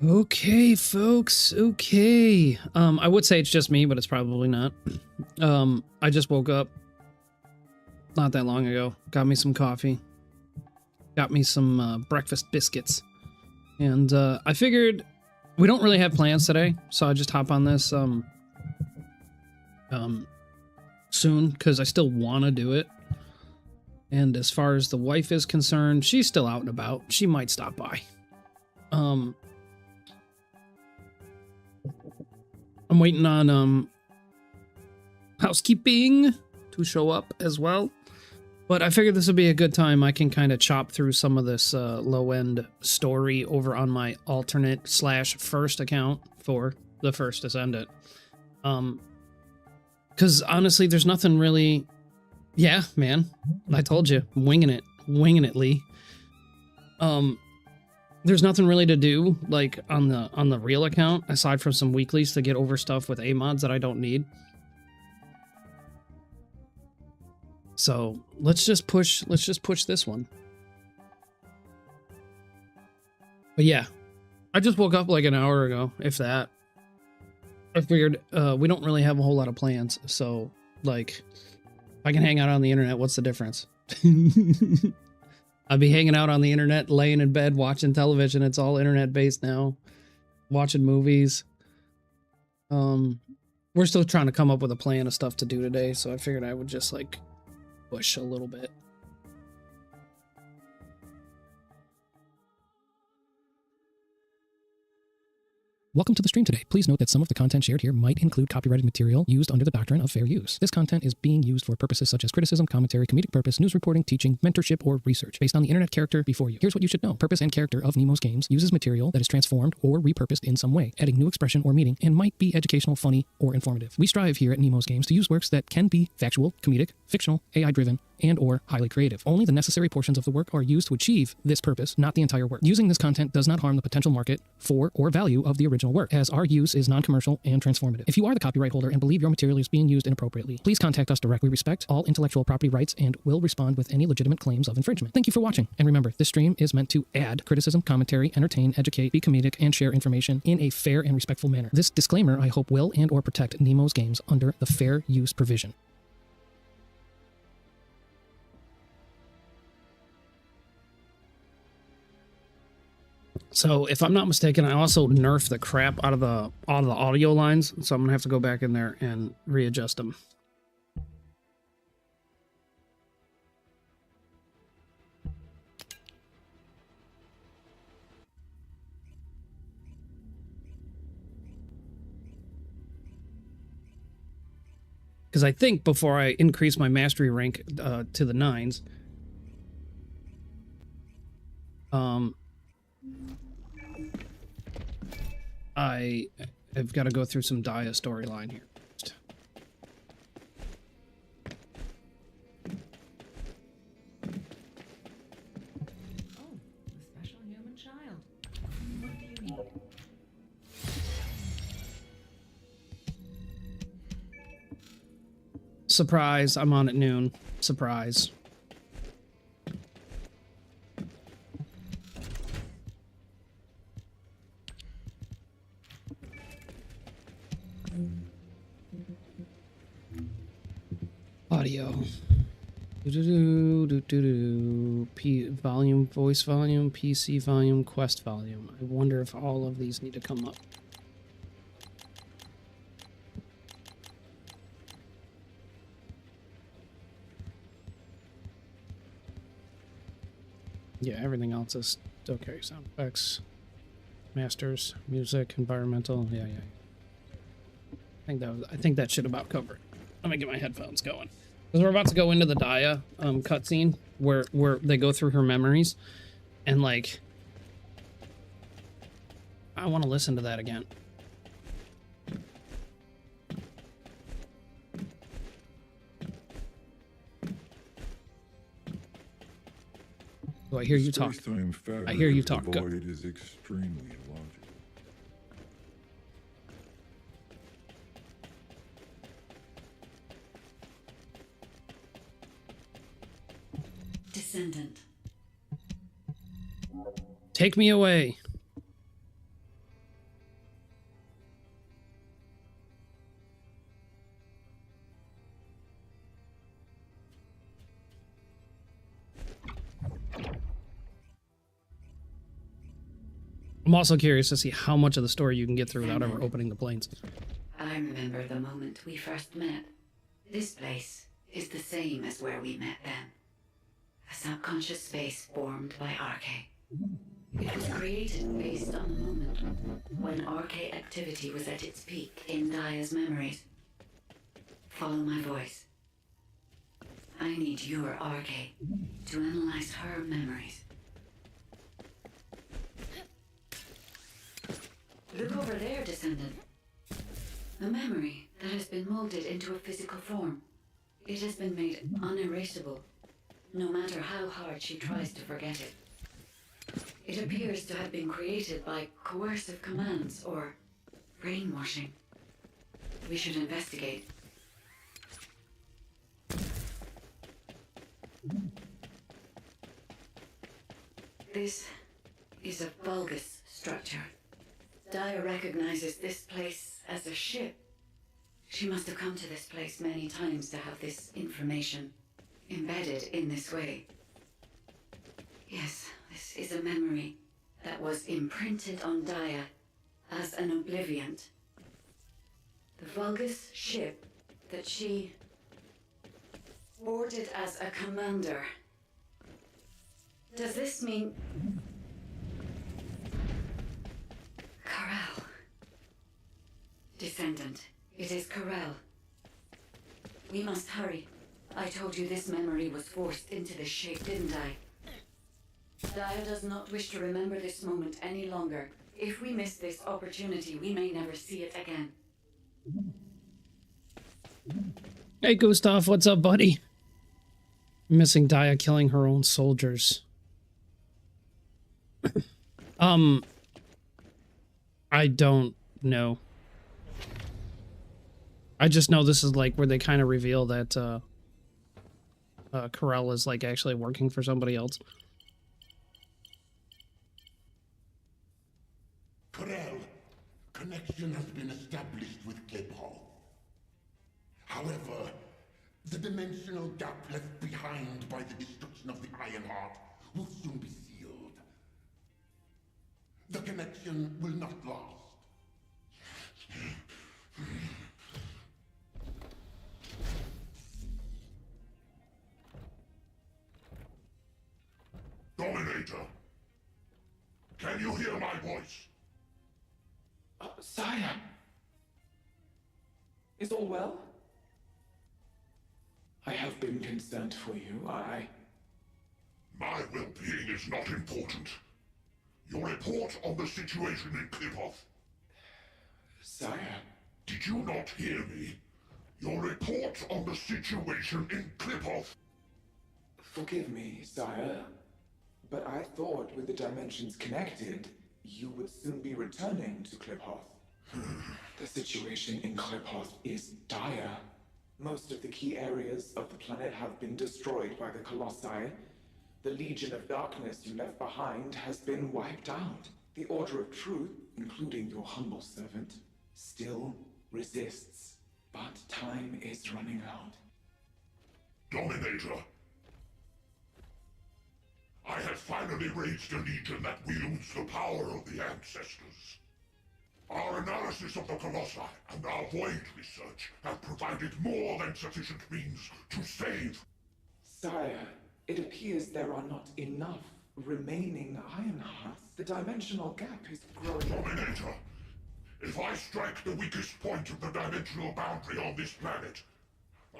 Okay, folks. Okay. I would say it's just me, but it's probably not. I just woke up not that long ago. Got me some coffee. Got me some breakfast biscuits. And I figured we don't really have plans today, so I just hop on this soon because I still want to do it. And as far as the wife is concerned, she's still out and about. She might stop by. I'm waiting on housekeeping to show up as well. But I figured this would be a good time. I can kind of chop through some of this low-end story over on my alternate / first account for the First Ascendant. Because honestly, there's nothing really... Yeah, man. I told you. Winging it. Winging it, Lee. There's nothing really to do, like, on the real account, aside from some weeklies to get over stuff with A-mods that I don't need. So let's just push this one. But yeah, I just woke up like an hour ago, if that. I figured we don't really have a whole lot of plans, so like if I can hang out on the internet, what's the difference? I'd be hanging out on the internet, laying in bed, watching television. It's all internet based now. Watching movies. We're still trying to come up with a plan of stuff to do today, so I figured I would just like push a little bit. Welcome to the stream today. Please note that some of the content shared here might include copyrighted material used under the doctrine of fair use. This content is being used for purposes such as criticism, commentary, comedic purpose, news reporting, teaching, mentorship, or research based on the internet character before you. Here's what you should know. Purpose and character of NeMo's games uses material that is transformed or repurposed in some way, adding new expression or meaning, and might be educational, funny, or informative. We strive here at NeMo's games to use works that can be factual, comedic, fictional, AI-driven, and or highly creative. Only the necessary portions of the work are used to achieve this purpose, not the entire work. Using this content does not harm the potential market for or value of the original work, as our use is non-commercial and transformative. If you are the copyright holder and believe your material is being used inappropriately, please contact us directly. We respect all intellectual property rights and will respond with any legitimate claims of infringement. Thank you for watching. And remember, this stream is meant to add criticism, commentary, entertain, educate, be comedic, and share information in a fair and respectful manner. This disclaimer, I hope, will and or protect NeMo's games under the fair use provision. So if I'm not mistaken, I also nerfed the crap out of all the audio lines, so I'm gonna have to go back in there and readjust them. Because I think before I increase my mastery rank to the 9s, I have got to go through some Dia storyline here. Oh, a special human child. What do you need? Surprise, I'm on at noon. Surprise. Audio. Volume, voice volume, PC volume, quest volume. I wonder if all of these need to come up. Yeah, everything else is okay. Sound effects, masters, music, environmental. Yeah. I think that should about cover it. Let me get my headphones going. Because we're about to go into the Dia cutscene where they go through her memories, and like I want to listen to that again. Oh, I hear you talk. I hear you talk. Go. Void is extremely illogical. Descendant. Take me away. I'm also curious to see how much of the story you can get through without ever opening the planes. I remember the moment we first met. This place is the same as where we met then. A subconscious space formed by RK. It was created based on a moment when RK activity was at its peak in Daya's memories. Follow my voice. I need your RK to analyze her memories. Look over there, descendant. A memory that has been molded into a physical form. It has been made unerasable, no matter how hard she tries to forget it. It appears to have been created by coercive commands or brainwashing. We should investigate. This is a bulbous structure. Daya recognizes this place as a ship. She must have come to this place many times to have this information embedded in this way. Yes, this is a memory that was imprinted on Daya as an obliviant. The Vulgus ship that she boarded as a commander. Does this mean... Corral. Descendant, it is Corral. We must hurry. I told you this memory was forced into this shape, didn't I? Daya does not wish to remember this moment any longer. If we miss this opportunity, we may never see it again. Hey, Gustav, what's up, buddy? Missing Daya killing her own soldiers. I don't know. I just know this is like where they kind of reveal that Corell is like actually working for somebody else. Corell, connection has been established with Cliphall. However, the dimensional gap left behind by the destruction of the Ironheart will soon be sealed. The connection will not last. Dominator, can you hear my voice? Sire, is all well? I have been concerned for you. My well-being is not important. Your report on the situation in Klipoth. Sire, Did you not hear me? Your report on the situation in Klipoth. forgive me, sire, but I thought with the dimensions connected, you would soon be returning to Kliphoth. The situation in Kliphoth is dire. Most of the key areas of the planet have been destroyed by the Colossi. The Legion of Darkness you left behind has been wiped out. The Order of Truth, including your humble servant, still resists. But time is running out. Dominator, I have finally raised a legion that wields the power of the ancestors. Our analysis of the Colossi and our void research have provided more than sufficient means to save. Sire, it appears there are not enough remaining Ironhearts. The dimensional gap is growing. Dominator, if I strike the weakest point of the dimensional boundary on this planet,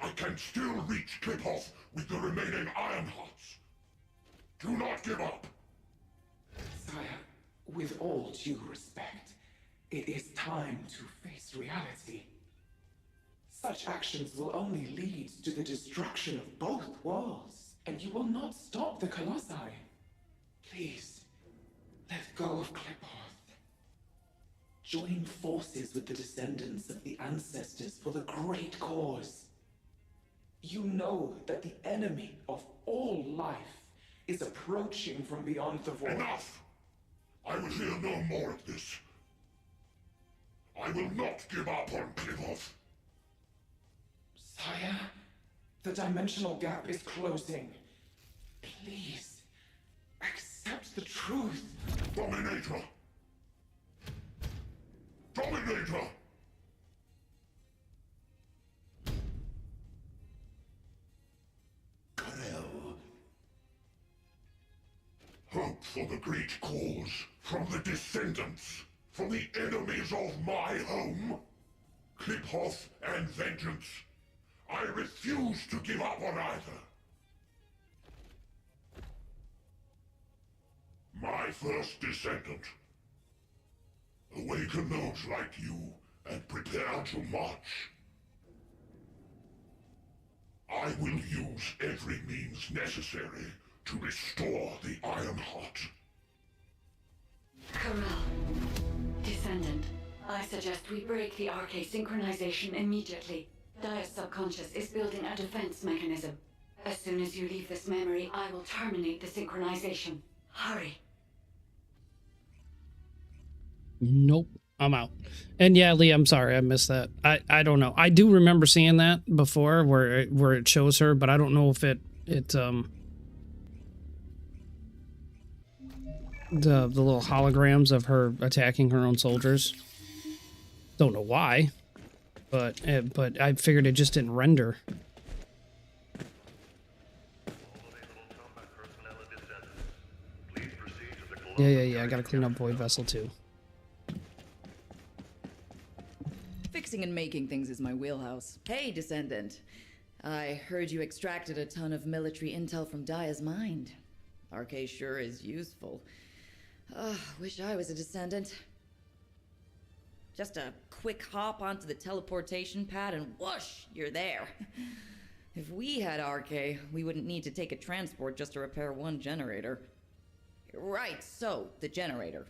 I can still reach Klipoth with the remaining Ironhearts. Do not give up. Sire, with all due respect, it is time to face reality. Such actions will only lead to the destruction of both worlds, and you will not stop the Colossi. Please, let go of Klipoth. Join forces with the descendants of the ancestors for the great cause. You know that the enemy of all life is approaching from beyond the void. Enough! I will hear no more of this. I will not give up on Klipoth. Sire, the dimensional gap is closing. Please, accept the truth. Dominator, Dominator! Karel. Hope for the great cause, from the descendants, from the enemies of my home. Kliphoth and vengeance. I refuse to give up on either. My first descendant. Awaken those like you and prepare to march. I will use every means necessary to restore the Iron Heart. Corral. Descendant, I suggest we break the RK synchronization immediately. Dia's subconscious is building a defense mechanism. As soon as you leave this memory, I will terminate the synchronization. Hurry. Nope, I'm out. And yeah, Lee, I'm sorry, I missed that. I don't know. I do remember seeing that before, where it shows her, but I don't know if the little holograms of her attacking her own soldiers. Don't know why, but I figured it just didn't render. Yeah. I gotta clean up Void Vessel too. Fixing and making things is my wheelhouse. Hey, Descendant. I heard you extracted a ton of military intel from Dia's mind. RK sure is useful. Wish I was a Descendant. Just a quick hop onto the teleportation pad and whoosh, you're there. If we had RK, we wouldn't need to take a transport just to repair one generator. Right, so, the generator.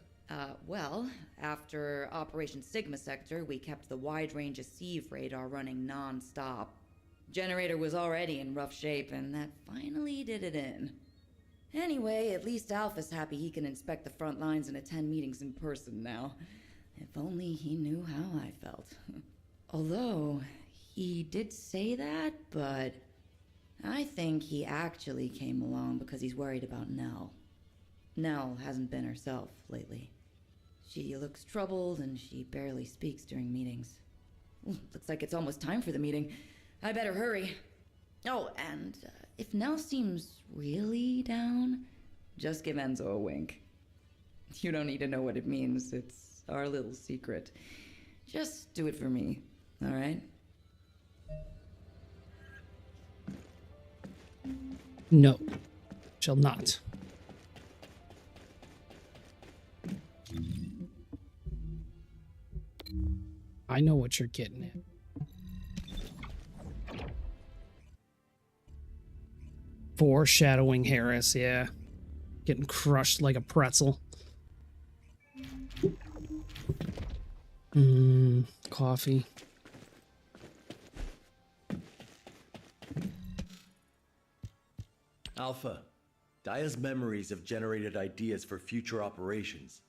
Well, after Operation Sigma Sector, we kept the wide-range Sieve radar running non-stop. Generator was already in rough shape, and that finally did it in. Anyway, at least Alpha's happy he can inspect the front lines and attend meetings in person now. If only he knew how I felt. Although, he did say that, but I think he actually came along because he's worried about Nell. Nell hasn't been herself lately. She looks troubled and she barely speaks during meetings. Looks like it's almost time for the meeting. I better hurry. Oh, and if Nell seems really down, just give Enzo a wink. You don't need to know what it means. It's our little secret. Just do it for me, all right? No, shall not. I know what you're getting at. Foreshadowing Harris, yeah. Getting crushed like a pretzel. Coffee. Alpha, Dia's memories have generated ideas for future operations.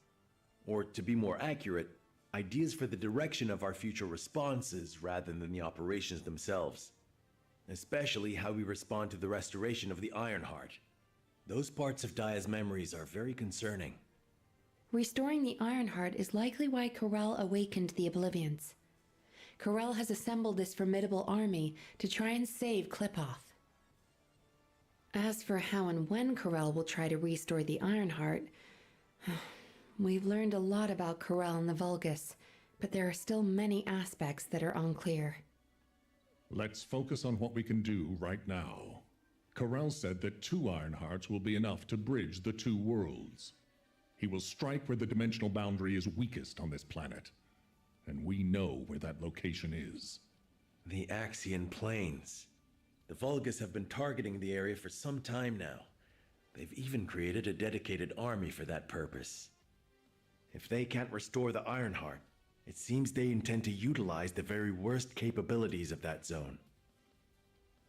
Or, to be more accurate, ideas for the direction of our future responses rather than the operations themselves. Especially how we respond to the restoration of the Iron Heart. Those parts of Dia's memories are very concerning. Restoring the Iron Heart is likely why Corel awakened the Oblivions. Corel has assembled this formidable army to try and save Kliphoth. As for how and when Corel will try to restore the Iron Heart, we've learned a lot about Corel and the Vulgus, but there are still many aspects that are unclear. Let's focus on what we can do right now. Corel said that 2 Iron Hearts will be enough to bridge the 2 worlds. He will strike where the dimensional boundary is weakest on this planet. And we know where that location is. The Axian Plains. The Vulgus have been targeting the area for some time now. They've even created a dedicated army for that purpose. If they can't restore the Iron Heart, it seems they intend to utilize the very worst capabilities of that zone.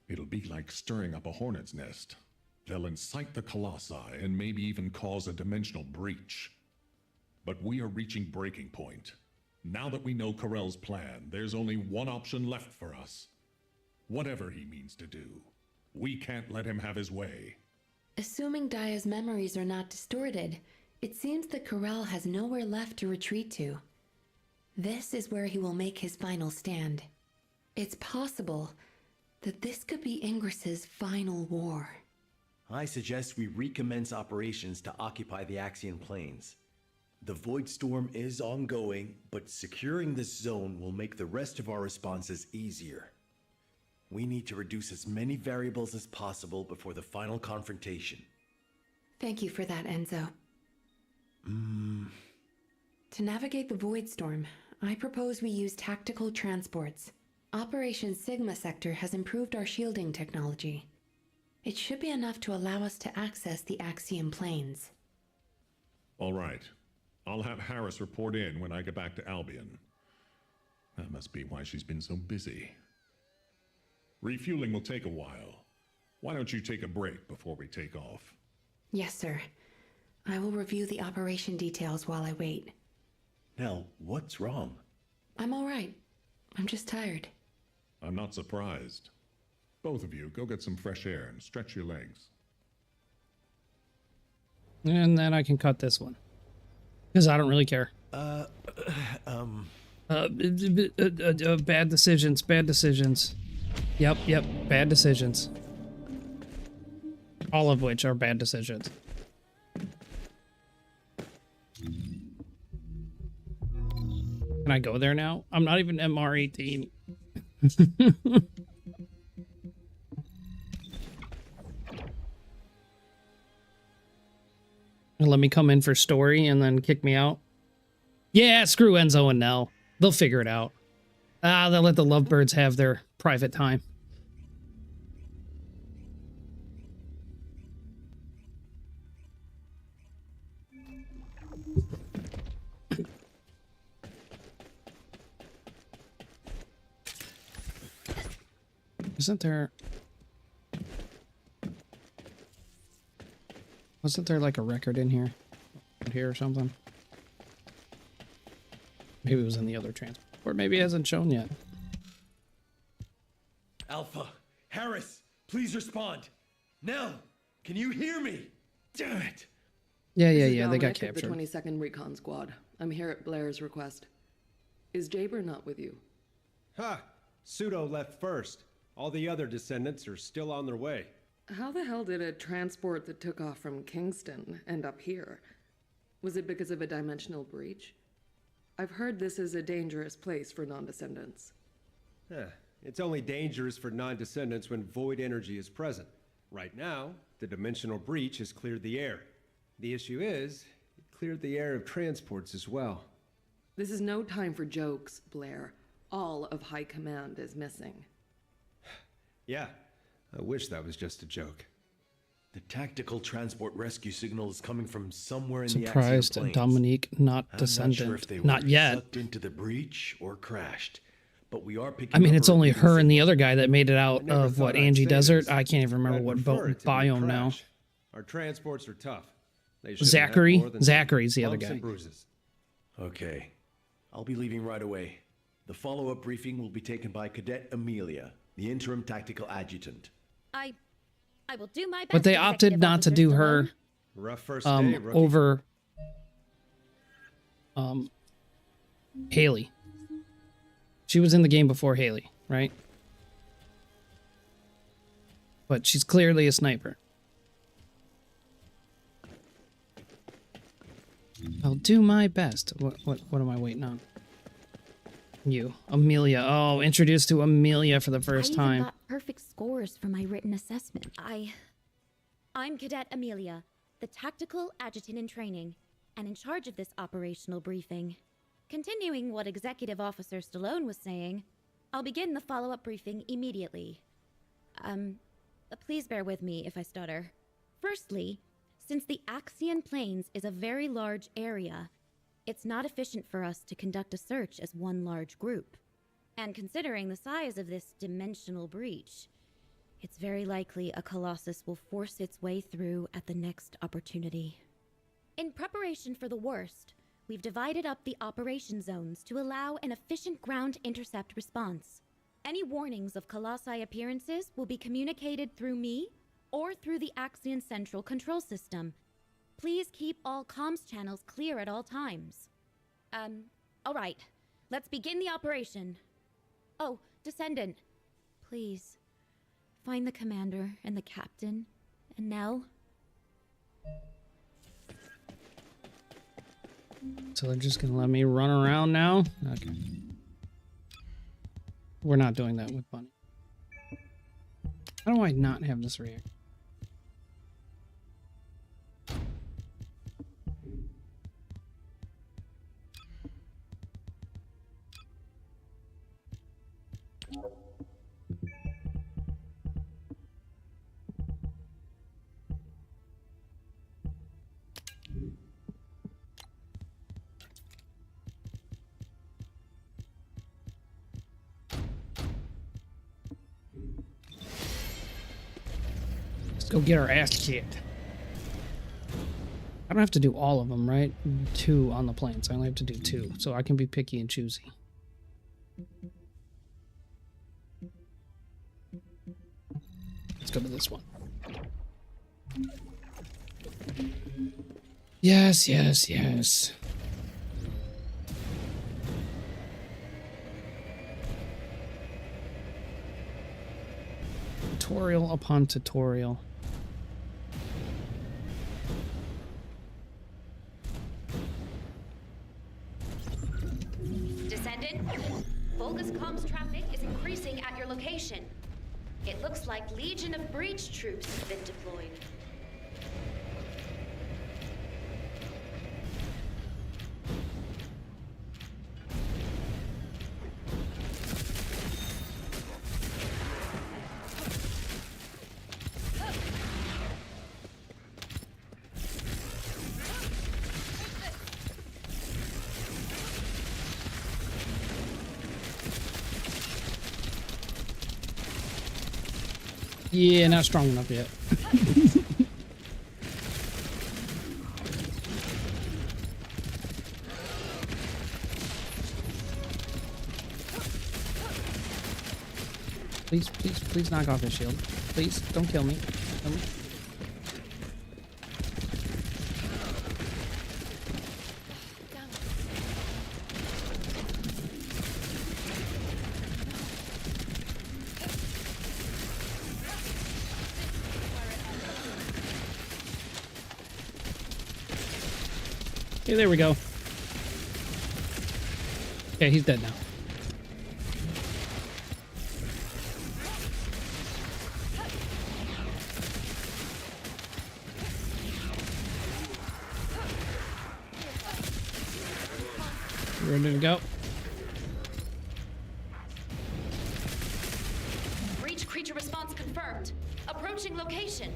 It'll be like stirring up a hornet's nest. They'll incite the Colossi and maybe even cause a dimensional breach. But we are reaching breaking point. Now that we know Corel's plan, there's only one option left for us. Whatever he means to do, we can't let him have his way. Assuming Dia's memories are not distorted, it seems that Corel has nowhere left to retreat to. This is where he will make his final stand. It's possible that this could be Ingress's final war. I suggest we recommence operations to occupy the Axian Plains. The Void Storm is ongoing, but securing this zone will make the rest of our responses easier. We need to reduce as many variables as possible before the final confrontation. Thank you for that, Enzo. To navigate the Void Storm, I propose we use tactical transports. Operation Sigma Sector has improved our shielding technology. It should be enough to allow us to access the Axian Plains. All right. I'll have Harris report in when I get back to Albion. That must be why she's been so busy. Refueling will take a while. Why don't you take a break before we take off? Yes, sir. I will review the operation details while I wait. Nell, what's wrong? I'm all right. I'm just tired. I'm not surprised. Both of you, go get some fresh air and stretch your legs. And then I can cut this one. Because I don't really care. Bad decisions, bad decisions. Yep, bad decisions. All of which are bad decisions. Can I go there now? I'm not even MR18. And let me come in for story and then kick me out. Yeah, screw Enzo and Nell. They'll figure it out. They'll let the lovebirds have their private time. Wasn't there like a record in here? Here or something? Maybe it was in the other transport. Or maybe it hasn't shown yet. Alpha, Harris, please respond. Nell, can you hear me? Damn it. Yeah, This is they got Dominic of captured. The 22nd Recon Squad. I'm here at Blair's request. Is Jaber not with you? Ha! Pseudo left first. All the other descendants are still on their way. How the hell did a transport that took off from Kingston end up here? Was it because of a dimensional breach? I've heard this is a dangerous place for non-descendants. It's only dangerous for non-descendants when void energy is present. Right now, the dimensional breach has cleared the air. The issue is, it cleared the air of transports as well. This is no time for jokes, Blair. All of High Command is missing. Yeah, I wish that was just a joke. The tactical transport rescue signal is coming from somewhere in the Axian Surprised Plains. Dominique not I'm descendant. not sure if they Not were yet. sucked into the breach or crashed, but we are picking I mean, up it's a only repeating her and the signal. other guy that made it out never of thought what, I'd Angie say Desert? this, I can't even remember I'd what prefer it to be biome now. crash. Our transports are tough. They shouldn't have Zachary? more than Zachary's the other bumps guy. and bruises. Okay, I'll be leaving right away. The follow-up briefing will be taken by Cadet Amelia, the interim tactical adjutant. I will do my best. But they opted Executive not to Officer do Stallone. her Rough first day, rookie. over Haley. She was in the game before Haley, right? But she's clearly a sniper. I'll do my best. What am I waiting on? You, Amelia. Oh, introduced to Amelia for the first I even time. got perfect scores for my written assessment. I'm Cadet Amelia, the tactical adjutant in training, and in charge of this operational briefing. Continuing what Executive Officer Stallone was saying, I'll begin the follow-up briefing immediately. Please bear with me if I stutter. Firstly, since the Axian Plains is a very large area, it's not efficient for us to conduct a search as one large group. And considering the size of this dimensional breach, it's very likely a Colossus will force its way through at the next opportunity. In preparation for the worst, we've divided up the operation zones to allow an efficient ground intercept response. Any warnings of Colossi appearances will be communicated through me or through the Axian Central Control System. Please keep all comms channels clear at all times. All right. Let's begin the operation. Oh, Descendant. Please, find the commander and the captain and Nell. So they're just gonna let me run around now? Okay. We're not doing that with Bunny. How do I not have this react? Let's go get our ass kicked. I don't have to do all of them, right? 2 on the planes. I only have to do 2, so I can be picky and choosy. Let's go to this one. Yes, yes, yes. Tutorial upon tutorial. Descendant, Volga's comms traffic is increasing at your location. It looks like Legion of Breach troops have been deployed. Yeah, not strong enough yet. Please, please, please knock off his shield. Please, don't kill me. Kill me. Okay, there we go. Okay, he's dead now. Ready to go. Breach creature response confirmed. Approaching location.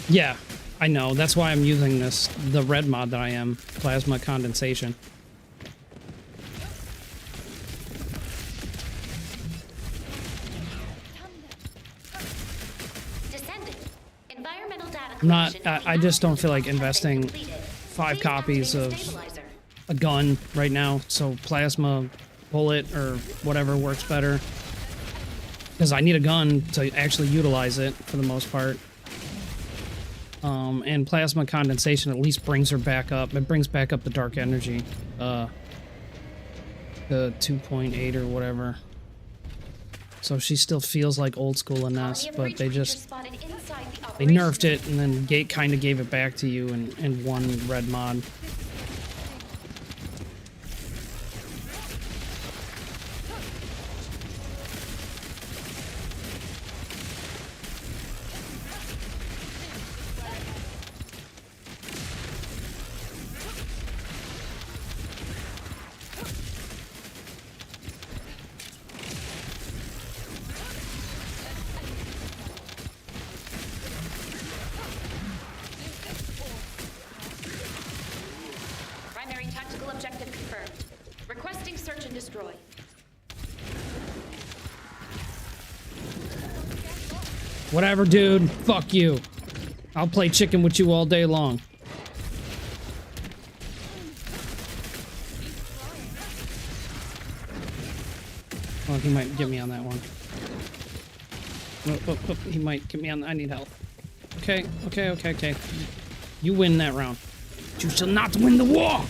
Yeah, I know. That's why I'm using the red mod that I am. Plasma condensation. Descendant. Environmental data I'm not, collection I just don't feel like has been investing completed. 5 Please copies activate of the stabilizer. a gun right now. So plasma, bullet, or whatever works better. Because I need a gun to actually utilize it for the most part. And plasma condensation at least brings her back up. It brings back up the dark energy. The 2.8 or whatever. So she still feels like old school Ines, but they just... They nerfed it and then kind of gave it back to you in one red mod. Primary tactical objective confirmed. Requesting search and destroy. Whatever, dude. Fuck you. I'll play chicken with you all day long. Well, he might get me on that one. Oh, he might get me on. I need help. Okay. You win that round. You shall not win the war!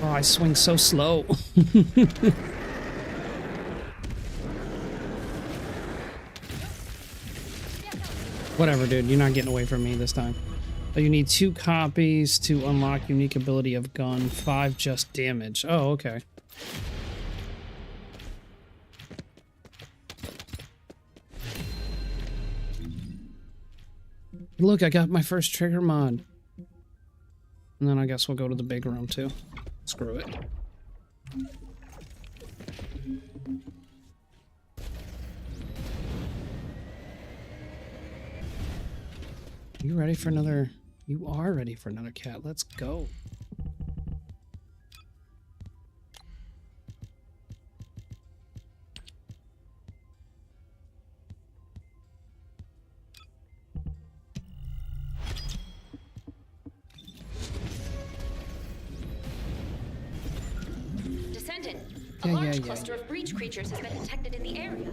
Oh, I swing so slow. Whatever, dude. You're not getting away from me this time. Oh, you need 2 copies to unlock unique ability of gun. 5 just damage. Oh, okay. Look, I got my first trigger mod. And then I guess we'll go to the big room too. Screw it. You ready for another? You are ready for another cat. Let's go. Descendant, a large cluster of breach creatures has been detected in the area.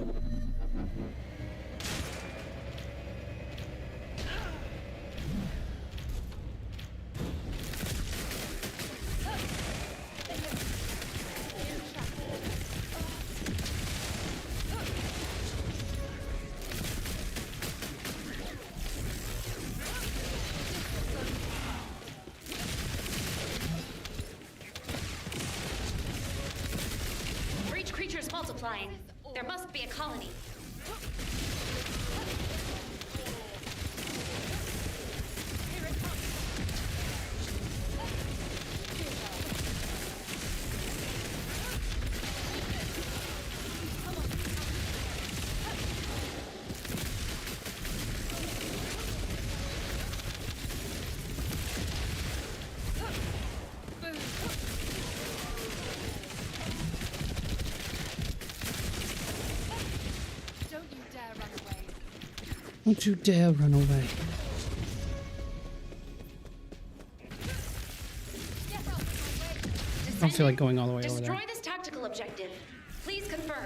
Breach creatures multiplying. There must be a colony. Don't you dare run away. I don't feel like going all the way over there. Destroy this tactical objective. Please confirm.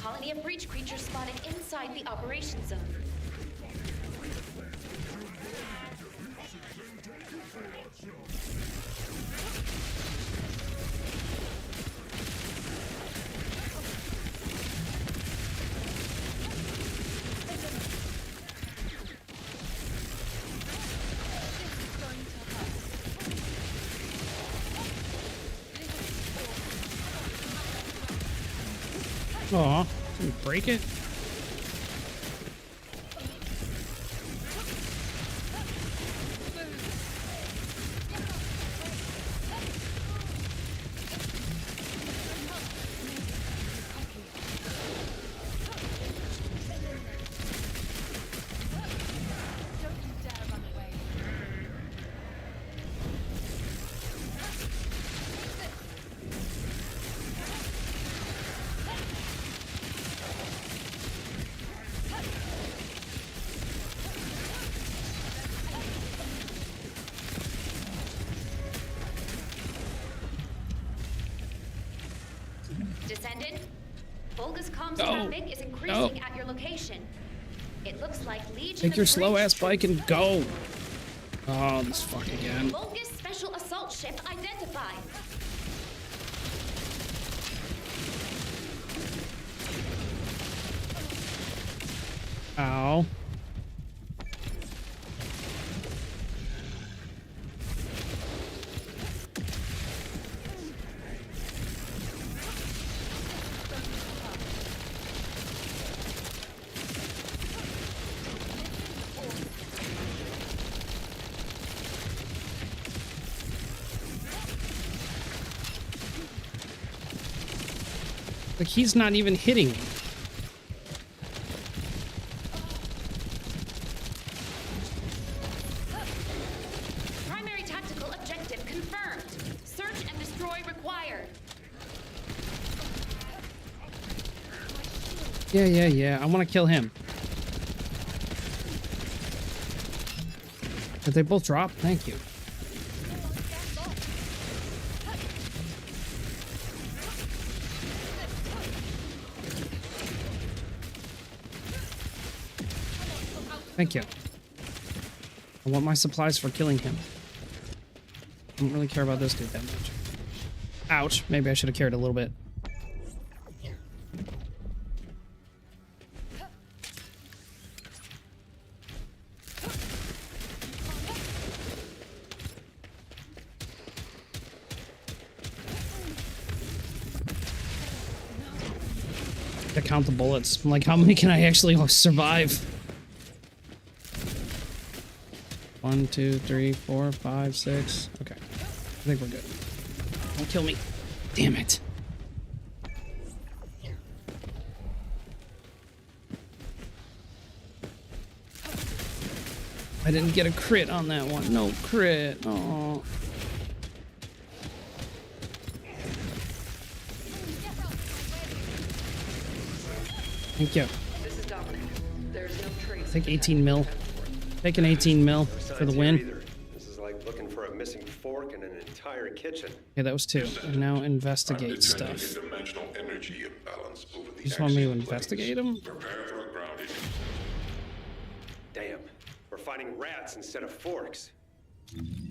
Colony of breach creatures spotted inside the operation zone. Aw, can we break it? Descendant, Vulgus comms traffic is increasing at your location. It looks like Legion Take your of slow breach ass bike and go. Oh, this fuck again. Vulgus special assault ship identified. Ow. Like, he's not even hitting me. Primary tactical objective confirmed. Search and destroy required. Yeah. I want to kill him. Did they both drop? Thank you. Thank you. I want my supplies for killing him. I don't really care about this dude that much. Ouch. Maybe I should have cared a little bit. I count the bullets. I'm like, how many can I actually survive? 1, 2, 3, 4, 5, 6. Okay. I think we're good. Don't kill me. Damn it. I didn't get a crit on that one. No crit. Oh. Thank you. This is Dominic. There's no trace. I think 18 mil. Taking 18 mil for the win. This is like looking for a missing fork in an entire kitchen. Yeah, that was 2. And now investigate stuff. You just want me to investigate them? Damn, we're finding rats instead of forks.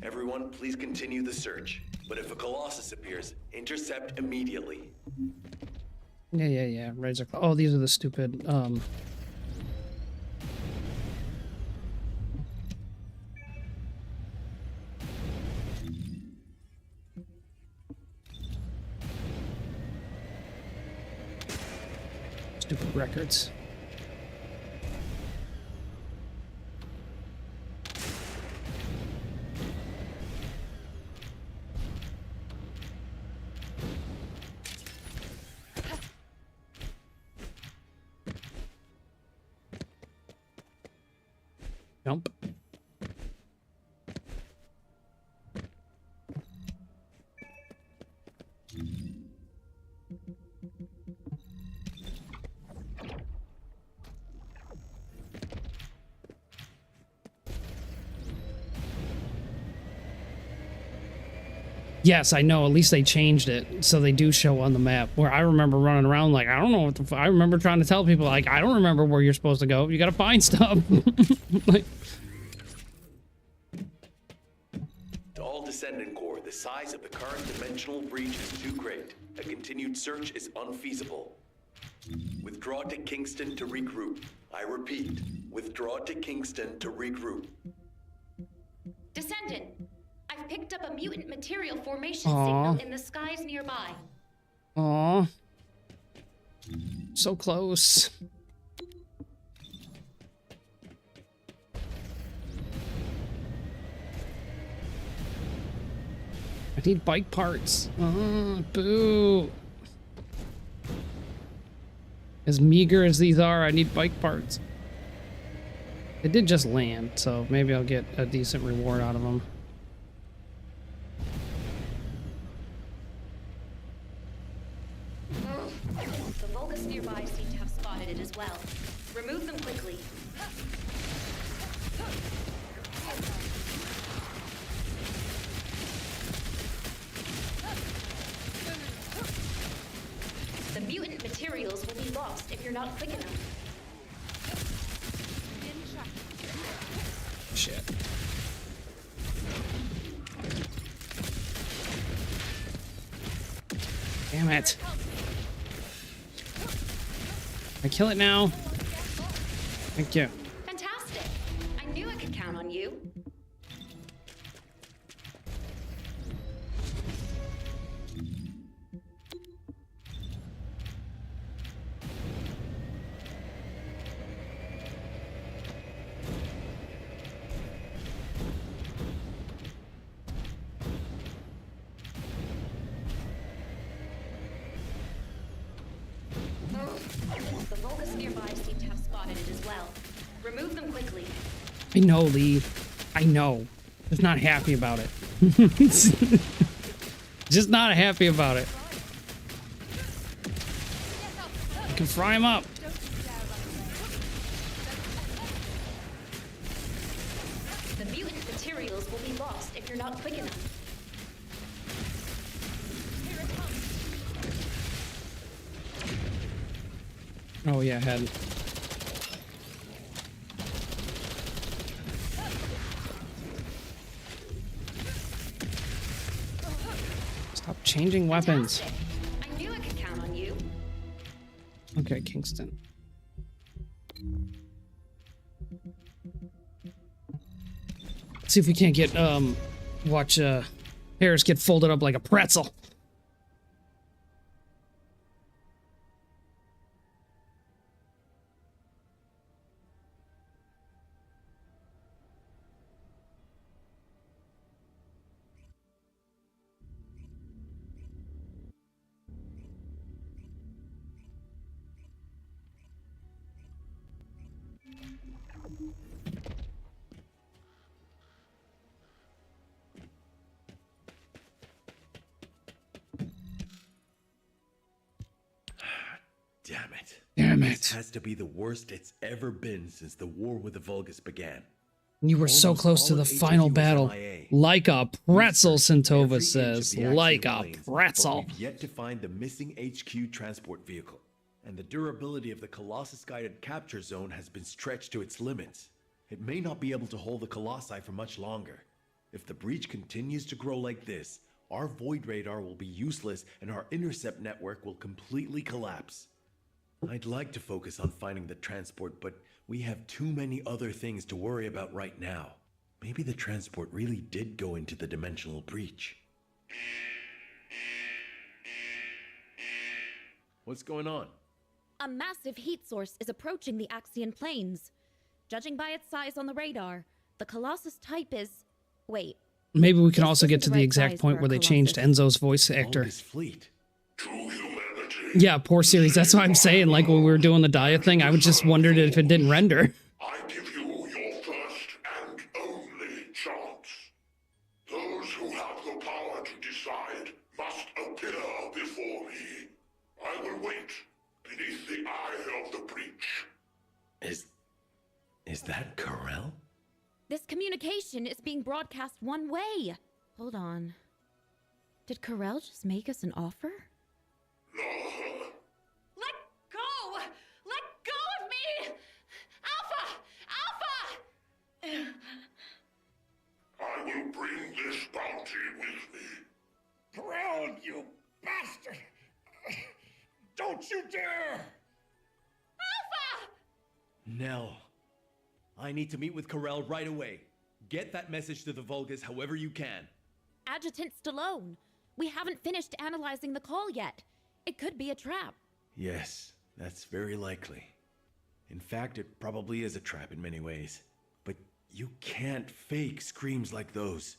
Everyone, please continue the search. But if a Colossus appears, intercept immediately. Yeah. Razor Claw. Oh, these are the stupid, stupid records. Jump. Yes, I know. At least they changed it, so they do show on the map. Where I remember running around like, I don't know what the I remember trying to tell people like, I don't remember where you're supposed to go. You gotta find stuff. Like, To all Descendant Corps, the size of the current dimensional breach is too great. A continued search is unfeasible. Withdraw to Kingston to regroup. I repeat, withdraw to Kingston to regroup. Descendant, I've picked up a mutant material formation Aw. signal in the skies nearby. aw, so close. I need bike parts. Boo. As meager as these are, I need bike parts. It did just land, so maybe I'll get a decent reward out of them. The Vulgus nearby seem to have spotted it as well. Remove them quickly. The mutant materials will be lost if you're not quick enough. Shit. Damn it. I kill it now. Thank you. Fantastic! I knew I could count on you. The Vulgus nearby seem to have spotted it as well. Remove them quickly. I know, Lee. I know. Just not happy about it. Just not happy about it. I can fry him up. The mutant materials will be lost if you're not quick enough. Here it comes. Oh yeah, head. Stop changing weapons. I knew I could count on you. Okay, Kingston. Let's see if we can't get watch Harris get folded up like a pretzel. Damn it. Damn it. This has to be the worst it's ever been since the war with the Vulgus began. You were so Almost close to all the of HQ final is battle. MIA. Like a pretzel, We've searched Santova every inch of says. the Like Axiom a plains, pretzel. but we've yet to find the missing HQ transport vehicle. And the durability of the Colossus-guided capture zone has been stretched to its limits. It may not be able to hold the Colossi for much longer. If the breach continues to grow like this, our void radar will be useless and our intercept network will completely collapse. I'd like to focus on finding the transport, but we have too many other things to worry about right now. Maybe the transport really did go into the dimensional breach. What's going on? A massive heat source is approaching the Axian plains. Judging by its size on the radar, the Colossus type is... Wait. Maybe we can This also get isn't to the the right exact size point for where a they changed Colossus. Enzo's voice actor. Vulgus fleet. Yeah, poor series. That's what I'm saying. Like when we were doing the Dia thing, I just wondered if it didn't render. I give you your first and only chance. Those who have the power to decide must appear before me. I will wait beneath the eye of the breach. Is that Corel? This communication is being broadcast one way. Hold on. Did Corel just make us an offer? Let go! Let go of me! Alpha! Alpha! I will bring this bounty with me. Corral, you bastard! Don't you dare! Alpha! Nell, I need to meet with Corel right away. Get that message to the Vulgus however you can. Adjutant Stallone. We haven't finished analyzing the call yet. It could be a trap. Yes, that's very likely. In fact, it probably is a trap in many ways. But you can't fake screams like those.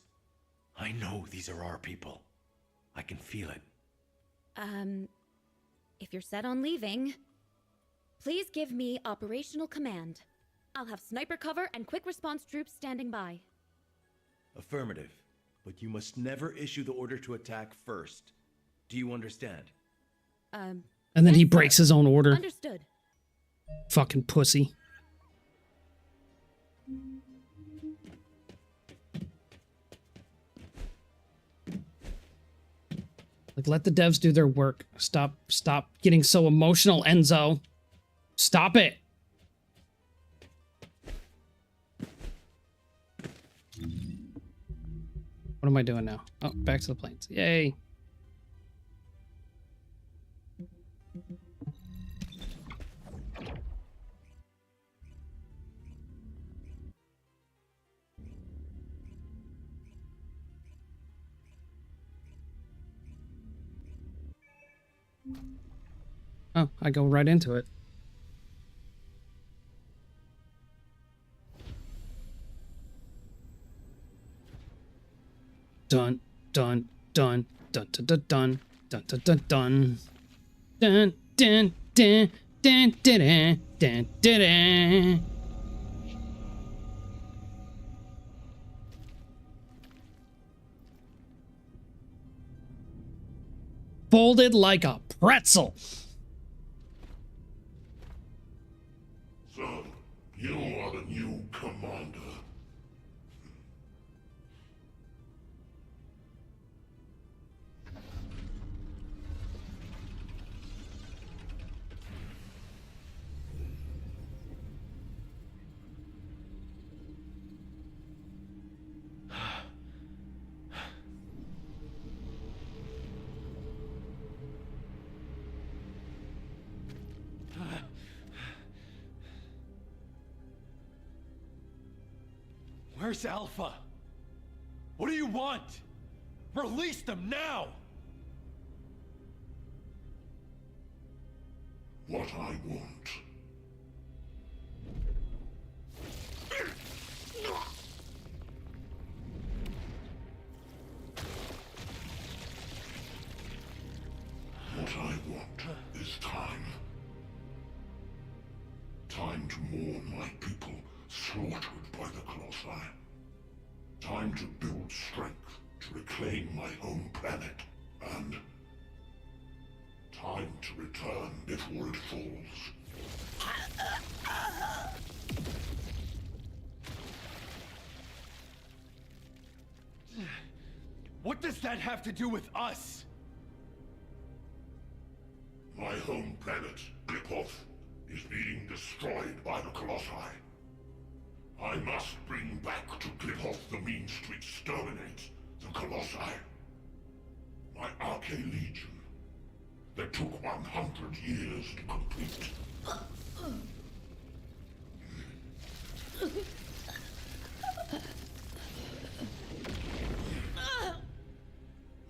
I know these are our people. I can feel it. If you're set on leaving, please give me operational command. I'll have sniper cover and quick response troops standing by. Affirmative. But you must never issue the order to attack first. Do you understand? And then he breaks his own order. Understood. Fucking pussy. Like, let the devs do their work. Stop getting so emotional, Enzo. Stop it. What am I doing now? Oh, back to the planes. Yay. Oh, I go right into it. Dun dun dun dun dun dun dun dun dun dun dun dun dun Dun, dun, dun, dun, dun, dun. Folded like a pretzel. So, you are the new commander. Where's Alpha? What do you want? Release them now! What I want. What I want is time. Time to mourn my people slaughtered by the Colossi. Time to build strength to reclaim my home planet. And time to return before it falls. What does that have to do with us? My home planet, Klipoth, is being destroyed by the Colossi. I must bring back to Klipoth the means to exterminate the Colossi. My Arche Legion, that took 100 years to complete.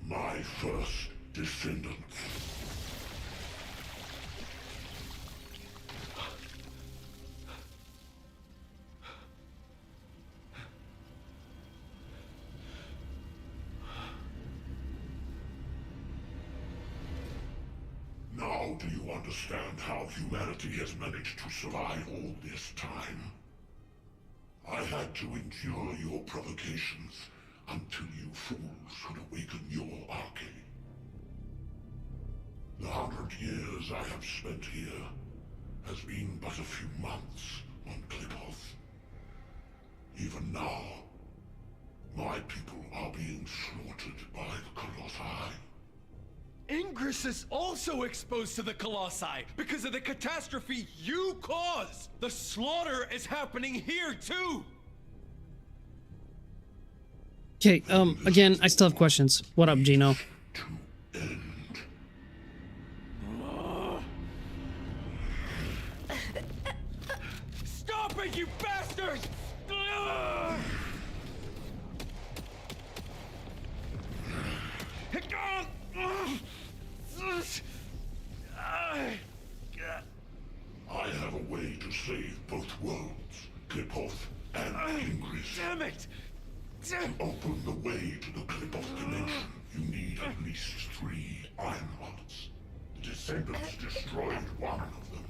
My first descendants. Now do you understand how humanity has managed to survive all this time? I had to endure your provocations until you fools could awaken your Arche. The 100 years I have spent here has been but a few months on Klipoth. Even now, my people are being slaughtered by the Colossi. Ingress is also exposed to the Colossi because of the catastrophe you caused! The slaughter is happening here too! Okay, again, I still have questions. What up, Gino? Stop it, you bastards! I have a way to save both worlds, Klipoth and Ingress. Damn it! To open the way to the Klipoth dimension, you need at least 3 Ironhearts. The Descendants destroyed one of them.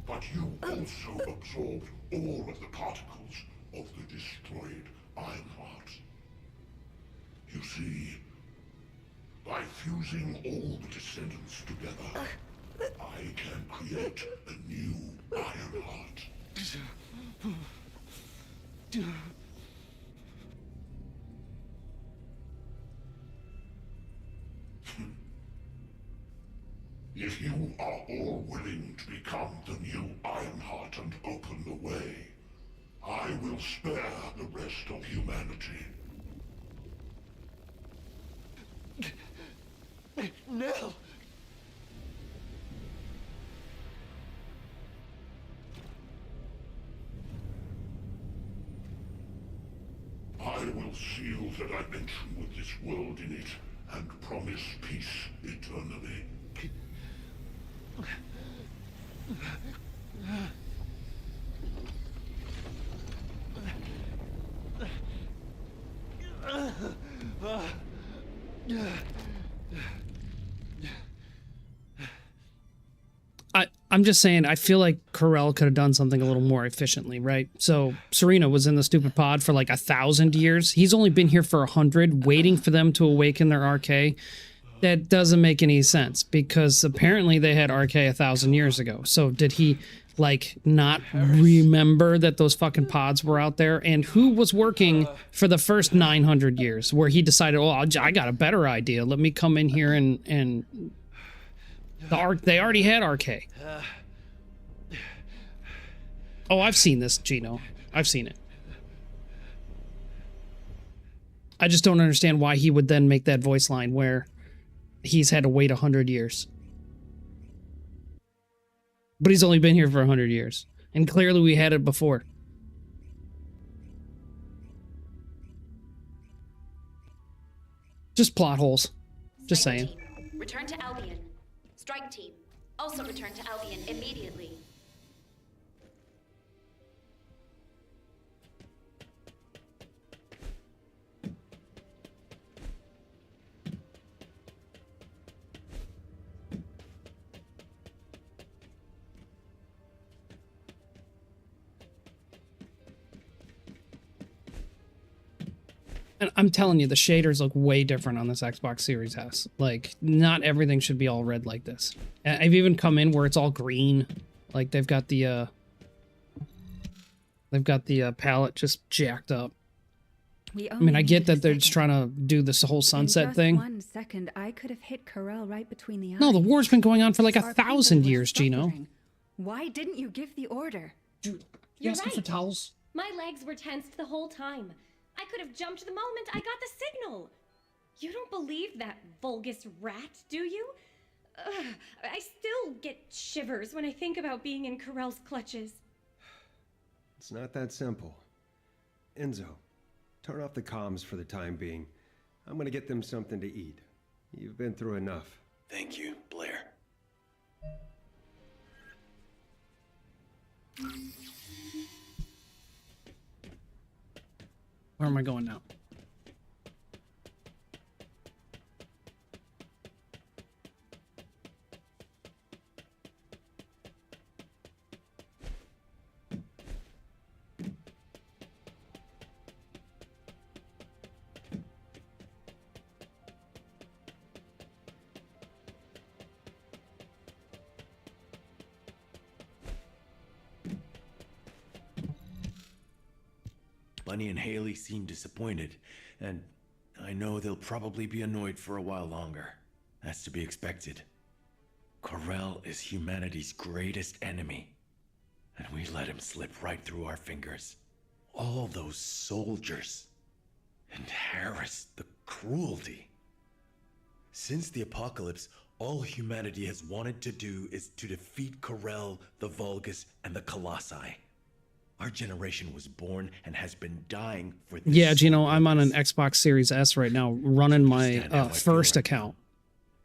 But you also absorbed all of the particles of the destroyed Ironheart. You see, by fusing all the Descendants together, I can create a new Ironheart. If you are all willing to become the new Ironheart and open the way, I will spare the rest of humanity. Nell! I will seal the dimension with this world in it and promise peace eternally. I'm just saying, I feel like Corell could have done something a little more efficiently, right? So Serena was in the stupid pod for like 1,000 years. He's only been here for 100, waiting for them to awaken their RK. That doesn't make any sense because apparently they had RK 1,000 years ago. So did he like not remember that those fucking pods were out there? And who was working for the first 900 years where he decided, oh, I got a better idea. Let me come in here and they already had RK. Oh, I've seen this, Gino. I've seen it. I just don't understand why he would then make that voice line where he's had to wait 100 years. But he's only been here for 100 years. And clearly we had it before. Just plot holes. Just saying. Return to Albion. Strike team, also return to Albion immediately. And I'm telling you, the shaders look way different on this Xbox Series S. Like, not everything should be all red like this. I've even come in where it's all green. Like, they've got the palette just jacked up. I mean, I get that they're just trying to do this whole sunset thing. 1 second, I could have hit Corell right between the eyes. No, the war's been going on for like 1,000 years, Gino. Why didn't you give the order? Dude, You're asking for right. towels? My legs were tensed the whole time. I could have jumped the moment I got the signal. You don't believe that Vulgus rat, do you? Ugh, I still get shivers when I think about being in Corell's clutches. It's not that simple. Enzo, turn off the comms for the time being. I'm gonna get them something to eat. You've been through enough. Thank you, Blair. Where am I going now? Bunny and Haley seem disappointed, and I know they'll probably be annoyed for a while longer. That's to be expected. Corell is humanity's greatest enemy, and we let him slip right through our fingers. All those soldiers. And Harris, the cruelty. Since the apocalypse, all humanity has wanted to do is to defeat Corell, the Vulgus, and the Colossi. Our generation was born and has been dying for this. Yeah, Gino, I'm on an Xbox Series S right now, running my first account.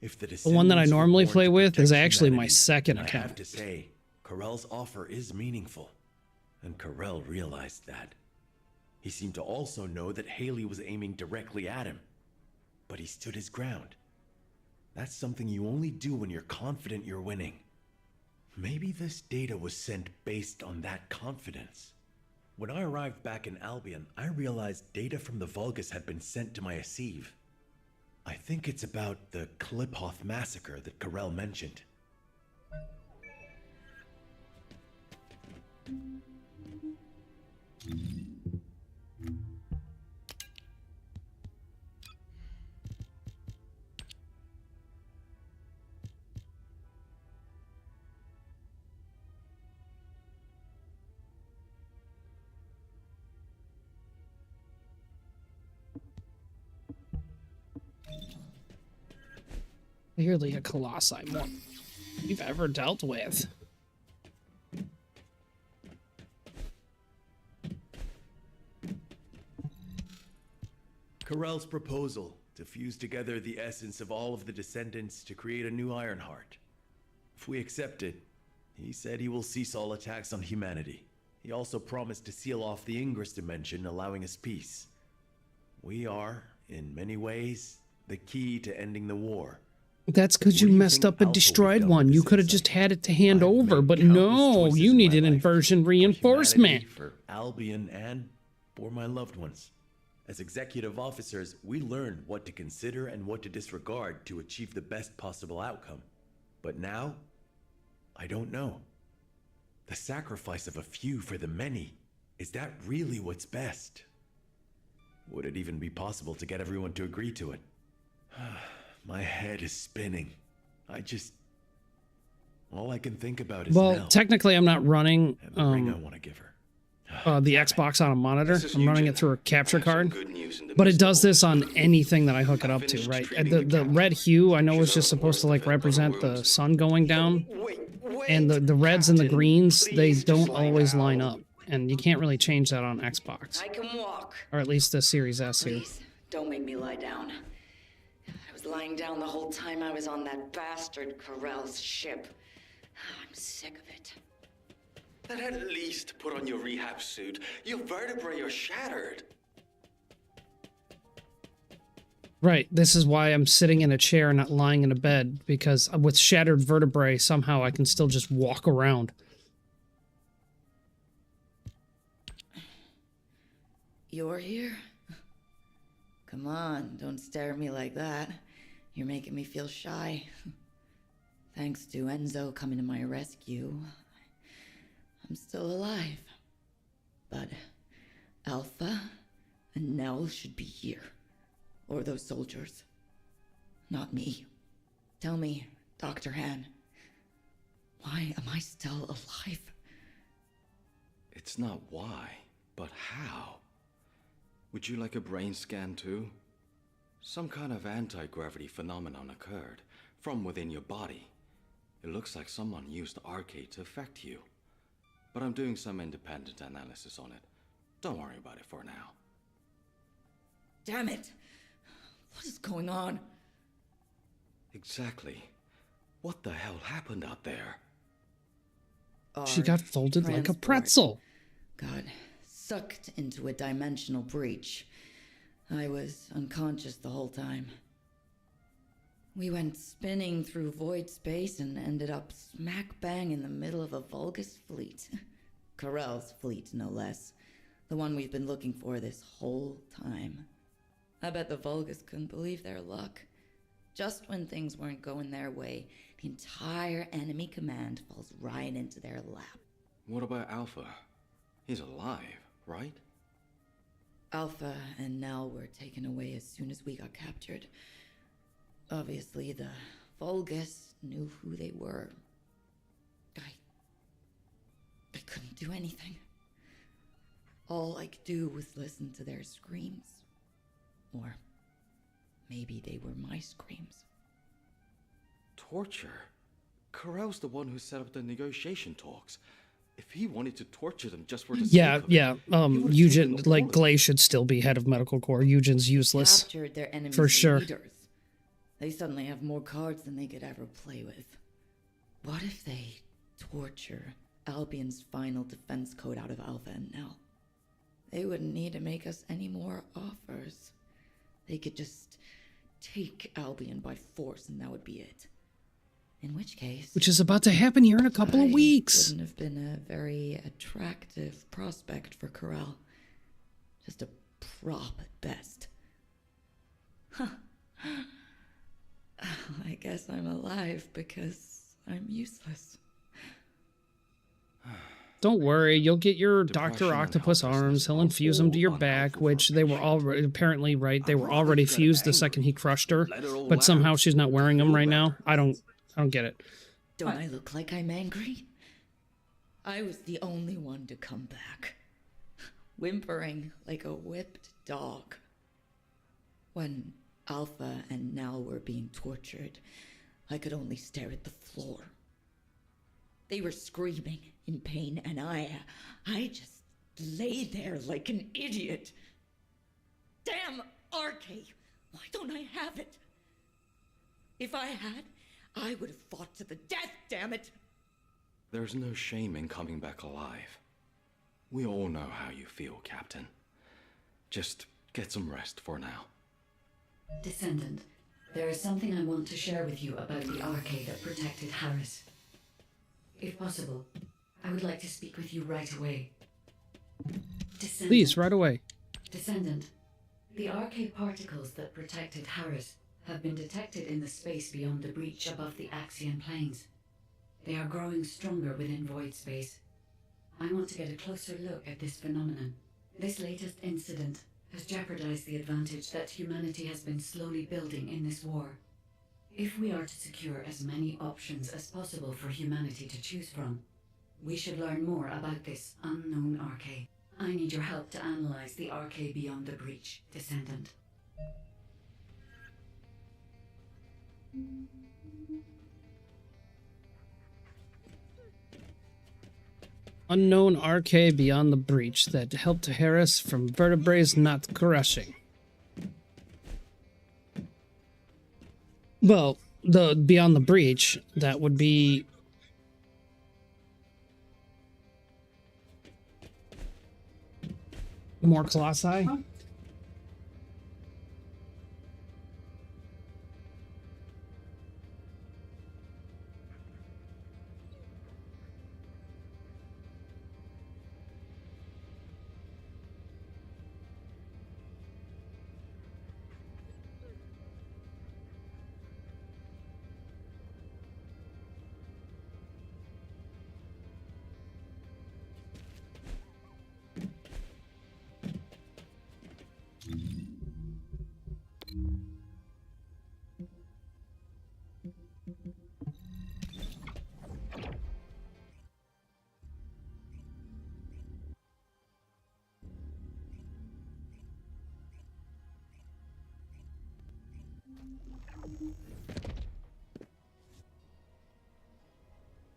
The one that I normally play with is actually my second I have account. to say, Corell's offer is meaningful, and Corell realized that. He seemed to also know that Haley was aiming directly at him, but he stood his ground. That's something you only do when you're confident you're winning. Maybe this data was sent based on that confidence. When I arrived back in Albion, I realized data from the Vulgus had been sent to my Asiv. I think it's about the Kliphoth massacre that Corell mentioned. Clearly a Colossi more you've ever dealt with. Corell's proposal to fuse together the essence of all of the descendants to create a new Ironheart. If we accept it, he said he will cease all attacks on humanity. He also promised to seal off the Ingress dimension, allowing us peace. We are, in many ways, the key to ending the war, That's because you messed up a destroyed one. You could have just had it to hand over, but no, you needed inversion reinforcement. For Albion and for my loved ones. As executive officers, we learn what to consider and what to disregard to achieve the best possible outcome. But now, I don't know. The sacrifice of a few for the many, is that really what's best? Would it even be possible to get everyone to agree to it? My head is spinning. All I can think about is well, Nell. technically I'm not running And the ring I want to give her. the Xbox on a monitor. I'm running it through a capture card. But it does this on anything that I hook it up to, right? The red hue I know is just supposed to like represent the sun going down. And the reds and the greens, they don't always line up. And you can't really change that on Xbox. I can walk. Or at least the Series S here. Please, don't make me lie down. I was lying down the whole time I was on that bastard Corell's ship. I'm sick of it. Then at least put on your rehab suit. Your vertebrae are shattered. Right, this is why I'm sitting in a chair, not lying in a bed, because with shattered vertebrae, somehow I can still just walk around. You're here? Come on, don't stare at me like that. You're making me feel shy. Thanks to Enzo coming to my rescue, I'm still alive. But Alpha and Nell should be here. Or those soldiers. Not me. Tell me, Dr. Han, why am I still alive? It's not why, but how. Would you like a brain scan too? Some kind of anti-gravity phenomenon occurred from within your body. It looks like someone used the arcade to affect you. But I'm doing some independent analysis on it. Don't worry about it for now. Damn it! What is going on? Exactly. What the hell happened out there? She got folded like a pretzel. Got sucked into a dimensional breach. I was unconscious the whole time. We went spinning through void space and ended up smack bang in the middle of a Vulgus fleet. Corell's fleet, no less. The one we've been looking for this whole time. I bet the Vulgus couldn't believe their luck. Just when things weren't going their way, the entire enemy command falls right into their lap. What about Alpha? He's alive, right? Alpha and Nell were taken away as soon as we got captured. Obviously, the Vulgus knew who they were. I couldn't do anything. All I could do was listen to their screams. Or maybe they were my screams. Torture? Corell's the one who set up the negotiation talks. If he wanted to torture them just for the sake of it, Eugen, like, Glay should still be head of Medical Corps. Eugen's useless. Captured their enemies for sure. Leaders. They suddenly have more cards than they could ever play with. What if they torture Albion's final defense code out of Alpha and Nell? They wouldn't need to make us any more offers. They could just take Albion by force and that would be it. In which case... Which is about to happen here in a couple of weeks. Wouldn't have been a very attractive prospect for Corell. Just a prop at best. Huh. I guess I'm alive because I'm useless. Don't worry, you'll get your Dr. Octopus arms. He'll infuse them to your back, which they were already, apparently, right, they were already fused the second he crushed her. But somehow she's not wearing them right now. I don't get it. Don't I look like I'm angry? I was the only one to come back. Whimpering like a whipped dog. When Alpha and Nell were being tortured, I could only stare at the floor. They were screaming in pain, and I just lay there like an idiot. Damn RK! Why don't I have it? If I had, I would have fought to the death, damn it! There's no shame in coming back alive. We all know how you feel, Captain. Just get some rest for now. Descendant, There is something I want to share with you about the arcade that protected Harris. If possible, I would like to speak with you right away. Descendant. Please, right away. Descendant, the arcade particles that protected Harris have been detected in the space beyond the breach above the Axian planes. They are growing stronger within void space. I want to get a closer look at this phenomenon. This latest incident has jeopardized the advantage that humanity has been slowly building in this war. If we are to secure as many options as possible for humanity to choose from, we should learn more about this unknown arcade. I need your help to analyze the arcade beyond the breach, Descendant. Unknown arcade beyond the breach that helped Harris from vertebrae not crushing. Well, the beyond the breach, that would be more colossi.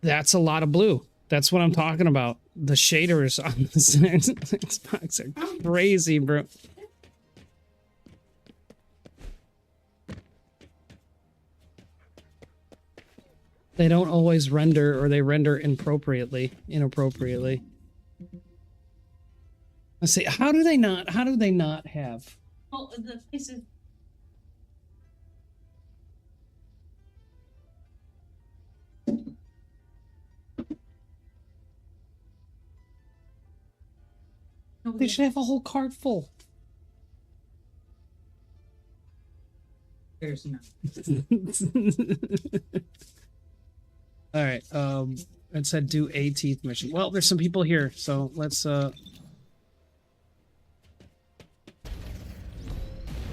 That's a lot of blue. That's what I'm talking about. The shaders on this Xbox are crazy, bro. They don't always render, or they render inappropriately. Let's see. How do they not have? Well, the place is. They should have a whole cart full. There's none. All right. It said do a teeth mission. Well, there's some people here, so let's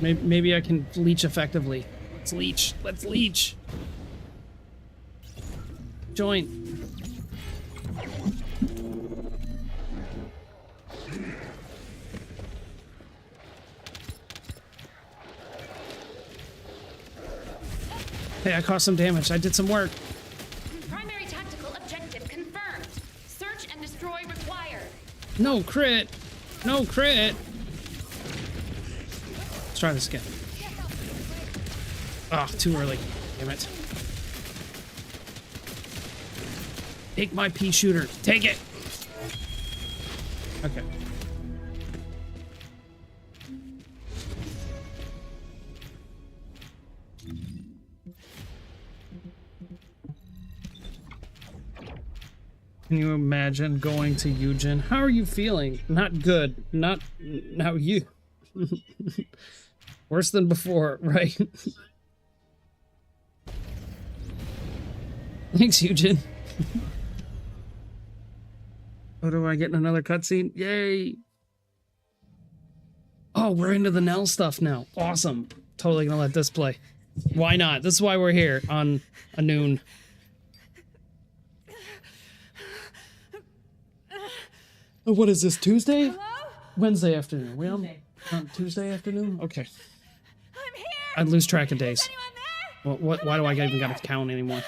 maybe I can leech effectively. Let's leech. Let's leech. Join. Hey, I caused some damage. I did some work. Primary tactical objective confirmed. Search and destroy required. No crit. No crit. Let's try this again. Ah, too early. Damn it. Take my pea shooter. Take it. Okay. Can you imagine going to Eugen? How are you feeling? Not good. Not now you. Worse than before, right? Thanks, Eugen. Oh, do I get another cutscene? Yay! Oh, we're into the Nell stuff now. Awesome. Totally gonna let this play. Why not? This is why we're here on a noon. What is this, Tuesday? Hello? Wednesday afternoon. We on Tuesday afternoon? Okay. I'm here. I'd lose track of days. Well, why do I even gotta count anymore?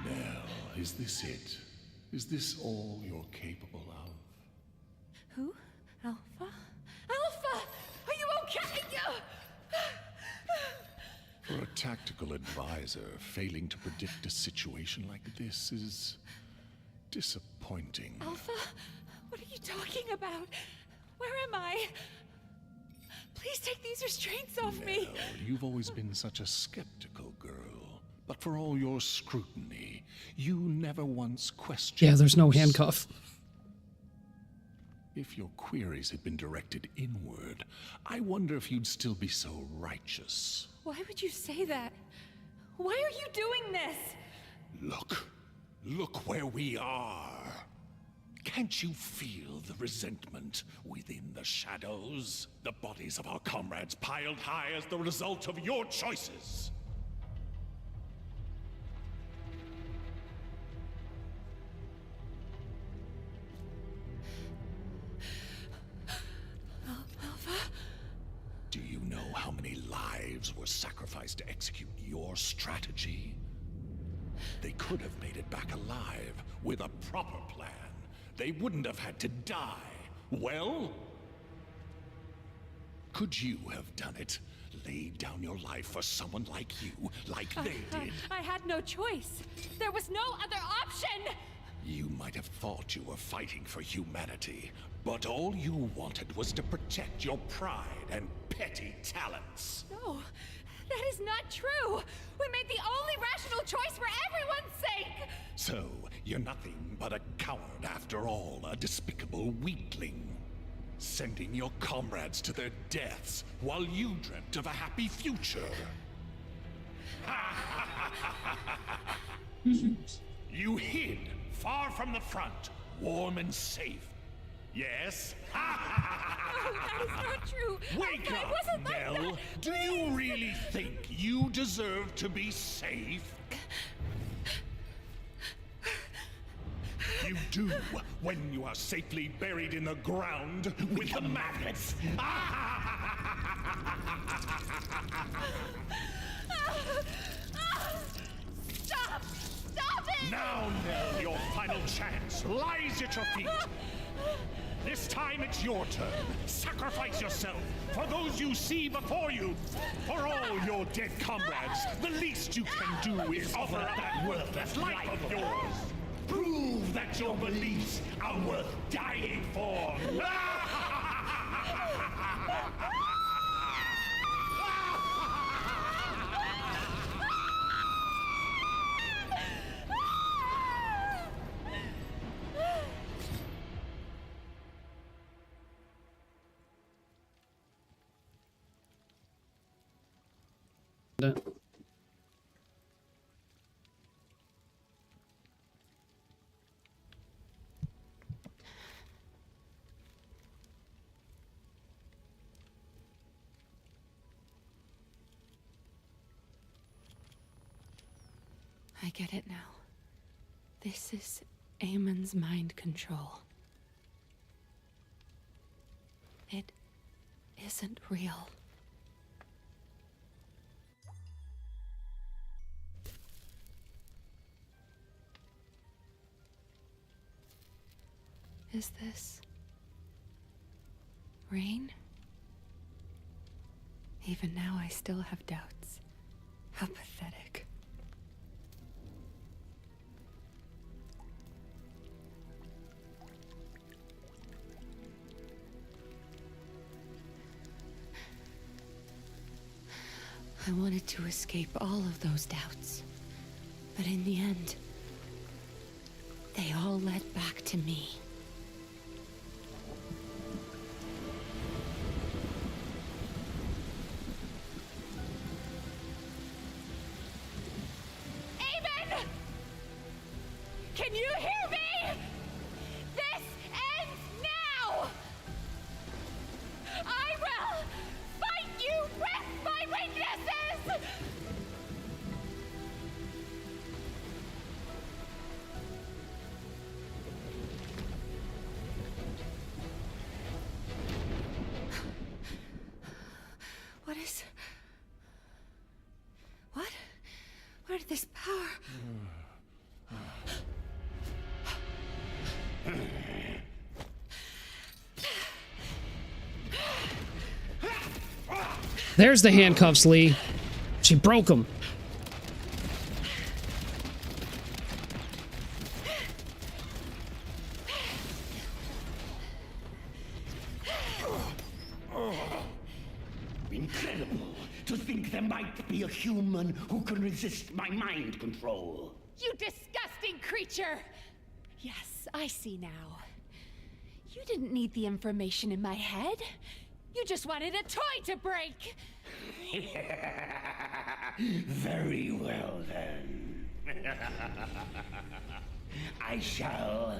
Nell, is this it? Is this all you're capable of? Who? Alpha? Alpha! Are you okay? For a tactical advisor, failing to predict a situation like this is disappointing. Alpha? What are you talking about? Where am I? Please take these restraints off me. Well, you've always been such a skeptical girl. But for all your scrutiny, you never once questioned. Yeah, there's no handcuff. If your queries had been directed inward, I wonder if you'd still be so righteous. Why would you say that? Why are you doing this? Look where we are. Can't you feel the resentment within the shadows? The bodies of our comrades piled high as the result of your choices. Do you know how many lives were sacrificed to execute your strategy? They could have made it back alive with a proper plan. They wouldn't have had to die. Well, could you have done it? Laid down your life for someone like you, like they did? I had no choice. There was no other option! You might have thought you were fighting for humanity, but all you wanted was to protect your pride and petty talents. No, that is not true. We made the only rational choice for everyone's sake. So, you're nothing but a coward after all, a despicable weakling. Sending your comrades to their deaths while you dreamt of a happy future. You hid far from the front, warm and safe. Yes? No, that is not true. Wake Alpha, up, it wasn't like Nell. that. Do you really think you deserve to be safe? You do when you are safely buried in the ground with the maggots. Stop! Stop it! Now, Nell, your final chance lies at your feet. This time it's your turn. Sacrifice yourself for those you see before you. For all your dead comrades, the least you can do is offer up that worthless life of yours. Prove that your beliefs are worth dying for. I get it now. This is Amon's mind control. It isn't real. Is this rain? Even now, I still have doubts. How pathetic. I wanted to escape all of those doubts. But in the end, they all led back to me. Amen! Can you hear me? This ends now! I will fight you with my weaknesses! What is... What? Where did this power... There's the handcuffs, Lee. She broke them. might be a human who can resist my mind control. You disgusting creature! Yes, I see now. You didn't need the information in my head. You just wanted a toy to break! Very well, then. I shall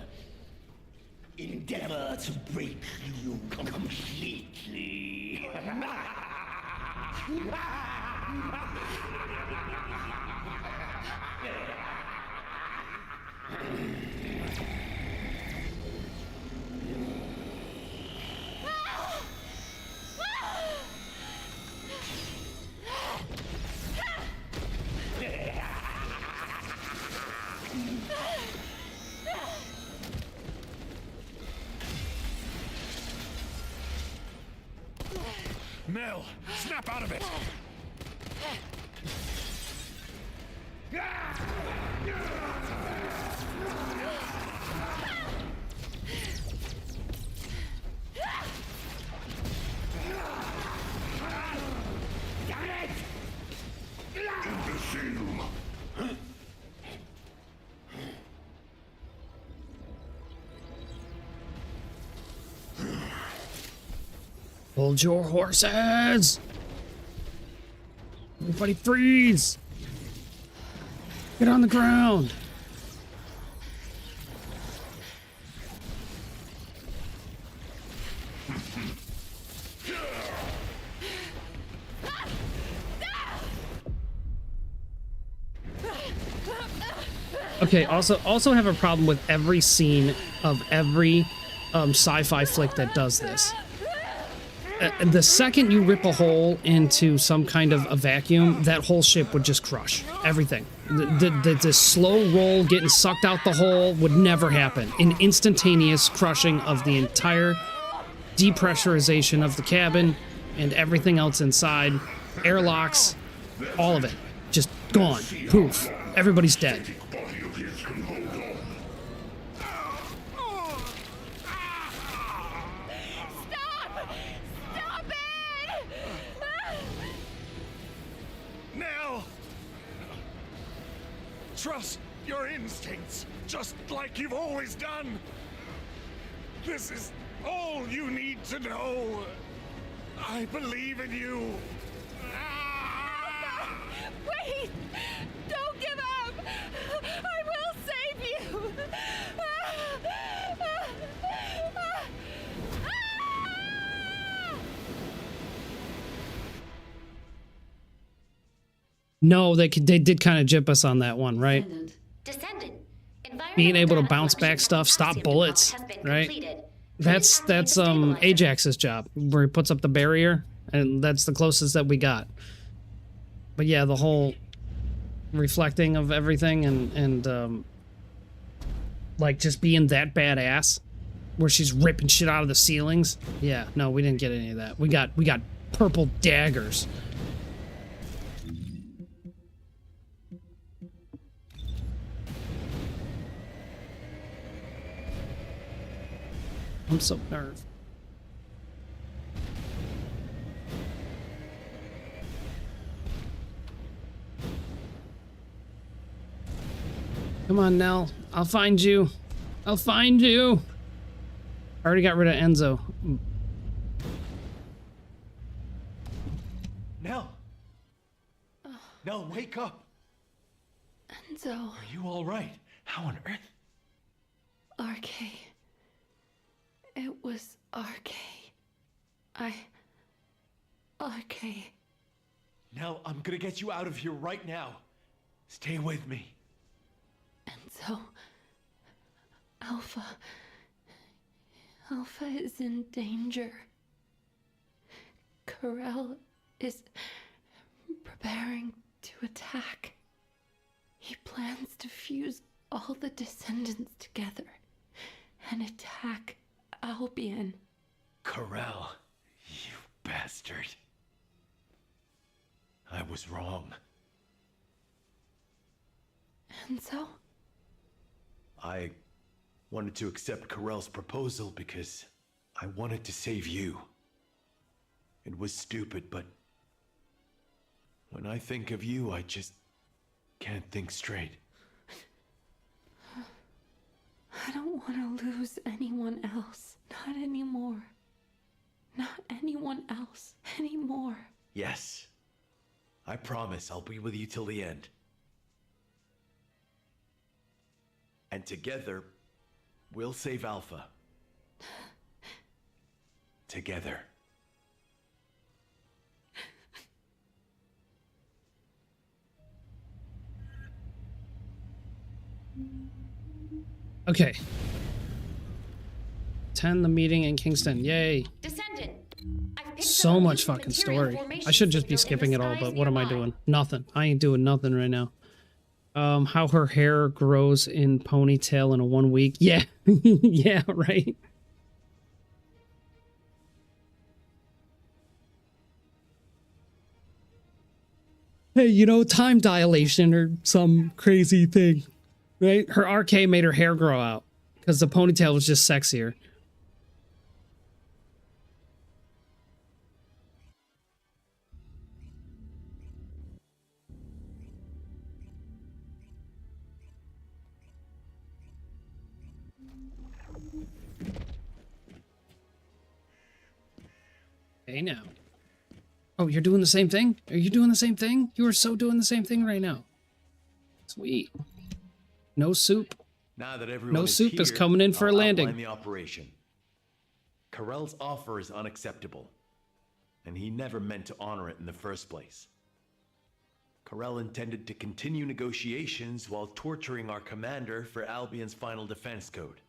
endeavor to break you completely. Nell, snap out of it! Imbecile! Hold your horses! Everybody freeze! Get on the ground! Okay, also have a problem with every scene of every sci-fi flick that does this. The second you rip a hole into some kind of a vacuum, that whole ship would just crush. Everything. The slow roll getting sucked out the hole would never happen. An instantaneous crushing of the entire depressurization of the cabin and everything else inside. Airlocks, all of it. Just gone. Poof. Everybody's dead. Trust your instincts, just like you've always done. This is all you need to know. I believe in you. Wait! Don't give up! I will save you! No, they did kind of jip us on that one, right? Descendant. Being able to bounce back stuff, stop bullets, right? That's Ajax's job, where he puts up the barrier, and that's the closest that we got. But yeah, the whole reflecting of everything and like just being that badass, where she's ripping shit out of the ceilings. Yeah, no, we didn't get any of that. We got purple daggers. I'm so nervous. Come on, Nell. I'll find you. I'll find you. I already got rid of Enzo. Nell! Nell, wake up! Enzo. Are you all right? How on earth? RK. It was RK. RK. Nell, I'm gonna get you out of here right now. Stay with me. Enzo. Alpha is in danger. Corel is preparing to attack. He plans to fuse all the descendants together and attack Albion. Corel, you bastard. I was wrong. Enzo? I wanted to accept Corel's proposal because I wanted to save you. It was stupid, but When I think of you, I just can't think straight. I don't want to lose anyone else. Not anymore. Not anyone else anymore. Yes. I promise I'll be with you till the end. And together, we'll save Alpha. Together. Okay. Attend the meeting in Kingston. Yay. Descendant, So much fucking story. I should just be skipping it all, but what am I doing? Nothing. I ain't doing nothing right now. How her hair grows in ponytail in a 1 week. Yeah. Yeah, right. Hey, you know, time dilation or some crazy thing, right? Her RK made her hair grow out because the ponytail was just sexier. Hey now. Oh, you're doing the same thing? Are you doing the same thing? You are so doing the same thing right now. Sweet. No soup. Now that everyone No is soup here, is coming in for a I'll landing. outline the operation. Carell's offer is unacceptable, and he never meant to honor it in the first place. Carell intended to continue negotiations while torturing our commander for Albion's final defense code.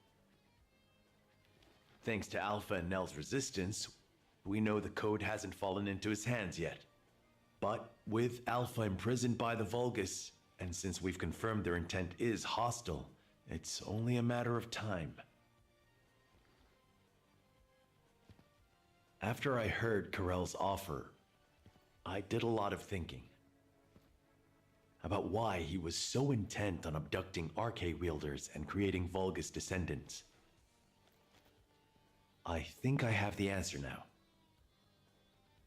Thanks to Alpha and Nell's resistance, we know the code hasn't fallen into his hands yet. But with Alpha imprisoned by the Vulgus, and since we've confirmed their intent is hostile, it's only a matter of time. After I heard Carell's offer, I did a lot of thinking about why he was so intent on abducting RK wielders and creating Vulgus descendants. I think I have the answer now.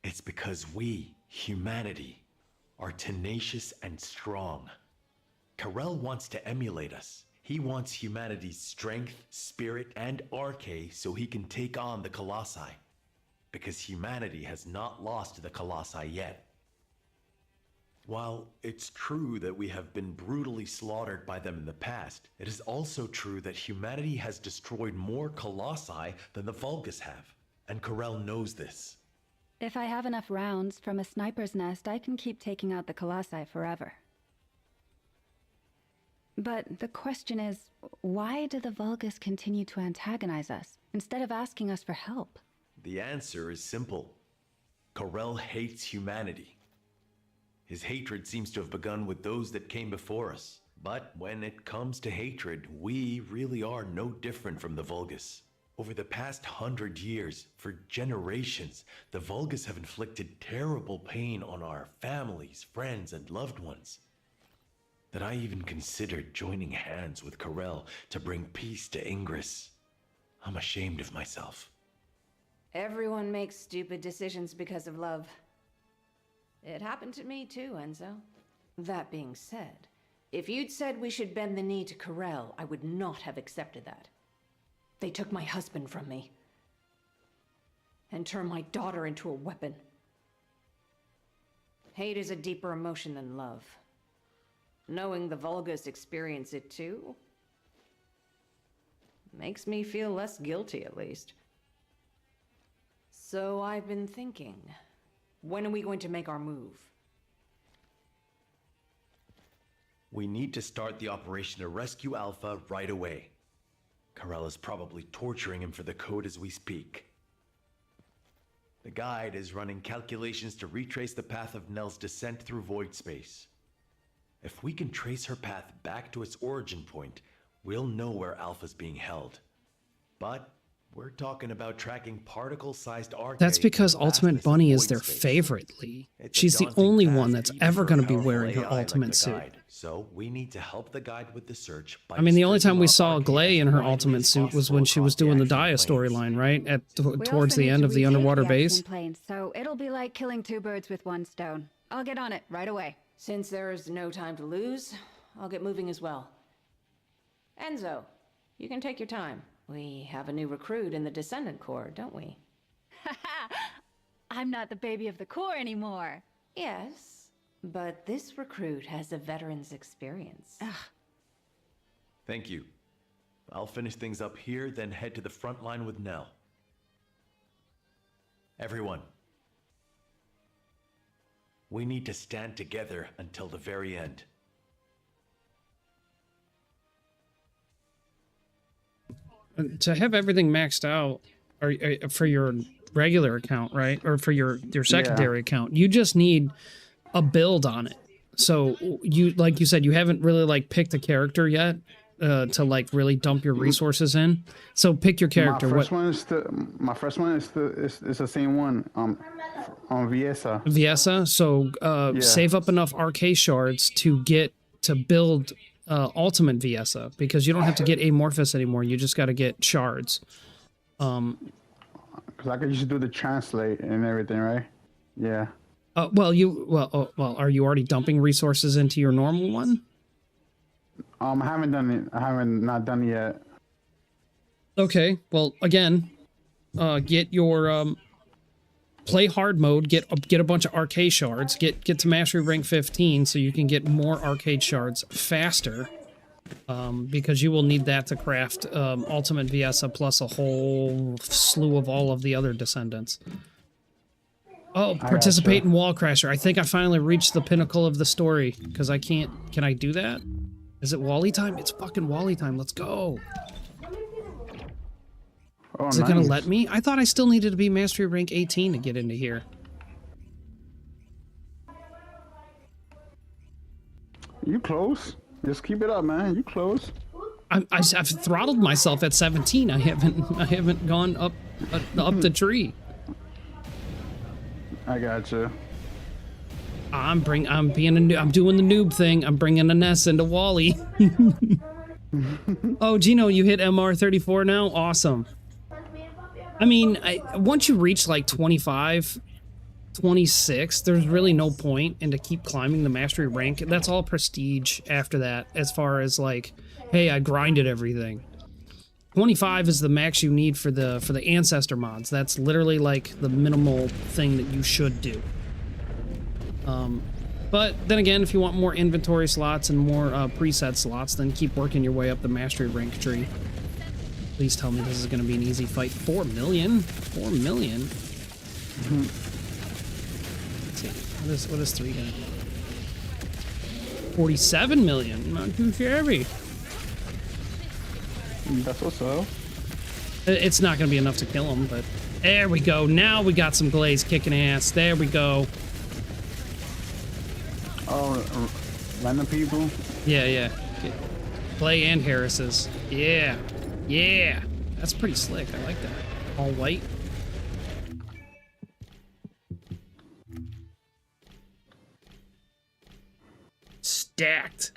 It's because we, humanity, are tenacious and strong. Carell wants to emulate us. He wants humanity's strength, spirit, and RK so he can take on the Colossi. Because humanity has not lost to the Colossi yet. While it's true that we have been brutally slaughtered by them in the past, it is also true that humanity has destroyed more Colossi than the Vulgus have. And Carell knows this. If I have enough rounds from a sniper's nest, I can keep taking out the Colossi forever. But the question is, why do the Vulgus continue to antagonize us, instead of asking us for help? The answer is simple. Carell hates humanity. His hatred seems to have begun with those that came before us. But when it comes to hatred, we really are no different from the Vulgus. Over the past 100 years, for generations, the Vulgus have inflicted terrible pain on our families, friends, and loved ones. That I even considered joining hands with Carell to bring peace to Ingress. I'm ashamed of myself. Everyone makes stupid decisions because of love. It happened to me too, Enzo. That being said, if you'd said we should bend the knee to Carell, I would not have accepted that. They took my husband from me. And turned my daughter into a weapon. Hate is a deeper emotion than love. Knowing the Vulgus experience it too makes me feel less guilty, at least. So I've been thinking, when are we going to make our move? We need to start the operation to rescue Alpha right away. Carell is probably torturing him for the code as we speak. The guide is running calculations to retrace the path of Nell's descent through void space. If we can trace her path back to its origin point, we'll know where Alpha's being held. But we're talking about tracking particle-sized RK. That's because Ultimate Bunny is their favorite, Lee. She's the only one that's ever going to be wearing her ultimate suit. So we need to help the guide with the search. I mean, the only time we saw Glay in her ultimate suit was when she was doing the Dia storyline, right? Towards the end of the underwater base. Plane, so it'll be like killing two birds with one stone. I'll get on it right away. Since there is no time to lose, I'll get moving as well. Enzo, you can take your time. We have a new recruit in the Descendant Corps, don't we? I'm not the baby of the Corps anymore. Yes, but this recruit has a veteran's experience. Thank you. I'll finish things up here, then head to the front line with Nell. Everyone, we need to stand together until the very end. To have everything maxed out, or for your regular account, right, or for your secondary account, you just need a build on it. So you, like you said, you haven't really like picked a character yet to like really dump your resources in. So pick your character. My first one is the same one. On Viesa. Viesa. So save up enough RK shards to build Ultimate Viesa, because you don't have to get Amorphous anymore. You just got to get shards. Because I could just do the translate and everything, right? Yeah. Well, are you already dumping resources into your normal one? I haven't done it. I haven't not done it yet. Okay. Well, again, get your play hard mode. Get a bunch of arcade shards. Get to mastery rank 15 so you can get more arcade shards faster. Because you will need that to craft Ultimate Viesa plus a whole slew of all of the other descendants. Oh, participate in Wall Crasher. I think I finally reached the pinnacle of the story, because I can't... Can I do that? Is it Wally time? It's fucking Wally time. Let's go. Oh, Is it gonna let me? I thought I still needed to be mastery rank 18 to get into here. You close. Just keep it up, man. You close. I've throttled myself at 17. I haven't gone up the tree. I gotcha. I'm doing the noob thing. I'm bringing a Ness into Wally. Oh, Gino, you hit MR34 now? Awesome. I mean, once you reach like 25, 26, there's really no point in to keep climbing the mastery rank. That's all prestige after that, as far as like, hey, I grinded everything. 25 is the max you need for the ancestor mods. That's literally like the minimal thing that you should do. But then again, if you want more inventory slots and more preset slots, then keep working your way up the mastery rank tree. Please tell me this is going to be an easy fight. 4 million? 4 million? Let's see. What is 3 going to do? 47 million. Not too shabby. That's what's up. It's not going to be enough to kill him, but there we go. Now we got some glaze kicking ass. There we go. Oh, random people? Yeah. Clay and Harris's. Yeah. That's pretty slick. I like that. All white. Stacked.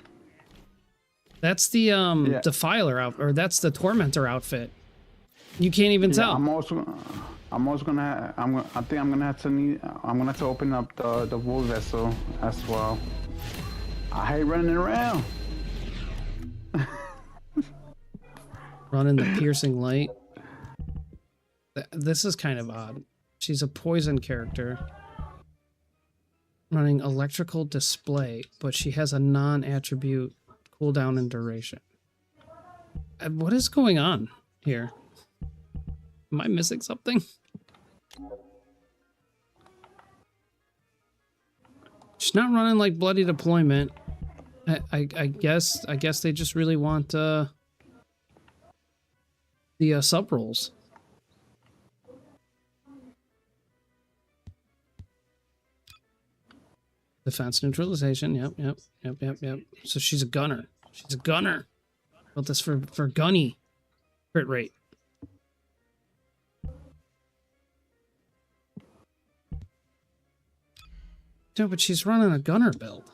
That's the Defiler outfit, or that's the Tormentor outfit. You can't even tell. I'm gonna have to open up the wool vessel as well. I hate running around. Running the piercing light. This is kind of odd. She's a poison character. Running electrical display, but she has a non-attribute cooldown and duration. What is going on here? Am I missing something? She's not running like bloody deployment. I guess they just really want the sub rolls. Defense neutralization. Yep. So she's a gunner. She's a gunner. Built this for gunny crit rate. No, but she's running a gunner build.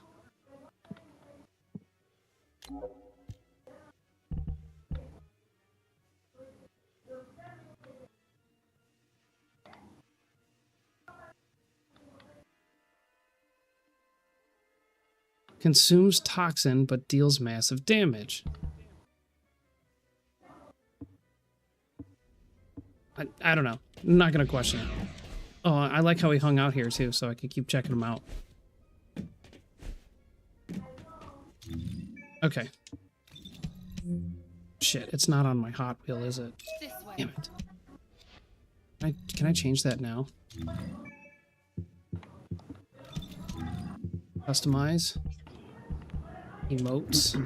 Consumes toxin, but deals massive damage. I don't know. I'm not gonna question it. Oh, I like how he hung out here too, so I could keep checking him out. Okay. Shit, it's not on my Hot Wheel, is it? Damn it. Can I change that now? Customize. Emotes.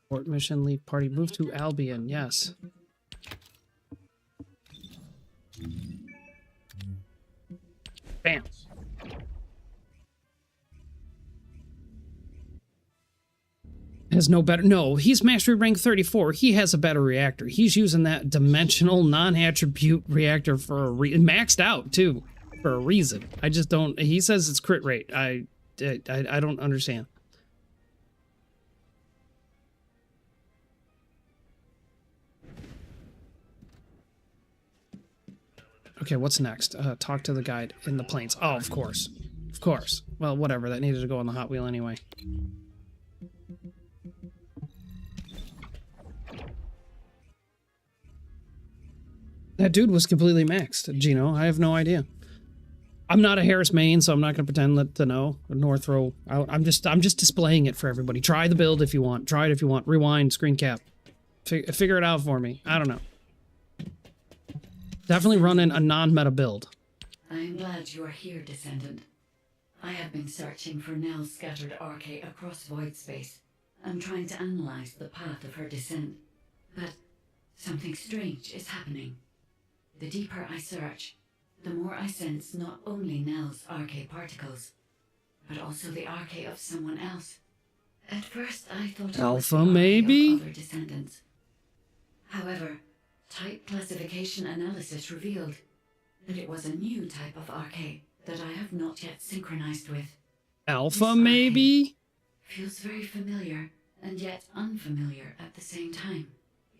Port mission, leave party. Move to Albion, yes. Bam. Has no better. No, he's mastery rank 34. He has a better reactor. He's using that dimensional non-attribute reactor for a maxed out too, for a reason. I just don't. He says it's crit rate. I don't understand. Okay, what's next? Talk to the guide in the plains. Oh, of course. Of course. Well, whatever. That needed to go on the Hot Wheel anyway. That dude was completely maxed, Gino. I have no idea. I'm not a Harris main, so I'm not going to pretend to know. Nor throw. I'm just displaying it for everybody. Try the build if you want. Try it if you want. Rewind, screen cap. Figure it out for me. I don't know. Definitely running a non-meta build. I am glad you are here, Descendant. I have been searching for Nell's scattered arche across void space. I'm trying to analyze the path of her descent. But something strange is happening. The deeper I search, the more I sense not only Nell's arche particles, but also the arche of someone else. At first I thought it was Alpha, the arche maybe? of other descendants. However, type classification analysis revealed that it was a new type of arche that I have not yet synchronized with. Alpha, maybe? Feels very familiar and yet unfamiliar at the same time.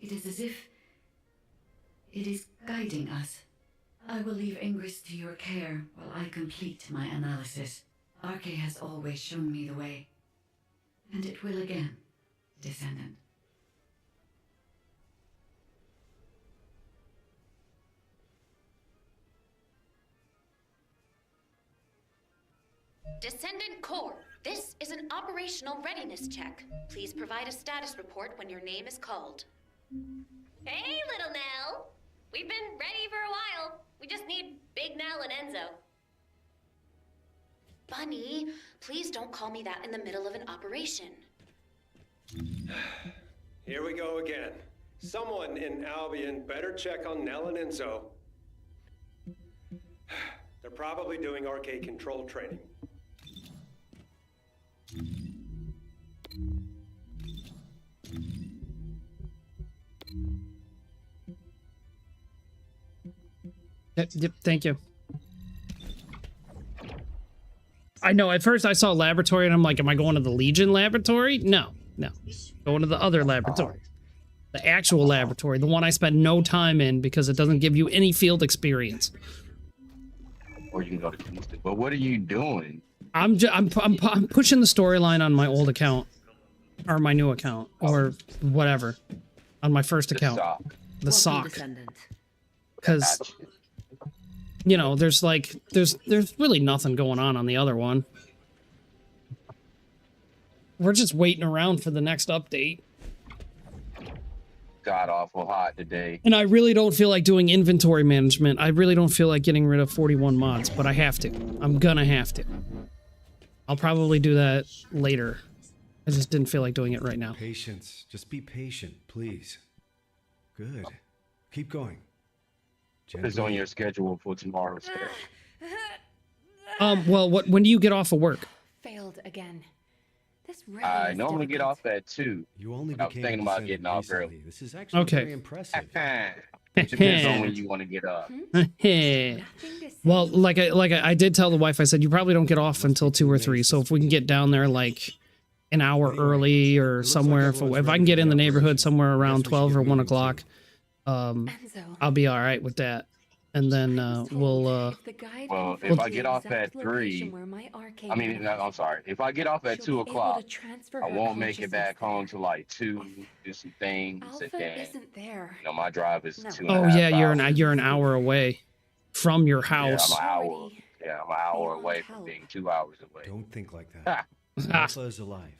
It is as if it is guiding us. I will leave Ingress to your care while I complete my analysis. Arche has always shown me the way, and it will again, Descendant. Descendant Core, this is an operational readiness check. Please provide a status report when your name is called. Hey, little Nell! We've been ready for a while. We just need Big Nell and Enzo. Bunny, please don't call me that in the middle of an operation. Here we go again. Someone in Albion better check on Nell and Enzo. They're probably doing arcade control training. Yep, thank you. I know, at first I saw laboratory and I'm like, am I going to the Legion laboratory? No. Going to the other laboratory. The actual laboratory, the one I spend no time in because it doesn't give you any field experience. Or you can go to Kingston. But what are you doing? I'm pushing the storyline on my old account. Or my new account. Or whatever. On my first account. The sock. Because... you know, there's really nothing going on the other one. We're just waiting around for the next update. God awful hot today. And I really don't feel like doing inventory management. I really don't feel like getting rid of 41 mods, but I have to. I'm gonna have to. I'll probably do that later. I just didn't feel like doing it right now. Patience. Just be patient, please. Good. Keep going. What is on your schedule for tomorrow? Well, when do you get off of work? Failed again. This really I normally get off at 2. You only I was thinking about getting off early. This is actually Okay. very impressive. It depends on when you want to get up. Well, like I did tell the wife, I said, you probably don't get off until 2 or 3. So if we can get down there like an hour early or somewhere, if I can get in the neighborhood somewhere around 12 or 1 o'clock, I'll be all right with that. and then we'll Well, if I get off at 3, I mean, no, I'm sorry. If I get off at 2 o'clock, I won't make it back home till like 2, do some things, and then, you know, my drive is 2 and a Oh half yeah, hours. you're an hour away from your house. Yeah, I'm an hour away from being 2 hours away. Don't think like that. Alpha is alive.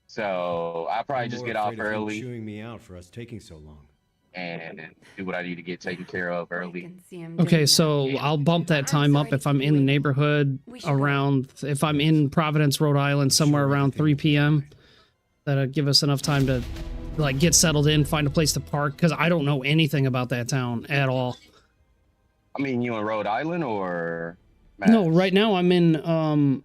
So I probably just get off early Chewing me out for us taking so long. and do what I need to get taken care of early. Okay, so I'll bump that time up if I'm in the neighborhood around, if I'm in Providence, Rhode Island, somewhere around 3 p.m. That'll give us enough time to like get settled in, find a place to park, because I don't know anything about that town at all. I mean, you in Rhode Island or? No, right now I'm in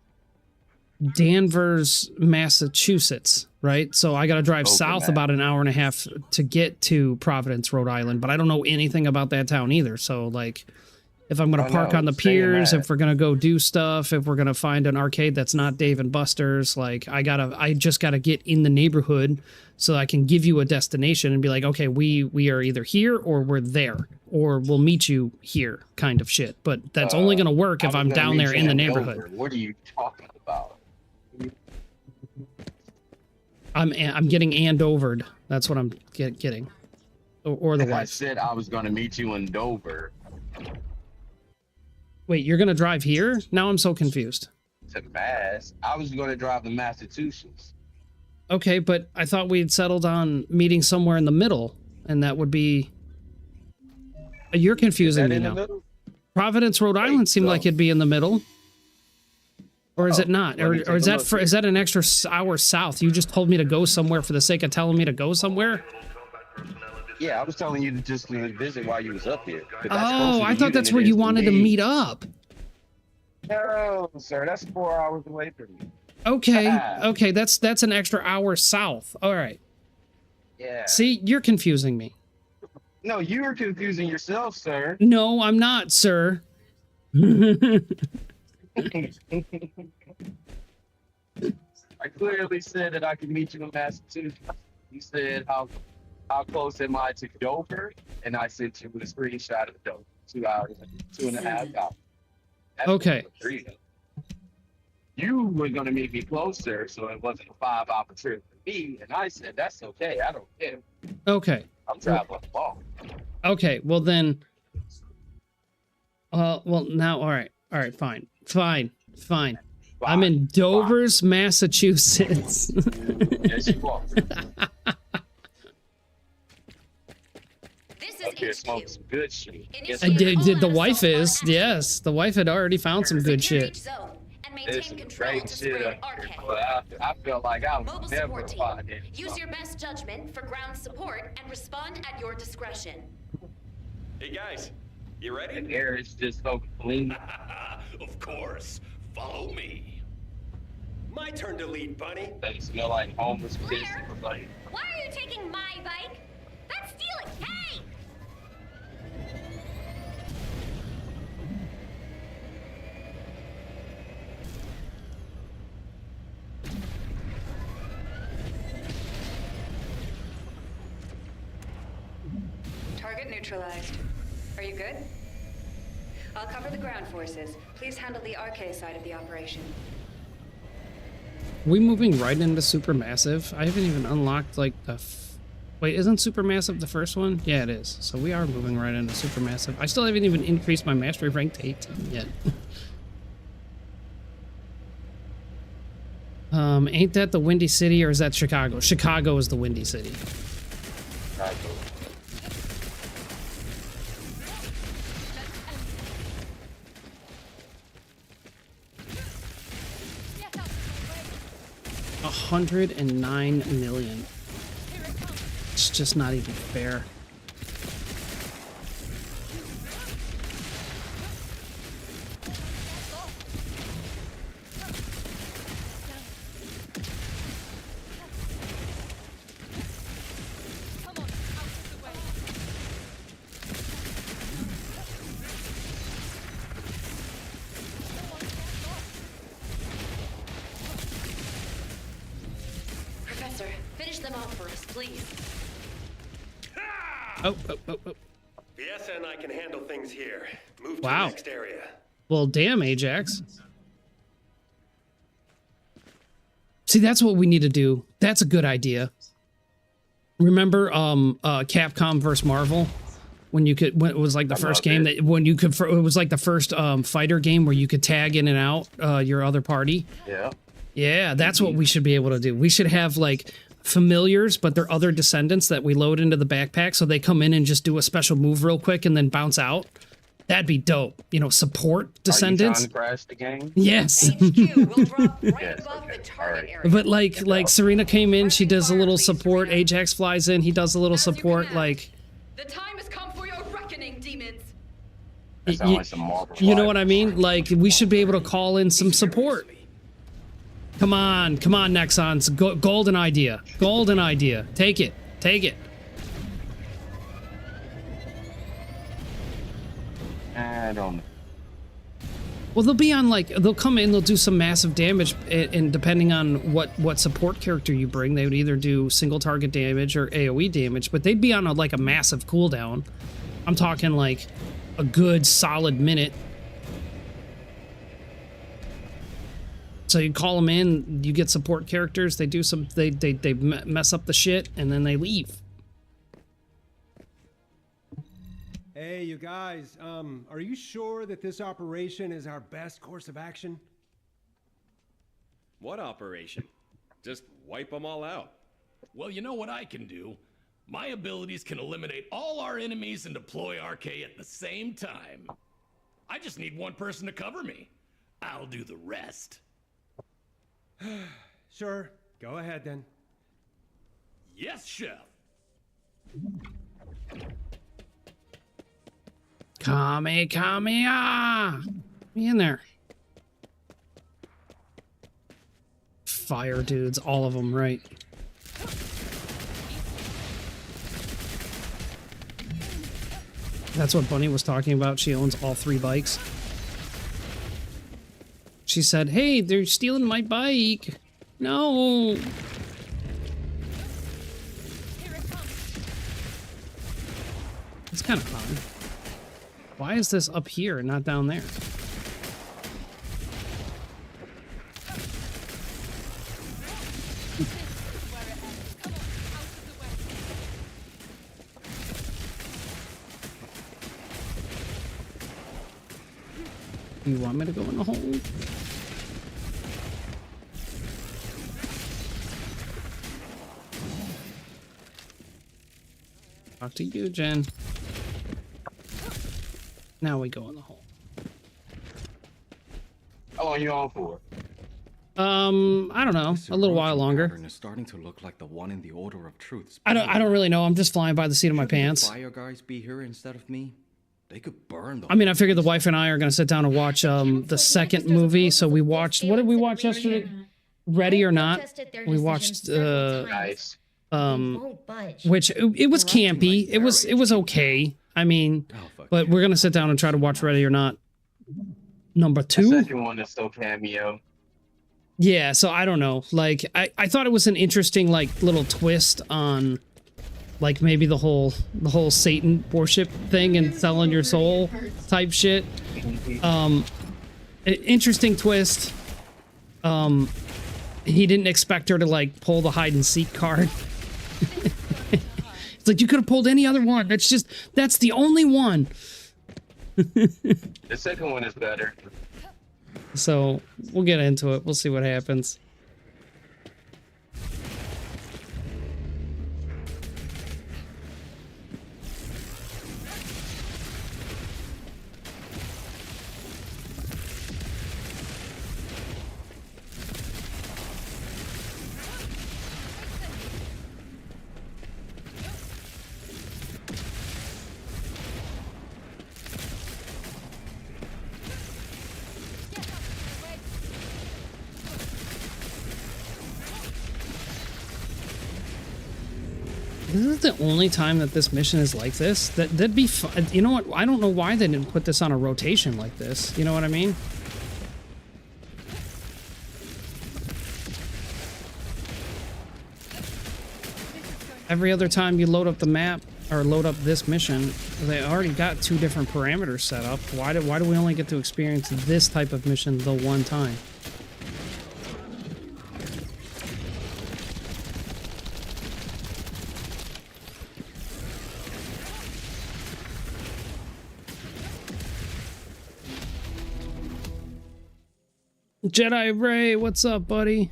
Danvers, Massachusetts, right? So I got to drive south about an hour and a half to get to Providence, Rhode Island, but I don't know anything about that town either. So like if I'm going to park on the piers, if we're going to go do stuff, if we're going to find an arcade that's not Dave and Buster's, like I just got to get in the neighborhood so I can give you a destination and be like, okay, we are either here or we're there, or we'll meet you here kind of shit. But that's only going to work if I'm down there in the neighborhood. What are you talking about? I'm getting Andovered. That's what I'm getting. Or the wife. I said I was going to meet you in Dover. Wait, you're going to drive here? Now I'm so confused. To Mass. I was going to drive to Massachusetts. Okay, but I thought we had settled on meeting somewhere in the middle, and that would be... You're confusing me now. Providence, Rhode Island seemed like it'd be in the middle. Or is it not? Or is that an extra hour south? You just told me to go somewhere for the sake of telling me to go somewhere? Yeah, I was telling you to just visit while you was up here. Oh, I thought that's where you wanted to meet up. No, sir, that's 4 hours away from me. Okay, okay, that's an extra hour south. All right. Yeah. See, you're confusing me. No, you were confusing yourself, sir. No, I'm not, sir. I clearly said that I could meet you in Massachusetts. You said how close am I to Dover, and I sent you a screenshot of Dover. 2 hours, 2.5 hours. That's okay. You were gonna meet me closer, so it wasn't a 5-hour trip for me, and I said that's okay. I don't care. Okay. I'm traveling long. Okay. Well then. Well now. All right. Fine. I'm in Dover's, Massachusetts. Yes, you are. Up here smoking some good shit. The wife is, yes. The wife had already found some good shit. It's some great shit up here, but I felt like I was never find it. Use your best judgment for ground support and respond at your discretion. Hey guys, you ready? The air is just so clean. Of course. Follow me. My turn to lead, Bunny. They smell like homeless piss. Like, why are you taking my bike? That's stealing. Hey! Target neutralized. Are you good? I'll cover the ground forces. Please handle the RK side of the operation. We moving right into Supermassive? I haven't even unlocked like the... Wait, isn't Supermassive the first one? Yeah, it is. So we are moving right into Supermassive. I still haven't even increased my mastery rank to 18 yet. Ain't that the Windy City or is that Chicago? Chicago is the Windy City. Chicago. $109 million. It's just not even fair. Finish them off for us, please. Oh. Fiesta and I can handle things here. Move to Wow. the next area. Well, damn, Ajax. See, that's what we need to do. That's a good idea. Remember Capcom vs. Marvel? When you could, when it was like the first game that, when you could, it was like the first fighter game where you could tag in and out your other party. Yeah. Yeah, that's what we should be able to do. We should have like familiars, but they're other descendants that we load into the backpack so they come in and just do a special move real quick and then bounce out. That'd be dope. You know, support descendants. Are you trying to crash the game? Yes. But like Serena came in, she does a little support. Ajax flies in, he does a little support. Like, The time has come for your reckoning, demons. That sounds like some Marvel you know what I mean? Like, we should be able to call in some support. Come on, Nexons. Golden idea. Golden idea. Take it. Take it. I don't know. Well, they'll be on, like, they'll come in, they'll do some massive damage, and depending on what support character you bring, they would either do single target damage or AoE damage, but they'd be on, like, a massive cooldown. I'm talking, like, a good, solid minute. So you call them in, you get support characters, they do some, they mess up the shit, and then they leave. Hey, you guys, are you sure that this operation is our best course of action? What operation? Just wipe them all out. Well, you know what I can do? My abilities can eliminate all our enemies and deploy RK at the same time. I just need one person to cover me. I'll do the rest. Sure, go ahead then. Yes, chef. Kame, be in there. Fire dudes, all of them, right? That's what Bunny was talking about. She owns all 3 bikes. She said, hey, they're stealing my bike. No. It's kind of fun. Why is this up here and not down there? You want me to go in the hole? Talk to you, Jen. Now we go in the hole. How long are you on for? I don't know. A little while longer. Is starting to look like the one in the Order of Truth. I don't really know. I'm just flying by the seat of my pants. Fire guys be here instead of me? They could burn the I mean, I figured the wife and I are going to sit down and watch the second movie. So we watched, what did we watch yesterday? Ready or Not? We watched Nice. which it was campy. It was okay. I mean, but we're going to sit down and try to watch Ready or Not number 2. The second one is still cameo. Yeah, so I don't know. Like, I thought it was an interesting, like, little twist on, like, maybe the whole Satan worship thing and selling your soul type shit. Interesting twist. He didn't expect her to, like, pull the hide and seek card. It's like, you could have pulled any other one. That's the only one. The second one is better. So we'll get into it. We'll see what happens. This is the only time that this mission is like this. That'd be fun. You know what? I don't know why they didn't put this on a rotation like this. You know what I mean? Every other time you load up the map, or load up this mission, they already got 2 different parameters set up. Why do we only get to experience this type of mission the one time? Jedi Ray, what's up, buddy?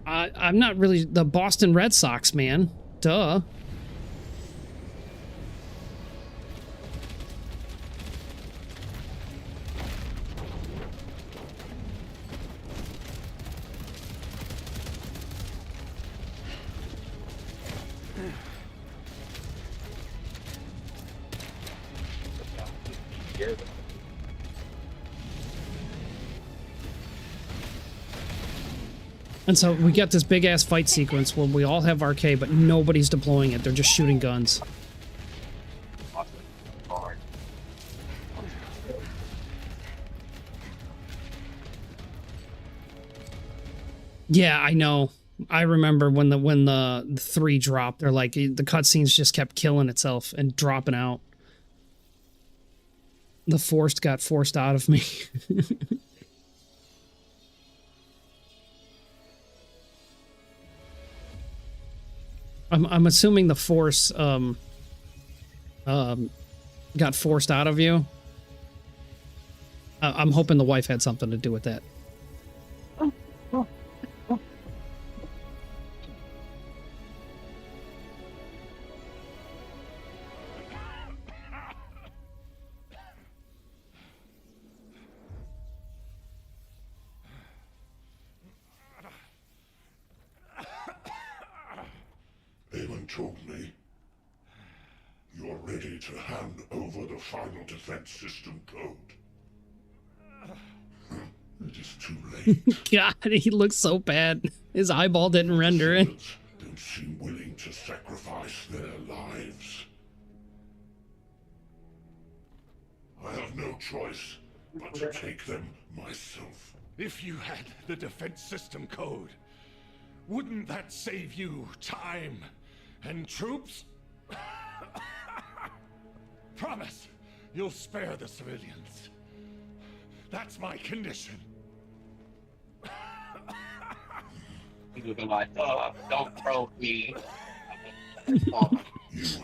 I'm not really the Boston Red Sox, man. Duh. And so we get this big ass fight sequence where we all have RK, but nobody's deploying it. They're just shooting guns. Yeah, I know. I remember when the 3 dropped. They're like the cutscenes just kept killing itself and dropping out. The forced got forced out of me. I'm assuming the force got forced out of you. I'm hoping the wife had something to do with that. Eamon told me you're ready to hand over the final defense system code. It is too late. God, he looks so bad. His eyeball didn't render it. Don't seem willing to sacrifice their lives. I have no choice but to take them myself. If you had the defense system code, wouldn't that save you time and troops? Promise you'll spare the civilians. That's my condition. He would be like, don't throw me. You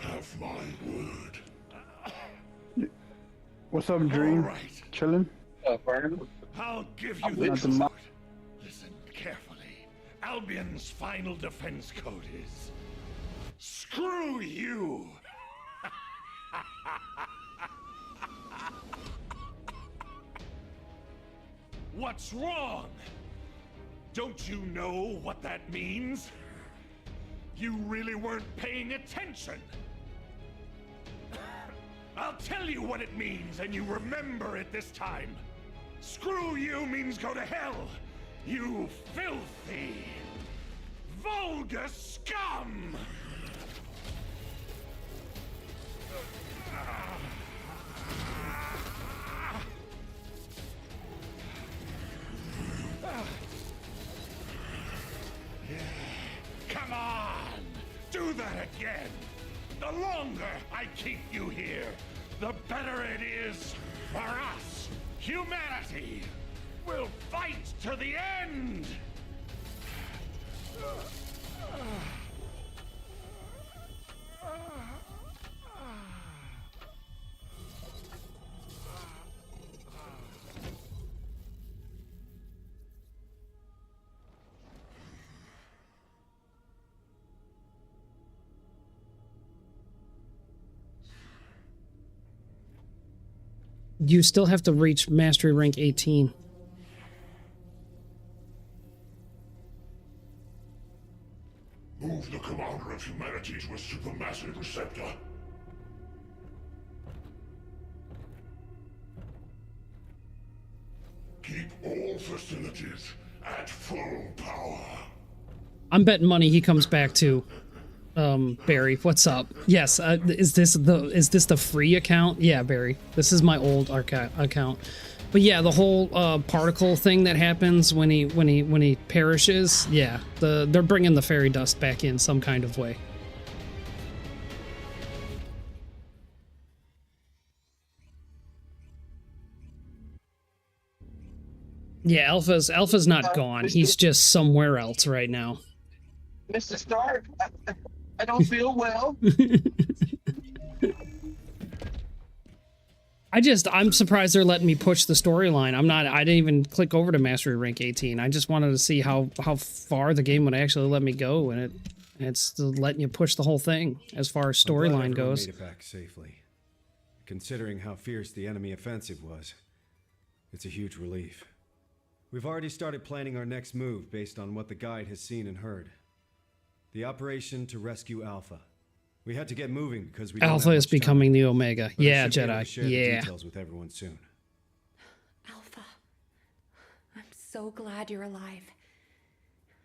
have my word. What's up, Dream? Right. Chilling? I'll give you the code. Listen carefully. Albion's final defense code is... Screw you! What's wrong? Don't you know what that means? You really weren't paying attention. I'll tell you what it means, and you remember it this time. Screw you means go to hell, you filthy, vulgar scum! Come on! Do that again! The longer I keep you here, the better it is for us! Humanity will fight to the end! You still have to reach Mastery Rank 18. Move the commander of humanity to a supermassive receptor. Keep all facilities at full power. I'm betting money he comes back to. Barry, what's up? Yes, is this the free account? Yeah, Barry, this is my old account. But yeah, the whole particle thing that happens when he perishes, yeah, they're bringing the fairy dust back in some kind of way. Yeah, Alpha's not gone. He's just somewhere else right now. Mr. Stark, I don't feel well. I'm surprised they're letting me push the storyline. I didn't even click over to Mastery Rank 18. I just wanted to see how far the game would actually let me go, and it's still letting you push the whole thing as far as storyline goes. Made it back safely. Considering how fierce the enemy offensive was, it's a huge relief. We've already started planning our next move based on what the guide has seen and heard. The operation to rescue Alpha. We had to get moving because we Alpha is becoming the Omega. Yeah, Jedi. Share the Yeah. details with everyone soon. Alpha, I'm so glad you're alive.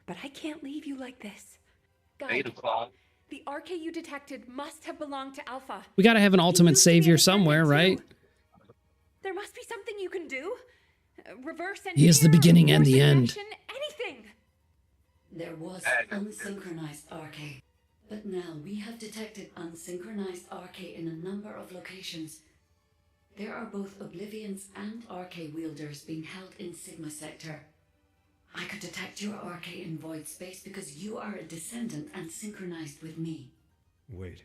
But I can't leave you like this. Guide, the RK you detected must have belonged to Alpha. We gotta have an ultimate savior somewhere, right? There must be something you can do. Reverse engineer. He is the beginning and the end. Anything. There was unsynchronized RK, but now we have detected unsynchronized RK in a number of locations. There are both Oblivions and RK wielders being held in Sigma Sector. I could detect your RK in void space because you are a descendant and synchronized with me. Wait.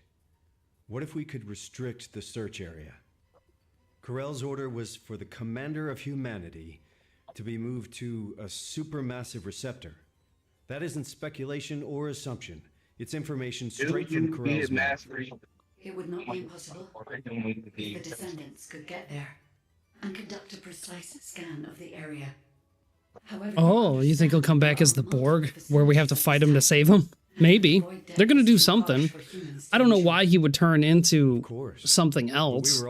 What if we could restrict the search area? Corell's order was for the commander of humanity to be moved to a supermassive receptor. That isn't speculation or assumption. It's information straight from Corell's mind. It would not be impossible if the descendants could get there and conduct a precise scan of the area. However, Oh, you think he'll come back as the Borg, where we have to fight him to save him? Maybe. They're gonna do something. I don't know why he would turn into something else.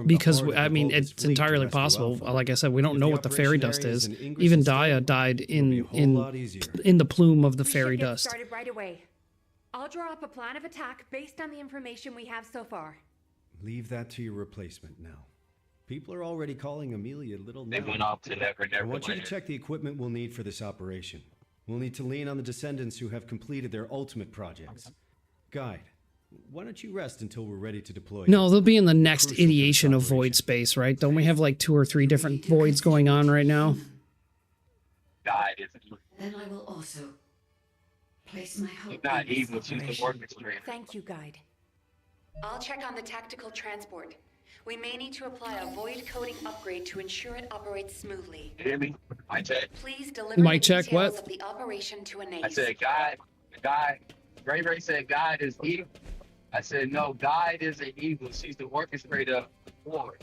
Because, I mean, it's entirely possible. Like I said, we don't know what the fairy dust is. Even Daya died in the plume of the fairy dust. Started right away. I'll draw up a plan of attack based on the information we have so far. Leave that to your replacement now. People are already calling Amelia Little They now. went off to Never I want you to Neverland. check the equipment we'll need for this operation. We'll need to lean on the descendants who have completed their ultimate projects. Guide, why don't you rest until we're ready to deploy? No, they'll be in the next ideation of void space, right? Don't we have like 2 or 3 different voids going on right now? Then I will also place my hope Not in this evil, she's the operation. orchestrator. Thank you, Guide. I'll check on the tactical transport. We may need to apply a void coding upgrade to ensure it operates smoothly. You hear me? I check. Please deliver Mic the check, details what? of the operation to Anais. I said, guide. Ray said, guide is evil. I said, no, guide isn't evil. She's the orchestrator of the war.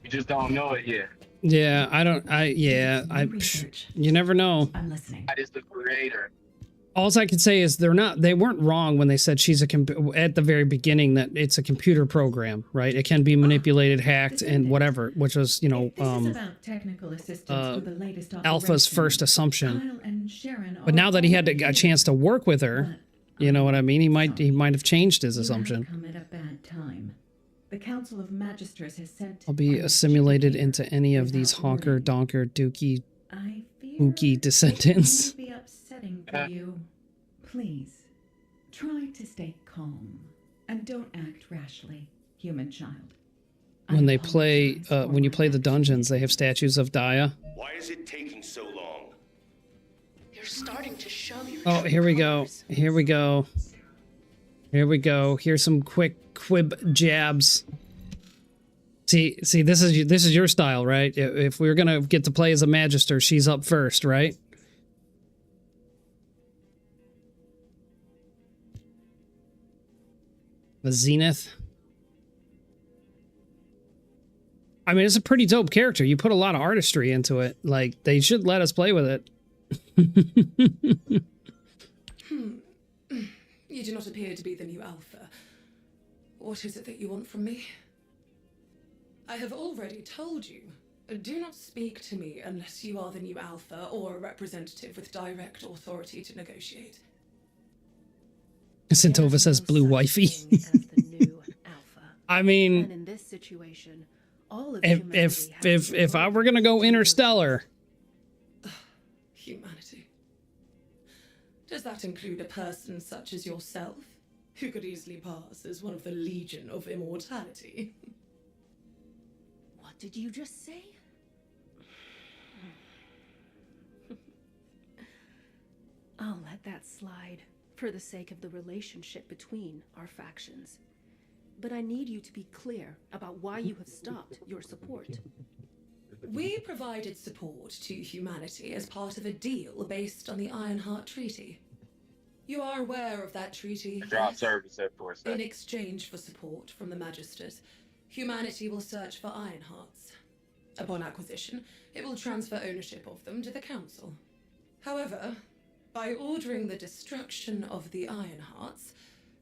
You just don't know it yet. Yeah, you never know. I'm listening. Guide is the creator. All I can say is they weren't wrong when they said she's at the very beginning that it's a computer program, right? It can be manipulated, hacked, and whatever, which was, This is about technical assistance for the latest Alpha's operation. first assumption. Kyle and Sharon But are now that he had a chance to work with her, you know what I mean? He might have changed his assumption. come at a bad time. The Council of Magisters has sent I'll be assimilated into any of these honker, donker, dookie, ookie descendants. be upsetting for you. Please, try to stay calm and don't act rashly, human child. When they play, when you play the dungeons, they have statues of Daya. Why is it taking so long? You're starting to show your Oh, here we go. Here we go. Here we go. Here's some quick quib jabs. See, this is your style, right? If we're gonna get to play as a Magister, she's up first, right? The Zenith. I mean, it's a pretty dope character. You put a lot of artistry into it. Like, they should let us play with it. You do not appear to be the new Alpha. What is it that you want from me? I have already told you. Do not speak to me unless you are the new Alpha or a representative with direct authority to negotiate. Sintova says blue wifey. I mean, And in this situation, all of if humanity has if I were gonna go Interstellar, Humanity. Does that include a person such as yourself, who could easily pass as one of the Legion of Immortality? What did you just say? I'll let that slide for the sake of the relationship between our factions. But I need you to be clear about why you have stopped your support. We provided support to humanity as part of a deal based on the Ironheart Treaty. You are aware of that treaty? Drop service at 4 In seconds. exchange for support from the Magisters, humanity will search for Ironhearts. Upon acquisition, it will transfer ownership of them to the Council. However, by ordering the destruction of the Ironhearts,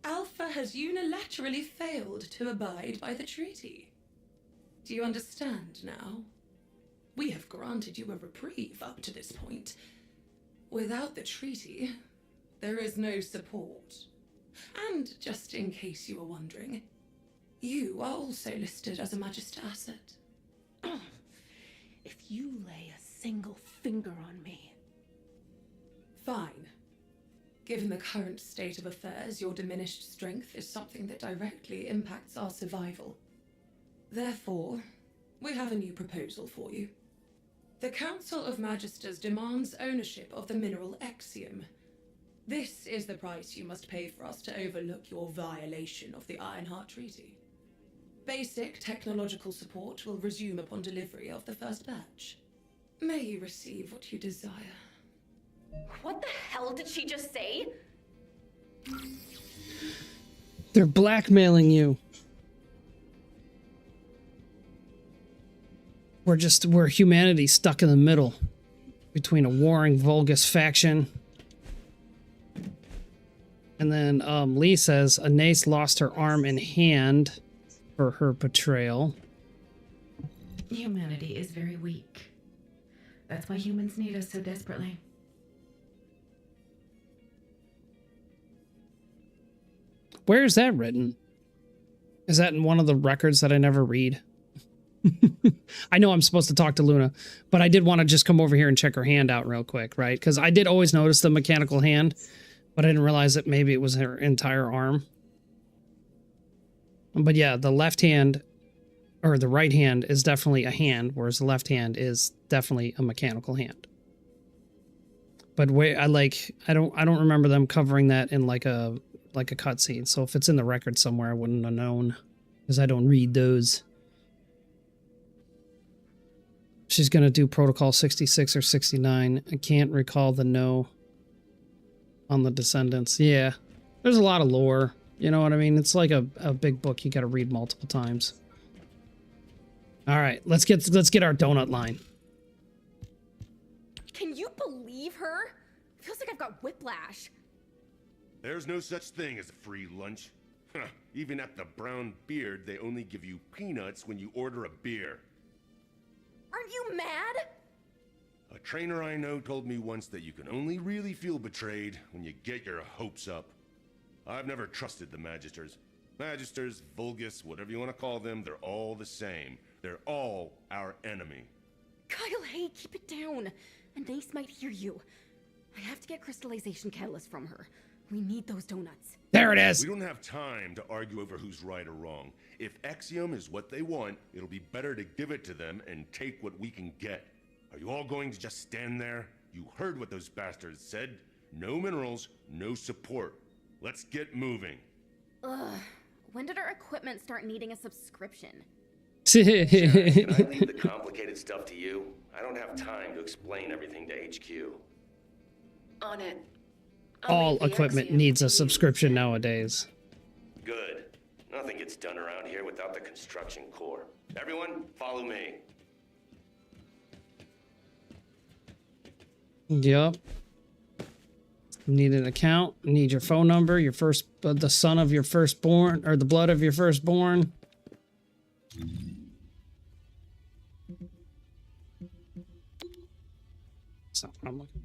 Alpha has unilaterally failed to abide by the treaty. Do you understand now? We have granted you a reprieve up to this point. Without the treaty, there is no support. And just in case you were wondering, you are also listed as a Magister asset. If you lay a single finger on me... Fine. Given the current state of affairs, your diminished strength is something that directly impacts our survival. Therefore, we have a new proposal for you. The Council of Magisters demands ownership of the mineral Exium. This is the price you must pay for us to overlook your violation of the Ironheart Treaty. Basic technological support will resume upon delivery of the first batch. May you receive what you desire. What the hell did she just say? they're blackmailing you. We're humanity stuck in the middle between a warring Vulgus faction. And then Lee says Anais lost her arm and hand for her betrayal. Humanity is very weak. That's why humans need us so desperately. Where is that written? Is that in one of the records that I never read? I know I'm supposed to talk to Luna, but I did want to just come over here and check her hand out real quick, right? Because I did always notice the mechanical hand, but I didn't realize that maybe it was her entire arm. But yeah, the left hand, or the right hand, is definitely a hand, whereas the left hand is definitely a mechanical hand. But I don't remember them covering that in like a cutscene. So if it's in the record somewhere, I wouldn't have known, because I don't read those. She's going to do Protocol 66 or 69. I can't recall the no on the Descendants. Yeah, there's a lot of lore. You know what I mean? It's like a big book you got to read multiple times. All right, let's get our donut line. Can you believe her? Feels like I've got whiplash. There's no such thing as a free lunch. Even at the Brown Beard, they only give you peanuts when you order a beer. Aren't you mad? A trainer I know told me once that you can only really feel betrayed when you get your hopes up. I've never trusted the Magisters. Magisters, Vulgus, whatever you want to call them, they're all the same. They're all our enemy. Kyle, hey, keep it down. Anais might hear you. I have to get crystallization catalyst from her. We need those donuts. There it is. We don't have time to argue over who's right or wrong. If Exium is what they want, it'll be better to give it to them and take what we can get. Are you all going to just stand there? You heard what those bastards said. No minerals, no support. Let's get moving. Ugh. When did our equipment start needing a subscription? Sharon, can I leave the complicated stuff to you? I don't have time to explain everything to HQ. On it. All equipment needs a subscription nowadays. Good. Nothing gets done around here without the construction core. Everyone, follow me. Yup. Need an account. Need your phone number. Your the son of your firstborn, or the blood of your firstborn. That's not what I'm looking.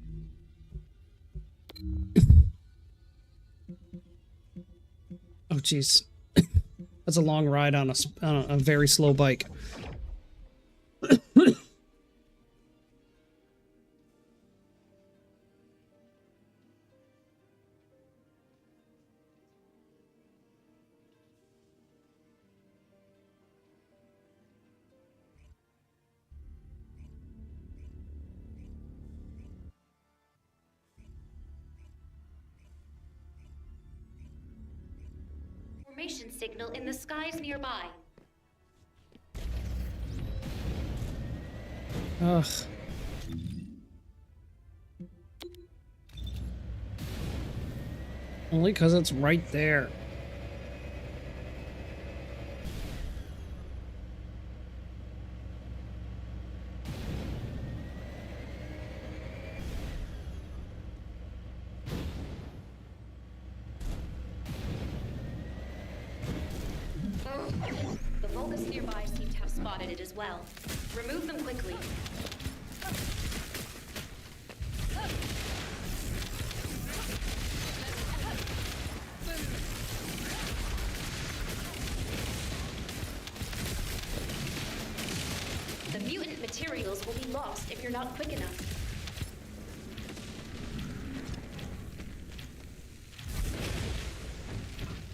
Oh, jeez. That's a long ride on a very slow bike. Formation signal in the skies nearby. Ugh. Only because it's right there. The Vulgus nearby seem to have spotted it as well. Remove them quickly. The mutant materials will be lost if you're not quick enough.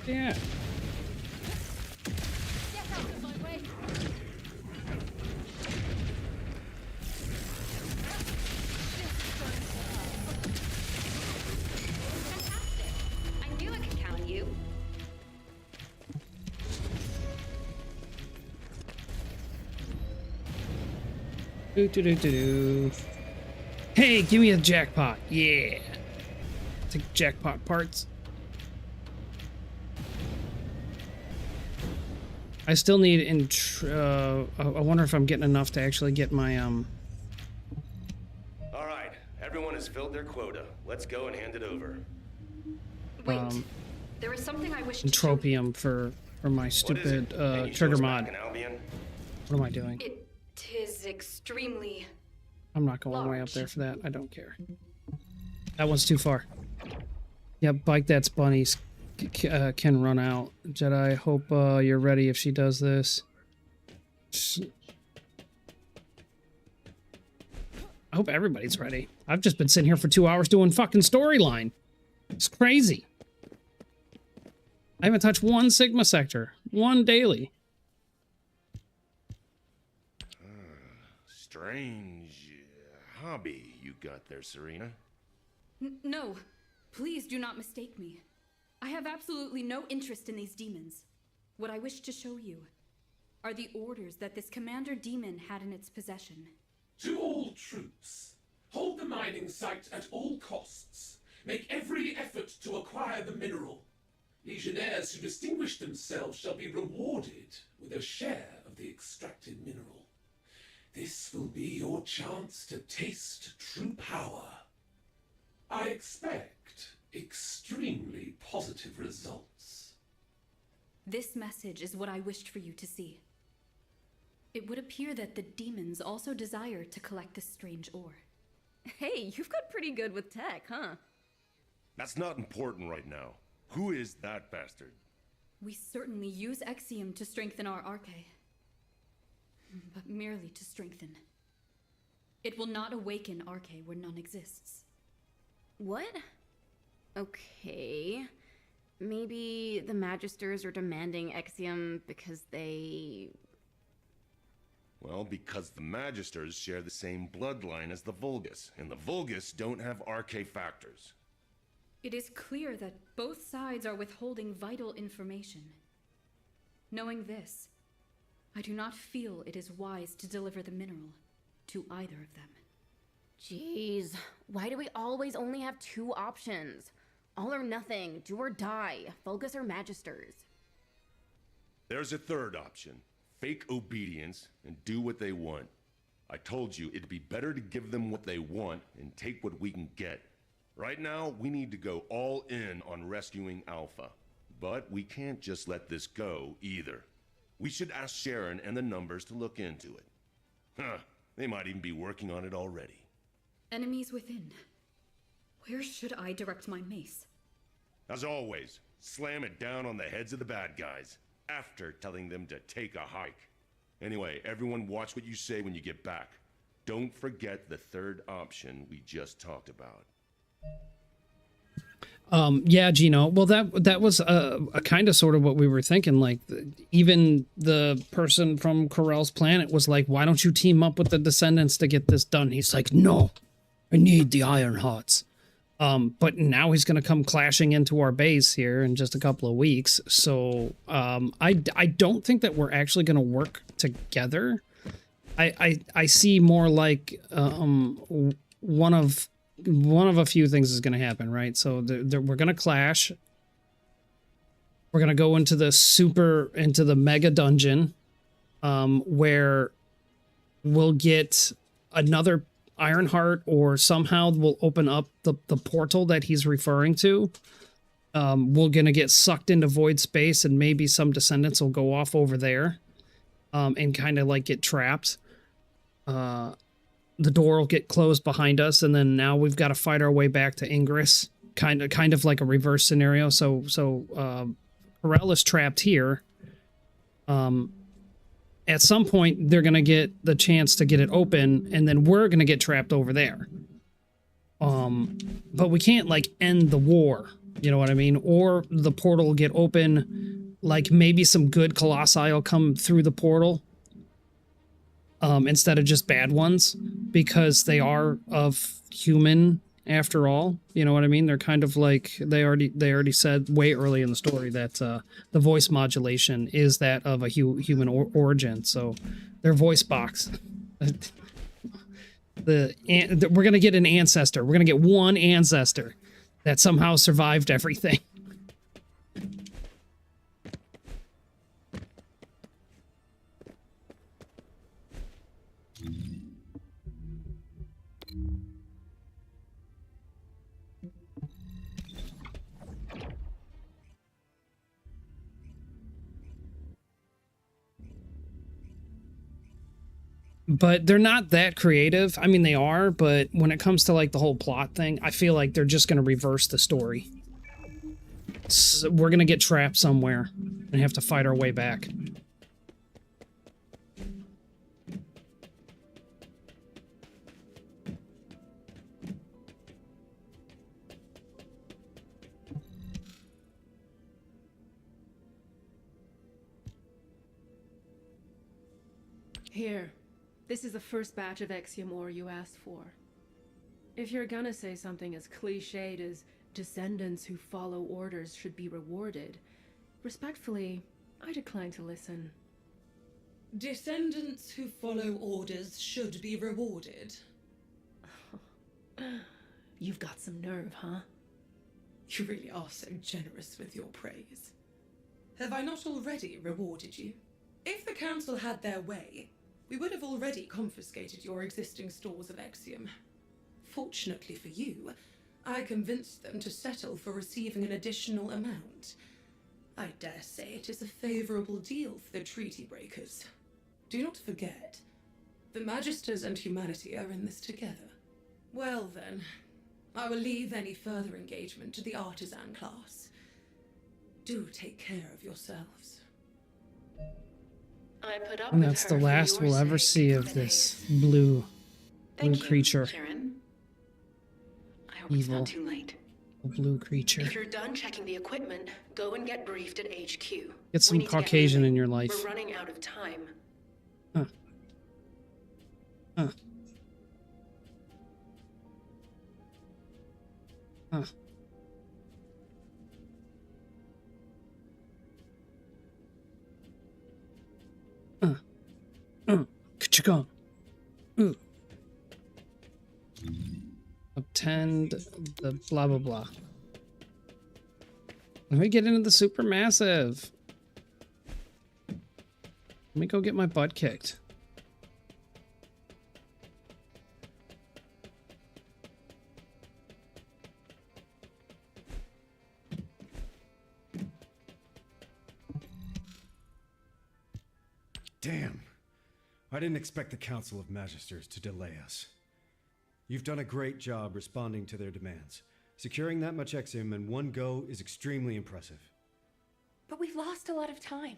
Yeah. I knew I could count on you. Do. Hey, give me a jackpot. Yeah. Take jackpot parts. I still need I wonder if I'm getting enough to actually get my All right, everyone has filled their quota. Let's go and hand it over. Wait, there is something I wish to entropium for my stupid trigger mod. What am I doing? It is extremely. I'm not going way up there for that. I don't care. That one's too far. Yeah, bike that's bunnies can run out. Jedi, hope you're ready if she does this. I hope everybody's ready. I've just been sitting here for 2 hours doing fucking storyline. It's crazy. I haven't touched one Sigma sector. One daily. Strange hobby you got there, Serena. No, please do not mistake me. I have absolutely no interest in these demons. What I wish to show you are the orders that this Commander Demon had in its possession. To all troops, hold the mining site at all costs. Make every effort to acquire the mineral. Legionnaires who distinguish themselves shall be rewarded with a share of the extracted mineral. This will be your chance to taste true power. I expect extremely positive results. This message is what I wished for you to see. It would appear that the demons also desire to collect this strange ore. Hey, you've got pretty good with tech, huh? That's not important right now. Who is that bastard? We certainly use Exium to strengthen our Arche. But merely to strengthen. It will not awaken Arche where none exists. What? Okay. Maybe the Magisters are demanding Exium because they... Well, because the Magisters share the same bloodline as the Vulgus, and the Vulgus don't have Arche factors. It is clear that both sides are withholding vital information. Knowing this, I do not feel it is wise to deliver the mineral to either of them. Jeez, why do we always only have two options? All or nothing, do or die, Vulgus or Magisters. There's a third option. Fake obedience and do what they want. I told you it'd be better to give them what they want and take what we can get. Right now, we need to go all in on rescuing Alpha. But we can't just let this go, either. We should ask Sharon and the numbers to look into it. Huh, they might even be working on it already. Enemies within. Where should I direct my mace? As always, slam it down on the heads of the bad guys. after telling them to take a hike. Anyway, everyone watch what you say when you get back. Don't forget the third option we just talked about. Yeah, Gino. Well, that was a kind of sort of what we were thinking. Like, even the person from Corell's planet was like, "Why don't you team up with the Descendants to get this done?" He's like, "No, I need the Iron Hearts." But now he's going to come clashing into our base here in just a couple of weeks. So I don't think that we're actually going to work together. I see more like one of a few things is going to happen, right? So we're going to clash. We're going to go into the mega dungeon, where we'll get another Ironheart, or somehow we'll open up the portal that he's referring to. We're going to get sucked into void space, and maybe some Descendants will go off over there, and kind of like get trapped. The door will get closed behind us, and then now we've got to fight our way back to Ingress, kind of like a reverse scenario. So Corell is trapped here. At some point, they're going to get the chance to get it open, and then we're going to get trapped over there. But we can't, like, end the war, you know what I mean? Or the portal will get open, like, maybe some good Colossi will come through the portal, instead of just bad ones, because they are of human after all. You know what I mean? They're kind of like, they already said way early in the story that the voice modulation is that of a human origin. So their voice box, we're going to get an ancestor. We're going to get one ancestor that somehow survived everything. But they're not that creative. I mean, they are, but when it comes to, like, the whole plot thing, I feel like they're just going to reverse the story. So we're going to get trapped somewhere and have to fight our way back. Here. This is the first batch of Exium ore you asked for. If you're gonna say something as cliched as descendants who follow orders should be rewarded, respectfully, I decline to listen. Descendants who follow orders should be rewarded. You've got some nerve, huh? You really are so generous with your praise. Have I not already rewarded you? If the Council had their way, we would have already confiscated your existing stores of Exium. Fortunately for you, I convinced them to settle for receiving an additional amount. I dare say it is a favorable deal for the treaty breakers. Do not forget, the Magisters and humanity are in this together. Well then, I will leave any further engagement to the artisan class. Do take care of yourselves. I put up And with that's her the for last your we'll ever sake, see of this blue creature. Sharon. I hope it's Evil not too late. blue creature. If you're done checking the equipment, go and get briefed at HQ. Get some We need to Caucasian moving. in your life. We're running out of time. Huh. Huh. Huh. Ka-chicka. Ooh. Obtend the blah blah blah. Let me get into the supermassive. Let me go get my butt kicked. Damn. I didn't expect the Council of Magisters to delay us. You've done a great job responding to their demands. Securing that much Exium in one go is extremely impressive. But we've lost a lot of time.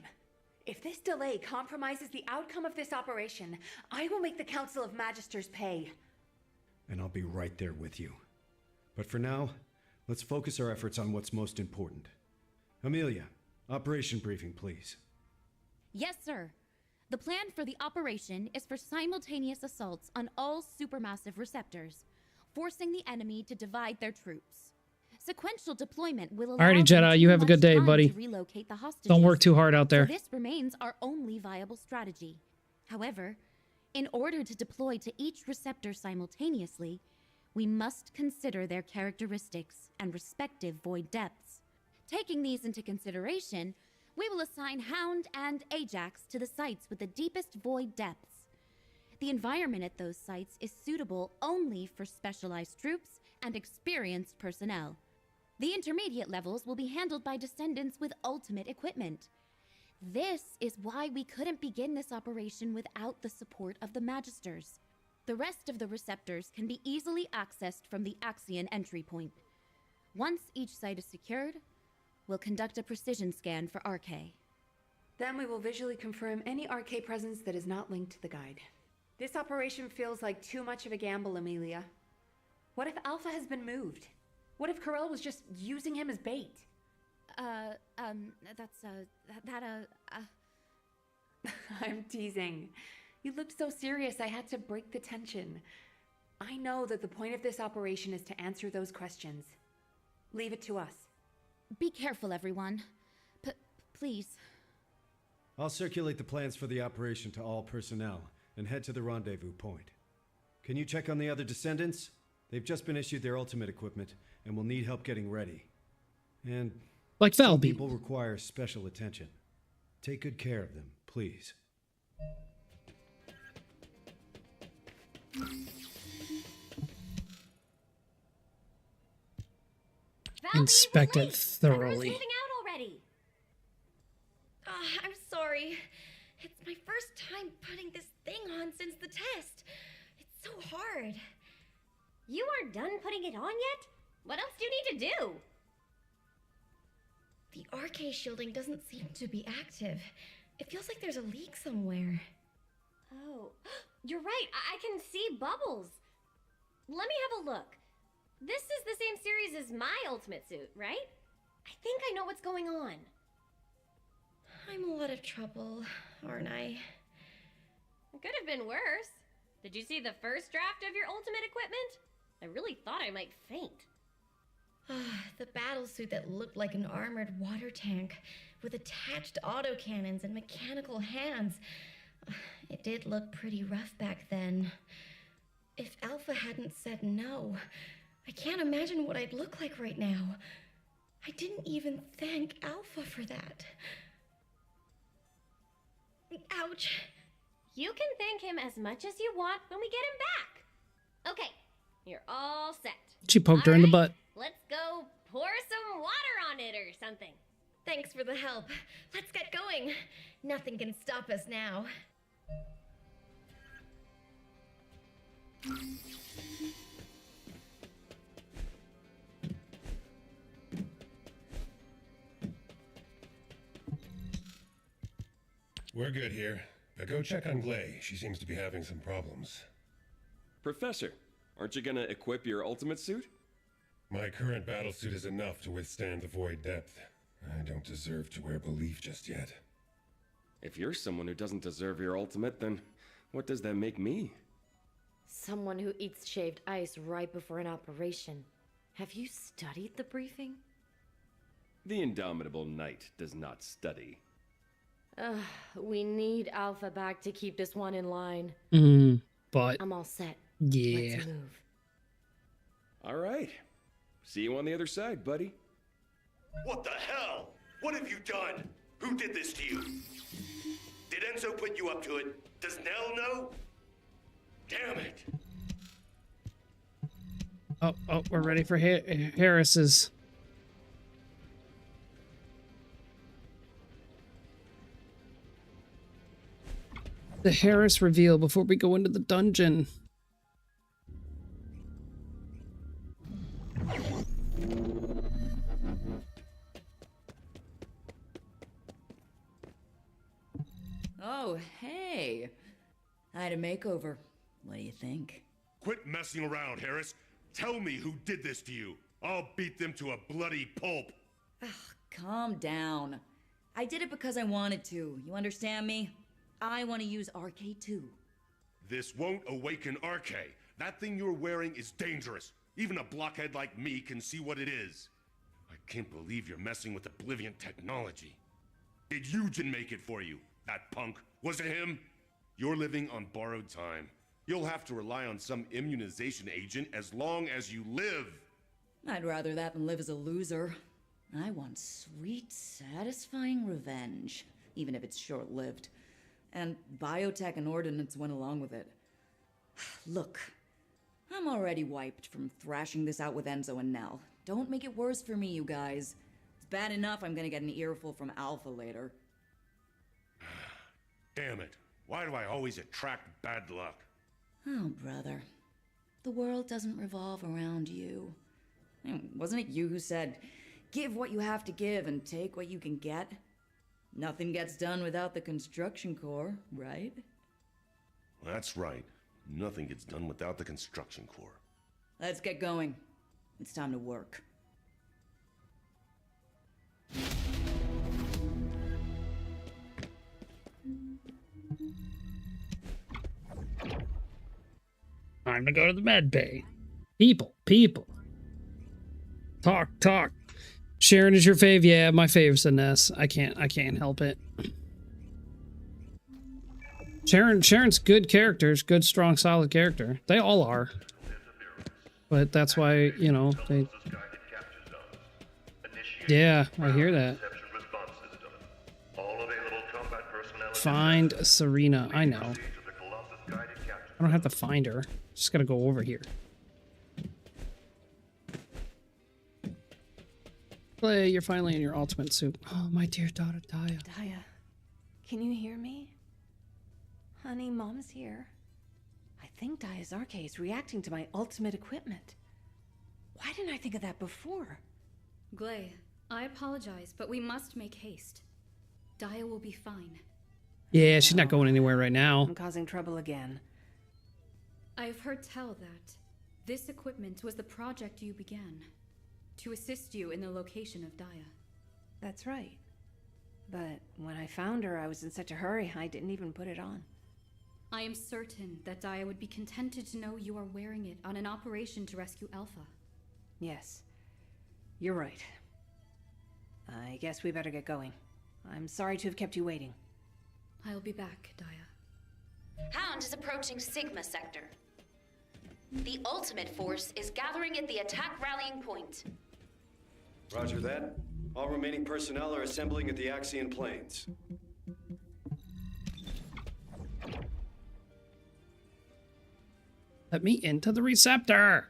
If this delay compromises the outcome of this operation, I will make the Council of Magisters pay. And I'll be right there with you. But for now, let's focus our efforts on what's most important. Amelia, operation briefing, please. Yes, sir. The plan for the operation is for simultaneous assaults on all supermassive receptors, forcing the enemy to divide their troops. Sequential deployment will allow Alrighty, them Jedi, too you have a much good day, time buddy. to relocate the hostages. Don't work too hard out there. So this remains our only viable strategy. However, in order to deploy to each receptor simultaneously, we must consider their characteristics and respective void depths. Taking these into consideration, we will assign Hound and Ajax to the sites with the deepest void depths. The environment at those sites is suitable only for specialized troops and experienced personnel. The intermediate levels will be handled by descendants with ultimate equipment. This is why we couldn't begin this operation without the support of the Magisters. The rest of the receptors can be easily accessed from the Axion entry point. Once each site is secured, we'll conduct a precision scan for RK. Then we will visually confirm any RK presence that is not linked to the guide. This operation feels like too much of a gamble, Amelia. What if Alpha has been moved? What if Corell was just using him as bait? I'm teasing. You looked so serious, I had to break the tension. I know that the point of this operation is to answer those questions. Leave it to us. Be careful, everyone. Please. I'll circulate the plans for the operation to all personnel and head to the rendezvous point. Can you check on the other descendants? They've just been issued their ultimate equipment and will need help getting ready. And like some Valby. people require special attention. Take good care of them, please. Inspect it thoroughly. Moving out already. I'm sorry. It's my first time putting this thing on since the test. It's so hard. You aren't done putting it on yet? What else do you need to do? The RK shielding doesn't seem to be active. It feels like there's a leak somewhere. Oh, you're right. I can see bubbles. Let me have a look. This is the same series as my ultimate suit, right? I think I know what's going on. I'm a lot of trouble, aren't I? It could have been worse. Did you see the first draft of your ultimate equipment? I really thought I might faint. The battlesuit that looked like an armored water tank with attached autocannons and mechanical hands. It did look pretty rough back then. If Alpha hadn't said no, I can't imagine what I'd look like right now. I didn't even thank Alpha for that. Ouch. You can thank him as much as you want when we get him back. Okay, you're all set. She poked her in the butt. Let's go pour some water on it or something. Thanks for the help. Let's get going. Nothing can stop us now. We're good here. Now go check on Glay. She seems to be having some problems. Professor, aren't you gonna equip your ultimate suit? My current battlesuit is enough to withstand the void depth. I don't deserve to wear belief just yet. If you're someone who doesn't deserve your ultimate, then what does that make me? Someone who eats shaved ice right before an operation. Have you studied the briefing? The indomitable knight does not study. We need Alpha back to keep this one in line. But I'm all set. yeah. Let's move. All right. See you on the other side, buddy. What the hell? What have you done? Who did this to you? Did Enzo put you up to it? Does Nell know? Damn it. Oh, we're ready for Harris's. The Harris reveal before we go into the dungeon. Oh, hey. I had a makeover. What do you think? Quit messing around, Harris. Tell me who did this to you. I'll beat them to a bloody pulp. Calm down. I did it because I wanted to. You understand me? I want to use RK too. This won't awaken RK. That thing you're wearing is dangerous. Even a blockhead like me can see what it is. I can't believe you're messing with Oblivion technology. Did Eugen make it for you? That punk? Was it him? You're living on borrowed time. You'll have to rely on some immunization agent as long as you live. I'd rather that than live as a loser. I want sweet, satisfying revenge, even if it's short-lived. And biotech and ordnance went along with it. Look, I'm already wiped from thrashing this out with Enzo and Nell. Don't make it worse for me, you guys. It's bad enough I'm gonna get an earful from Alpha later. Damn it. Why do I always attract bad luck? Oh, brother. The world doesn't revolve around you. Wasn't it you who said, give what you have to give and take what you can get? Nothing gets done without the construction corps, right? That's right. Nothing gets done without the construction corps. Let's get going. It's time to work. Time to go to the med bay. People. Talk. Sharon is your fave? Yeah, my fave's a Ness. I can't help it. Sharon's good characters, good, strong, solid character. They all are. But that's why, you know, they... Yeah, I hear that. Find Serena. I know. I don't have to find her. Just gotta go over here. Play, you're finally in your ultimate suit. Oh, my dear daughter, Daya. Daya, can you hear me? Honey, Mom's here. I think Daya's RK is reacting to my ultimate equipment. Why didn't I think of that before? Glay, I apologize, but we must make haste. Daya will be fine. Yeah, she's not going anywhere right now. I'm causing trouble again. I have heard tell that this equipment was the project you began, to assist you in the location of Daya. That's right. But when I found her, I was in such a hurry, I didn't even put it on. I am certain that Daya would be contented to know you are wearing it on an operation to rescue Alpha. Yes, you're right. I guess we better get going. I'm sorry to have kept you waiting. I'll be back, Daya. Hound is approaching Sigma sector. The ultimate force is gathering at the attack rallying point. Roger that. All remaining personnel are assembling at the Axian Plains. Let me into the receptor.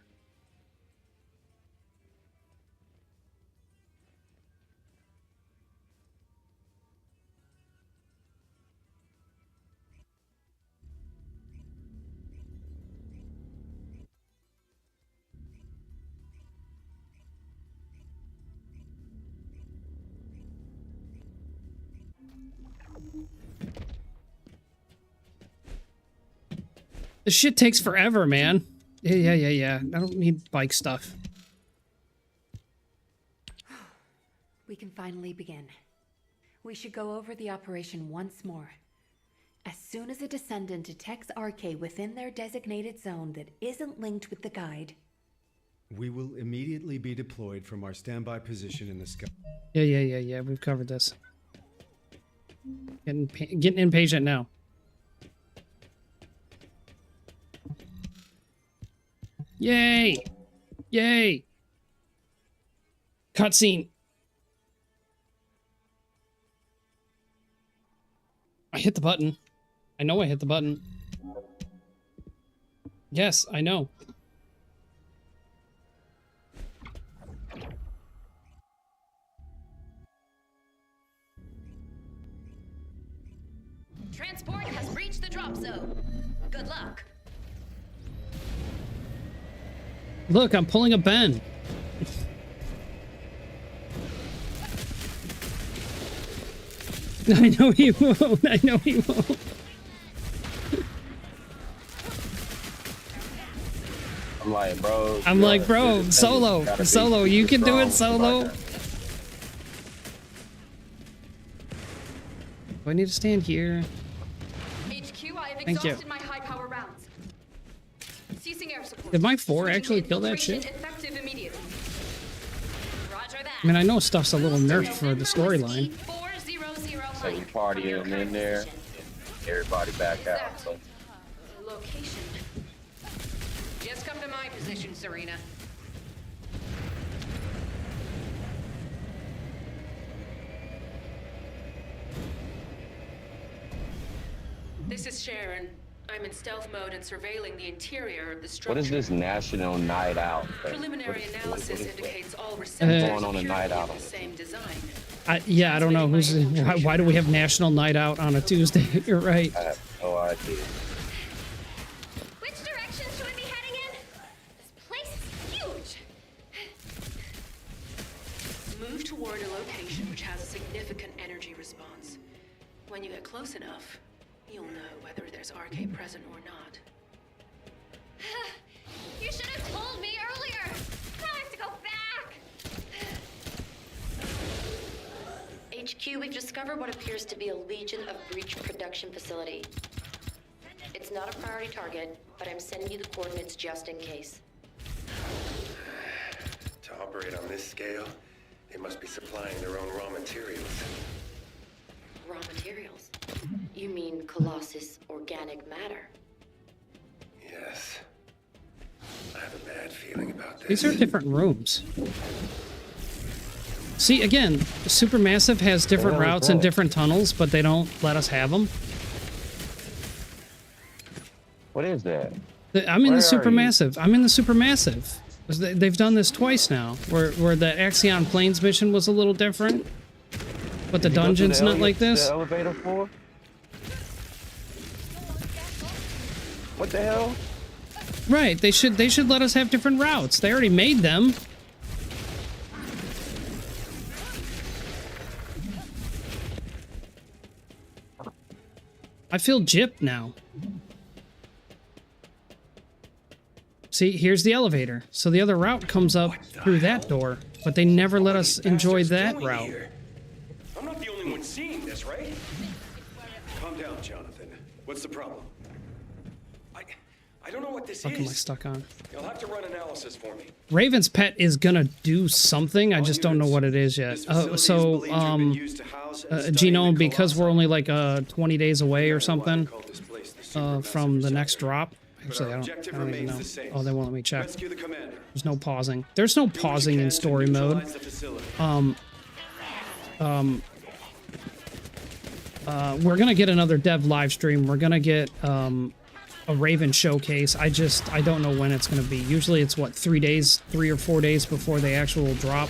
This shit takes forever, man. Yeah. I don't need bike stuff. We can finally begin. We should go over the operation once more. As soon as a descendant detects RK within their designated zone that isn't linked with the guide, we will immediately be deployed from our standby position in the sky. Yeah. We've covered this. Getting impatient now. Yay! Cutscene. I hit the button. I know I hit the button. Yes, I know. Transport has reached the drop zone. Good luck. Look, I'm pulling a Ben. I know he won't. I know he won't. I'm like, bro. I'm like, bro, solo. Solo. You can do it solo. Do I need to stand here? HQ, I have Thank you. exhausted my high power rounds. Ceasing air support. Did my 4 actually kill that shit? I mean, I know stuff's a little nerfed for the storyline. So we partying in there, everybody back out. So. Location. Just come to my position, Serena. This is Sharon. I'm in stealth mode and surveilling the interior of the structure. What is this national night out thing? Preliminary analysis indicates all What's receptors going on a night out? the same design. Yeah, I don't know who's. Why do we have National Night Out on a Tuesday? You're right. I have no idea. Which direction should we be heading in? This place is huge. Move toward a location which has a significant energy response. When you get close enough, you'll know whether there's RK present or not. You should have told me earlier. Now I have to go back. HQ, we've discovered what appears to be a Legion of Breach production facility. It's not a priority target, but I'm sending you the coordinates just in case. To operate on this scale, they must be supplying their own raw materials. Raw materials? You mean Colossus organic matter? Yes. I have a bad feeling about this. These are different rooms. See, again, Supermassive has different routes and different tunnels, but they don't let us have them. What is that? I'm in the Supermassive. I'm in the Supermassive. They've done this twice now, where the Axion Plains mission was a little different, but the dungeon's not like this. The elevator floor? What the hell? Right, they should let us have different routes. They already made them. I feel gypped now. See, here's the elevator. So the other route comes up through that door, but they never let us enjoy that route. I'm not the only one seeing this, right? Calm down, Jonathan. What's the problem? I don't know what this What am I is. stuck on? You'll have to run analysis for me. Raven's Pet is gonna do something. I just don't know what it is yet. Genome, because we're only like 20 days away or something from the next drop. Actually, I don't even know. Oh, they won't let me check. There's no pausing. There's no pausing in story mode. We're gonna get another dev live stream. We're gonna get a Raven showcase. I don't know when it's gonna be. Usually it's what, 3 or 4 days before the actual drop.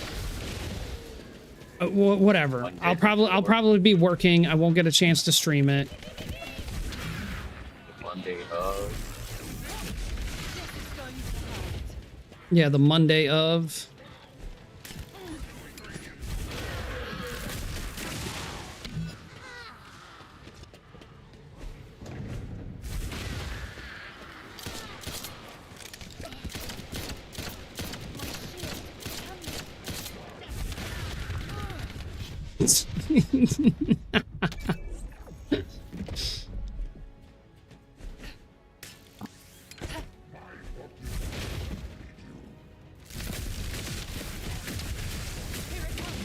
Whatever. I'll probably be working. I won't get a chance to stream it. Monday of. Yeah, the Monday of.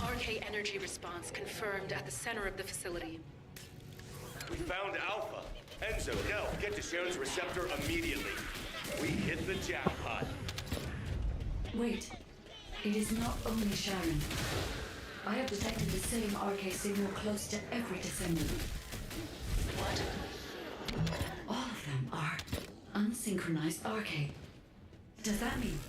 RK energy response confirmed at the center of the facility. We found Alpha. Enzo, Nell, get to Sharon's receptor immediately. We hit the jackpot. Wait, it is not only Sharon. I have detected the same RK signal close to every descendant. What? All of them are unsynchronized RK. Does that mean?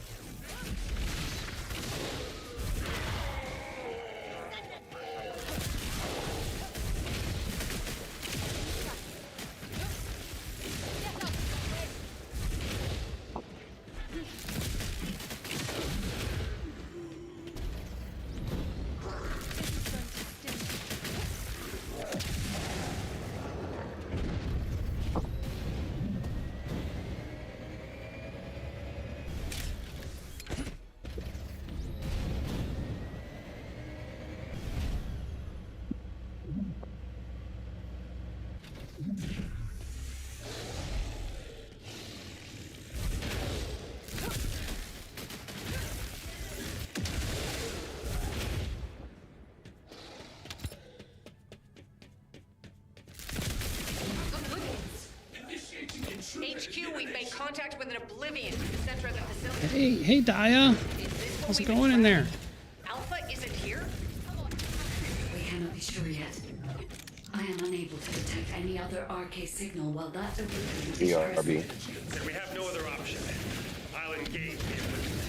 oblivion to the center of the facility. Hey, Daya. How's it going in there? Alpha isn't here? We cannot be sure yet. I am unable to detect any other RK signal while that oblivion is BRB. present. We have no other option. I'll engage the oblivion.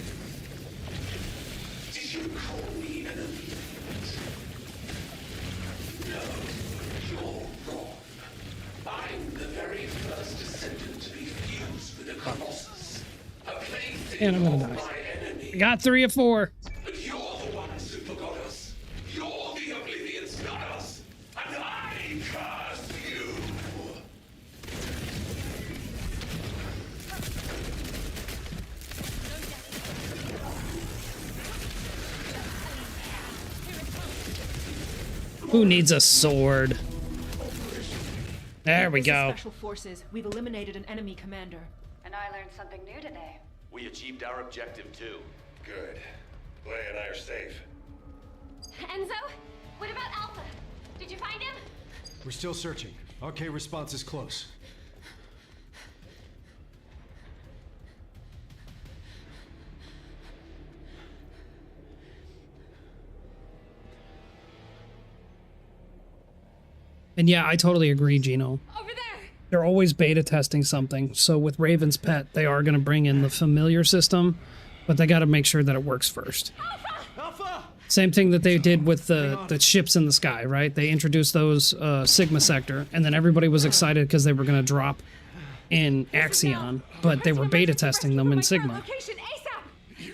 Did you call me an elite? No, you're wrong. I'm the very first descendant to be fused with the Colossus. A plaything And I'm gonna of die. my enemy. I got 3 of 4. But you're the ones who forgot us. You're the Oblivions, not us. And I curse you. Who needs a sword? There we This is go. Special Forces. We've eliminated an enemy commander. And I learned something new today. We achieved our objective too. Good. Leia and I are safe. Enzo, what about Alpha? Did you find him? We're still searching. RK response is close. And yeah, I totally agree, Gino. Over there! They're always beta testing something. So with Raven's Pet, they are going to bring in the familiar system, but they got to make sure that it works first. Same thing that they did with the ships in the sky, right? They introduced those Sigma Sector, and then everybody was excited because they were going to drop in Axion, but they were beta testing them in Sigma. Location ASAP!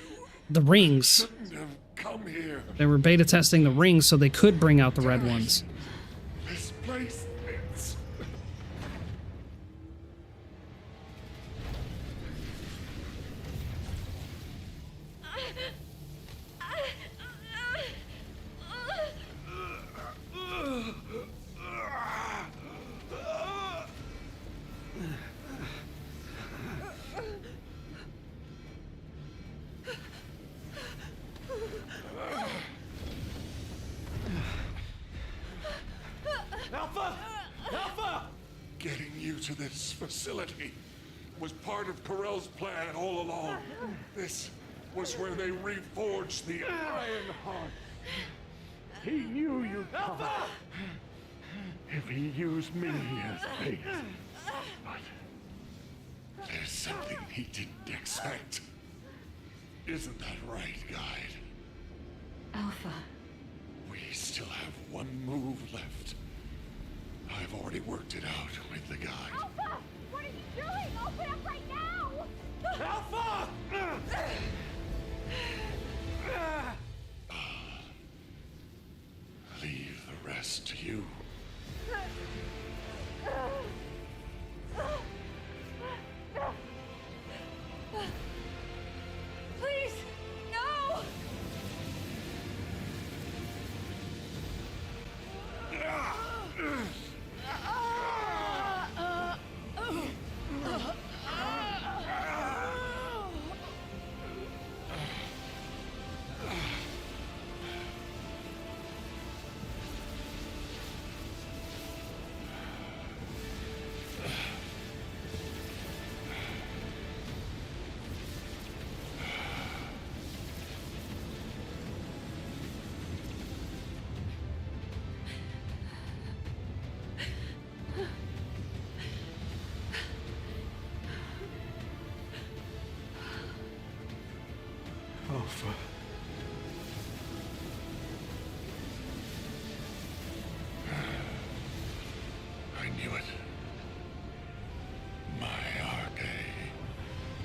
The rings. Come here. They were beta testing the rings so they could bring out the red ones. This place is... Alpha! Alpha! Getting you to this facility was part of Corell's plan all along. This was where they reforged the Ironheart. He knew you'd come. Alpha! If he used me as bait. But there's something he didn't expect. Isn't that right, Guide? Alpha. We still have one move left. I've already worked it out with the guy. Alpha! What are you doing? Open up right now! Alpha! Leave the rest to you. Please, no! Alpha. I knew it. My RK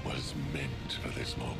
was meant for this moment.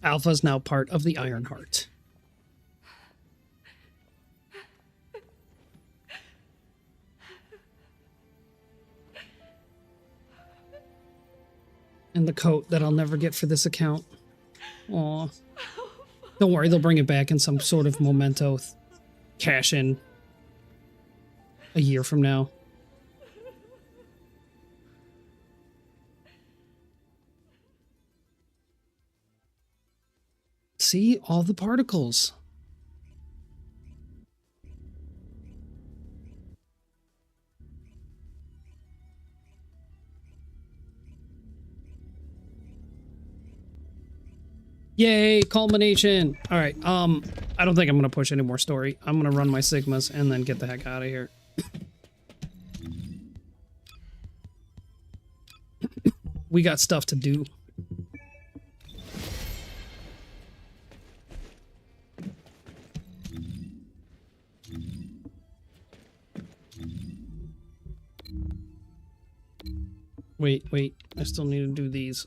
Alpha's now part of the Ironheart. And the coat that I'll never get for this account. Aw. Don't worry, they'll bring it back in some sort of memento cash in a year from now. See all the particles. Yay, culmination. All right, I don't think I'm gonna push any more story. I'm gonna run my Sigmas and then get the heck out of here. We got stuff to do. Wait, I still need to do these.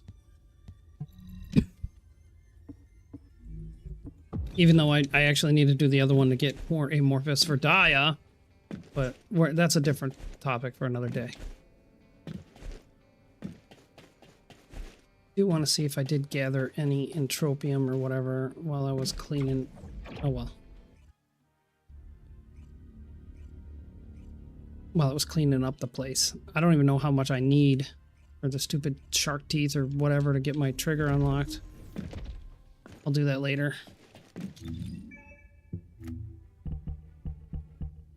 Even though I actually need to do the other one to get more amorphous for Daya. But that's a different topic for another day. I do want to see if I did gather any entropium or whatever while I was cleaning. Oh well. While I was cleaning up the place. I don't even know how much I need for the stupid shark teeth or whatever to get my trigger unlocked. I'll do that later.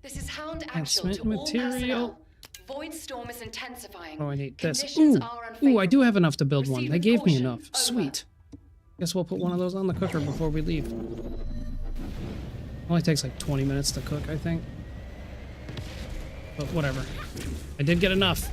This is Hound Actual to all personnel. Void storm is intensifying. Oh, I need this. Conditions are Ooh, I do have enough to build one. Proceed They with gave me caution. enough. Sweet. Guess we'll put one of those on the cooker before we leave. Only takes like 20 minutes to cook, I think. But whatever. I did get enough.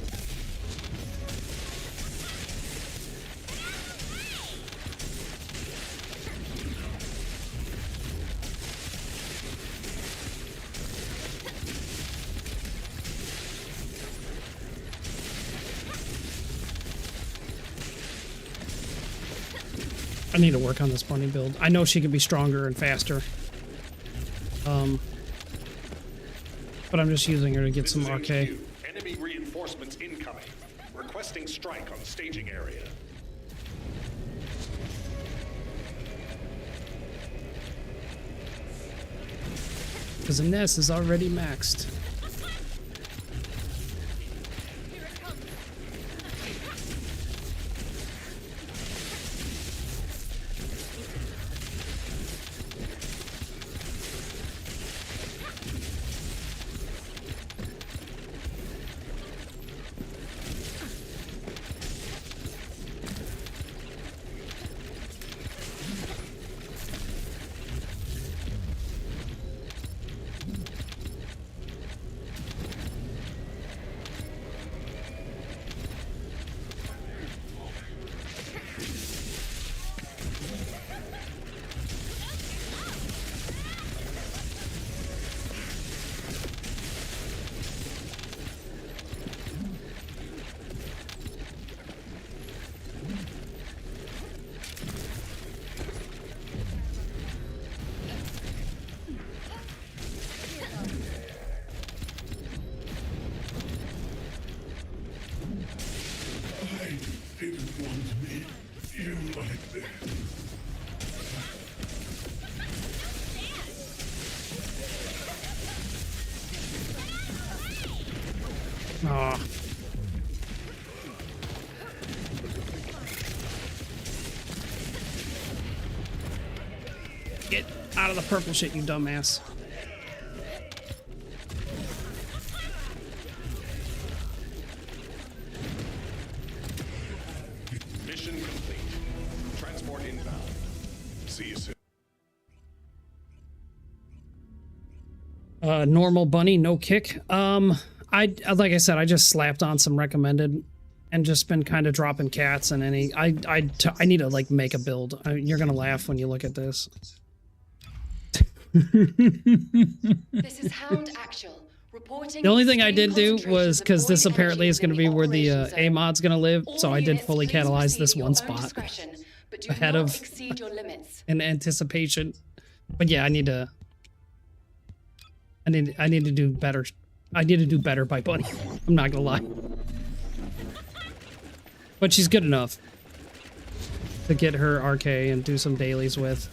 I need to work on this bunny build. I know she can be stronger and faster. But I'm just using her to get some RK. Enemy reinforcements incoming. Requesting strike on staging area. Because the nest is already maxed. Aw. Get out of the purple shit, you dumbass. Mission complete. Transport inbound. See you soon. Normal bunny, no kick. Like I said, I just slapped on some recommended and just been kind of dropping cats and any. I need to like make a build. You're gonna laugh when you look at this. This is Hound Actual. Reporting The only thing I extreme did do was concentrations of because this void apparently energy is going to be within where the operation zone. A mod's going to live, so All I did units, fully please catalyze proceed this at your one own spot. discretion. but do ahead not of exceed your limits. in anticipation. But yeah, I need to do better. I need to do better by Bunny. I'm not gonna lie. But she's good enough to get her RK and do some dailies with.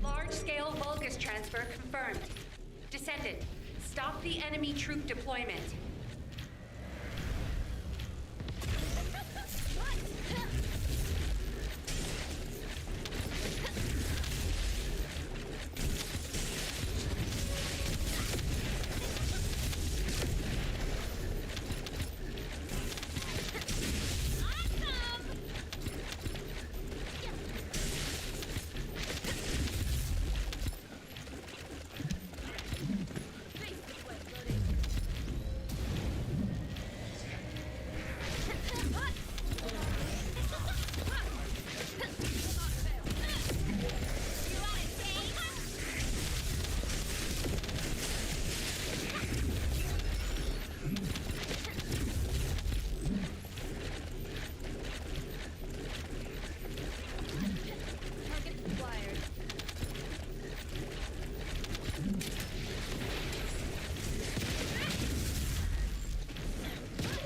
Large-scale Vulgus transfer confirmed. Descendant, stop the enemy troop deployment.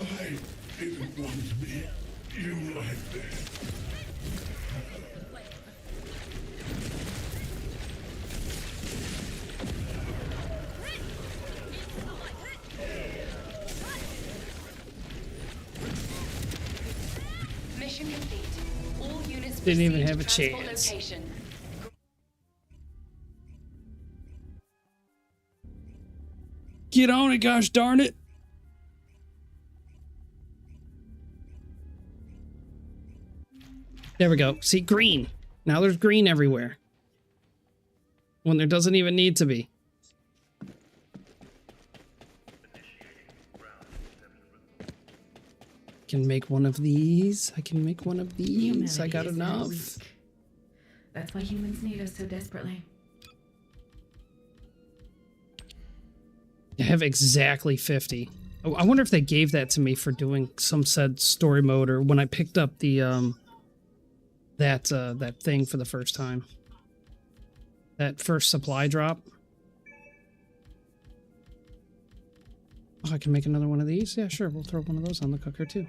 I didn't want to be you like that. Mission complete. All units Didn't even proceed have to a transport chance. location. Get on it, gosh darn it. There we go. See, green. Now there's green everywhere. When there doesn't even need to be. Can make one of these. I can make one of these. I got enough. That's why humans need us so desperately. I have exactly 50. Oh, I wonder if they gave that to me for doing some said story mode, or when I picked up the that thing for the first time. That first supply drop. Oh, I can make another one of these? Yeah, sure. We'll throw one of those on the cooker too.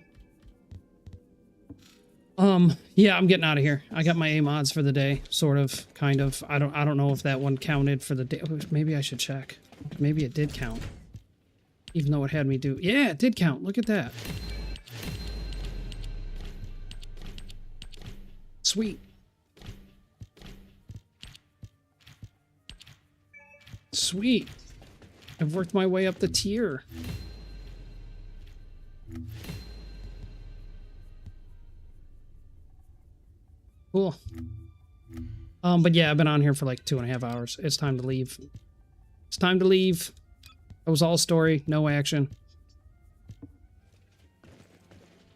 Yeah, I'm getting out of here. I got my A mods for the day, sort of, kind of. I don't know if that one counted for the day. Maybe I should check. Maybe it did count. Even though it had me do... Yeah, it did count. Look at that. Sweet. Sweet. I've worked my way up the tier. Cool. But yeah, I've been on here for like 2.5 hours. It's time to leave. It's time to leave. It was all story, no action.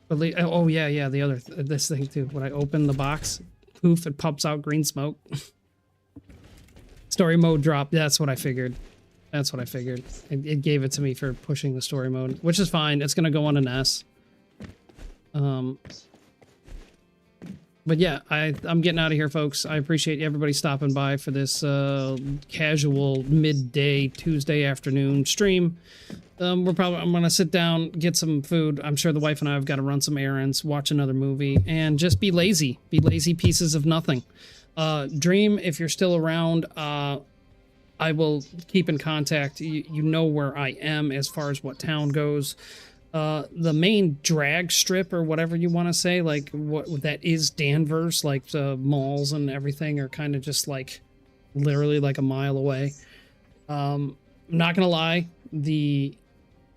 But oh yeah, the other this thing too. When I open the box, poof, it pops out green smoke. Story mode drop. That's what I figured. That's what I figured. It gave it to me for pushing the story mode, which is fine. It's gonna go on an S. But yeah, I'm getting out of here, folks. I appreciate everybody stopping by for this casual midday Tuesday afternoon stream. I'm gonna sit down, get some food. I'm sure the wife and I have got to run some errands, watch another movie, and just be lazy. Be lazy pieces of nothing. Dream, if you're still around, I will keep in contact. You know where I am as far as what town goes. The main drag strip, or whatever you want to say, like what that is Danvers, like the malls and everything are kind of just like literally like a mile away. I'm not gonna lie, the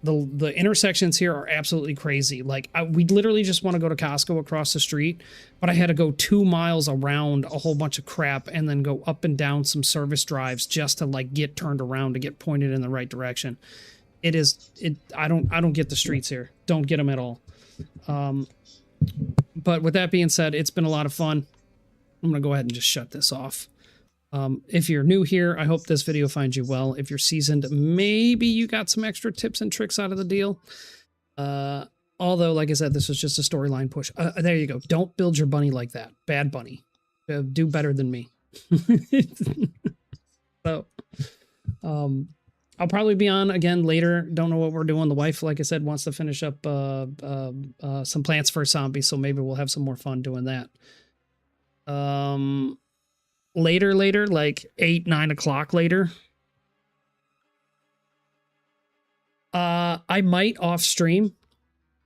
intersections here are absolutely crazy. Like we literally just want to go to Costco across the street, but I had to go 2 miles around a whole bunch of crap and then go up and down some service drives just to like get turned around to get pointed in the right direction. I don't get the streets here. Don't get them at all. But with that being said, it's been a lot of fun. I'm going to go ahead and just shut this off. If you're new here, I hope this video finds you well. If you're seasoned, maybe you got some extra tips and tricks out of the deal. Although, like I said, this was just a storyline push. There you go. Don't build your bunny like that. Bad bunny. Do better than me. So, I'll probably be on again later. Don't know what we're doing. The wife, like I said, wants to finish up some Plants vs. Zombies, so maybe we'll have some more fun doing that. Later, like 8, 9 o'clock later. I might off stream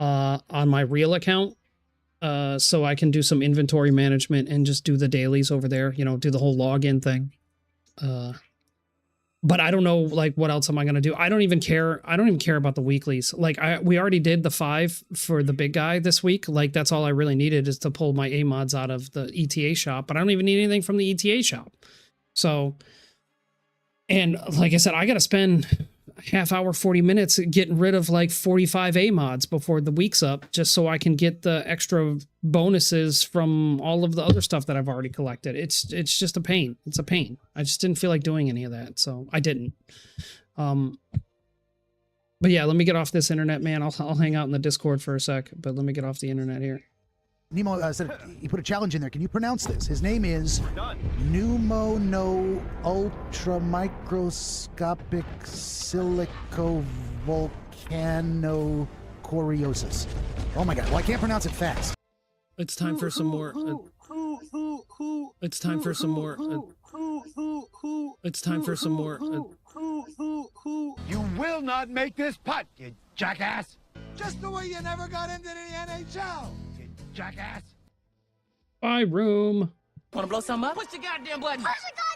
on my real account, so I can do some inventory management and just do the dailies over there, you know, do the whole login thing. But I don't know, like, what else am I going to do? I don't even care about the weeklies. Like, we already did the 5 for the big guy this week. Like, that's all I really needed, is to pull my A mods out of the ETA shop. But I don't even need anything from the ETA shop. So, and like I said, I got to spend a half hour, 40 minutes getting rid of like 45 A mods before the week's up, just so I can get the extra bonuses from all of the other stuff that I've already collected. It's just a pain. It's a pain. I just didn't feel like doing any of that, so I didn't. But yeah, let me get off this internet, man. I'll hang out in the Discord for a sec, but let me get off the internet here. NeMo said he put a challenge in there. Can you pronounce this? His name is NeMo no Ultra Microscopic Silico Volcanocoriosis. Oh my god, well I can't pronounce it fast. It's time for some more. It's time for some more. It's time for some more. You will not make this putt, you jackass! Just the way you never got into the NHL, you jackass! Bye, room. Wanna blow something up? Push the goddamn button! Push the goddamn